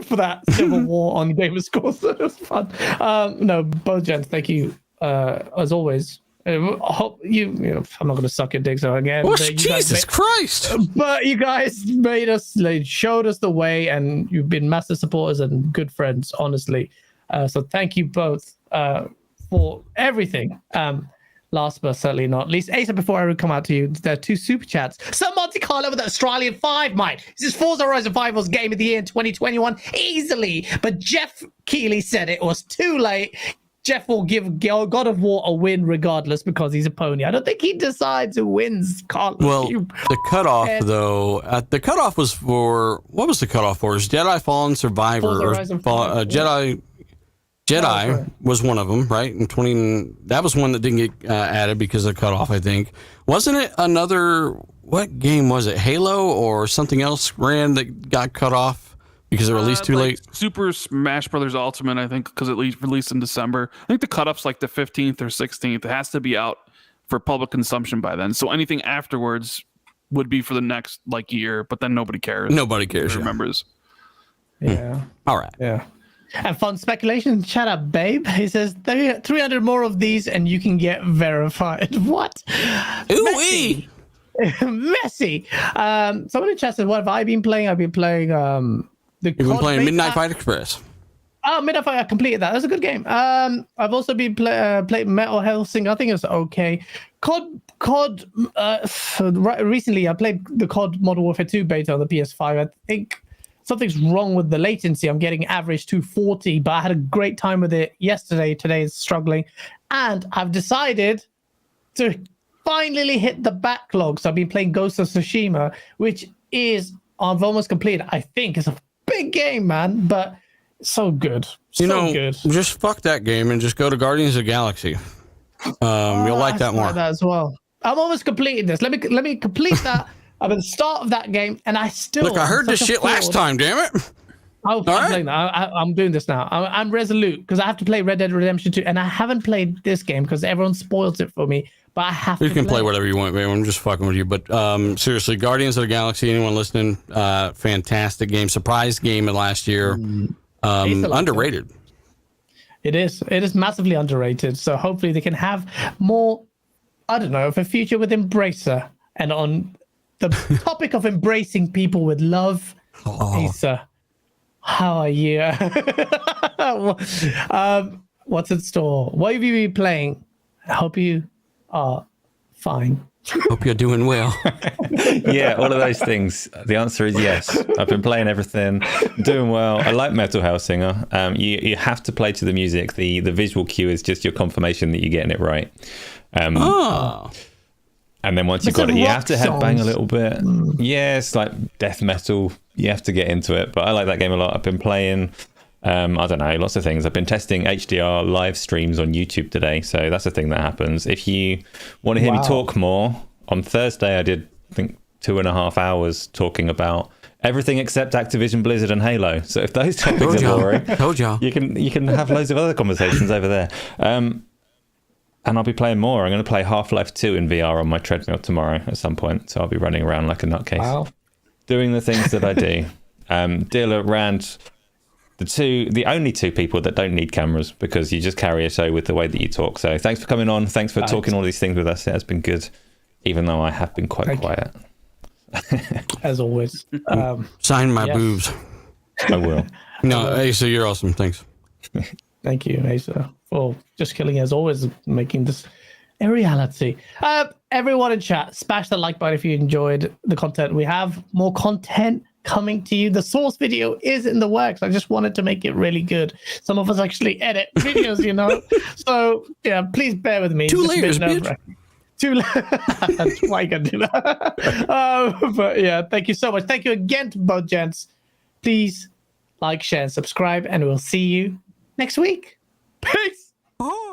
for that civil war on gamer scores. It was fun. No, both gents, thank you as always. I hope you know, I'm not going to suck your dicks out again. Oh, Jesus Christ! But you guys made us, showed us the way, and you've been massive supporters and good friends, honestly. So thank you both for everything. Last but certainly not least, Asa, before I come out to you, there are 2 super chats. Sir Monte Carlo with the Australian 5, mate. This is Forza Horizon 5 was game of the year in 2021 easily, but Jeff Keighley said it was too late. Jeff will give God of War a win regardless because he's a pony. I don't think he decides who wins. Carlos. Well, the cutoff, though, the cutoff was for, what was the cutoff for? Is Jedi Fallen Survivor? Or Jedi was one of them, right? In that was one that didn't get added because of the cutoff, I think. Wasn't it another, what game was it? Halo or something else ran that got cut off? Because it released too late? Super Smash Brothers Ultimate, I think, because it released in December. I think the cutoff's like the 15th or 16th. It has to be out for public consumption by then. So anything afterwards would be for the next year, but then nobody cares. Nobody cares. Remembers. Yeah. All right. Yeah. And fun speculation. Shut up, babe. He says 300 more of these and you can get verified. What? Ooh-wee. Messy. Somebody in chat said, what have I been playing? I've been playing You've been playing Midnight Fight Express. Oh, Midnight Fight, I completed that. That's a good game. I've also been playing Metal Hellsing. I think it's okay. COD. Recently, I played the COD Modern Warfare 2 beta on the PS5. I think something's wrong with the latency. I'm getting average 240, but I had a great time with it yesterday. Today is struggling, and I've decided to finally hit the backlog. So I've been playing Ghost of Tsushima, which is I've almost completed. I think it's a big game, man, but so good. Good. Just fuck that game and just go to Guardians of the Galaxy. You'll like that more. That as well. I'm almost completing this. Let me complete that. I'm at the start of that game, and I still look. I heard this shit last time. Damn it! I'm playing that. I'm doing this now. I'm resolute because I have to play Red Dead Redemption 2, and I haven't played this game because everyone spoils it for me. But I have to. You can play whatever you want, man. I'm just fucking with you. But seriously, Guardians of the Galaxy. Anyone listening? Fantastic game. Surprise game of last year. Underrated. It is. It is massively underrated. So hopefully they can have more. I don't know, of a future with Embracer, and on the topic of embracing people with love. Asa, how are you? What's in store? What have you been playing? I hope you are fine. Hope you're doing well. Yeah, all of those things. The answer is yes. I've been playing everything, doing well. I like Metal Hellsinger. You have to play to the music. The visual cue is just your confirmation that you're getting it right. And then once you've got it, you have to headbang a little bit. Yeah, it's like death metal. You have to get into it. But I like that game a lot. I've been playing, I don't know, lots of things. I've been testing HDR live streams on YouTube today. So that's a thing that happens. If you want to hear me talk more, on Thursday I did, I think, 2.5 hours talking about everything except Activision, Blizzard, and Halo. So if those topics are boring, you can have loads of other conversations over there. And I'll be playing more. I'm going to play Half-Life 2 in VR on my treadmill tomorrow at some point. So I'll be running around like a nutcase, doing the things that I do. Deal around the only two people that don't need cameras, because you just carry a show with the way that you talk. So thanks for coming on. Thanks for talking all these things with us. It has been good, even though I have been quite quiet. As always. Sign my boobs. I will. No, Asa, you're awesome. Thanks. Thank you, Asa, for just killing as always, making this a reality. Everyone in chat, smash the like button if you enjoyed the content. We have more content coming to you. The source video is in the works. I just wanted to make it really good. Some of us actually edit videos, you know. So yeah, please bear with me. 2 layers, bitch. That's why you gotta do that. But yeah, thank you so much. Thank you again to both gents. Please like, share, and subscribe, and we'll see you next week. Peace. Oh.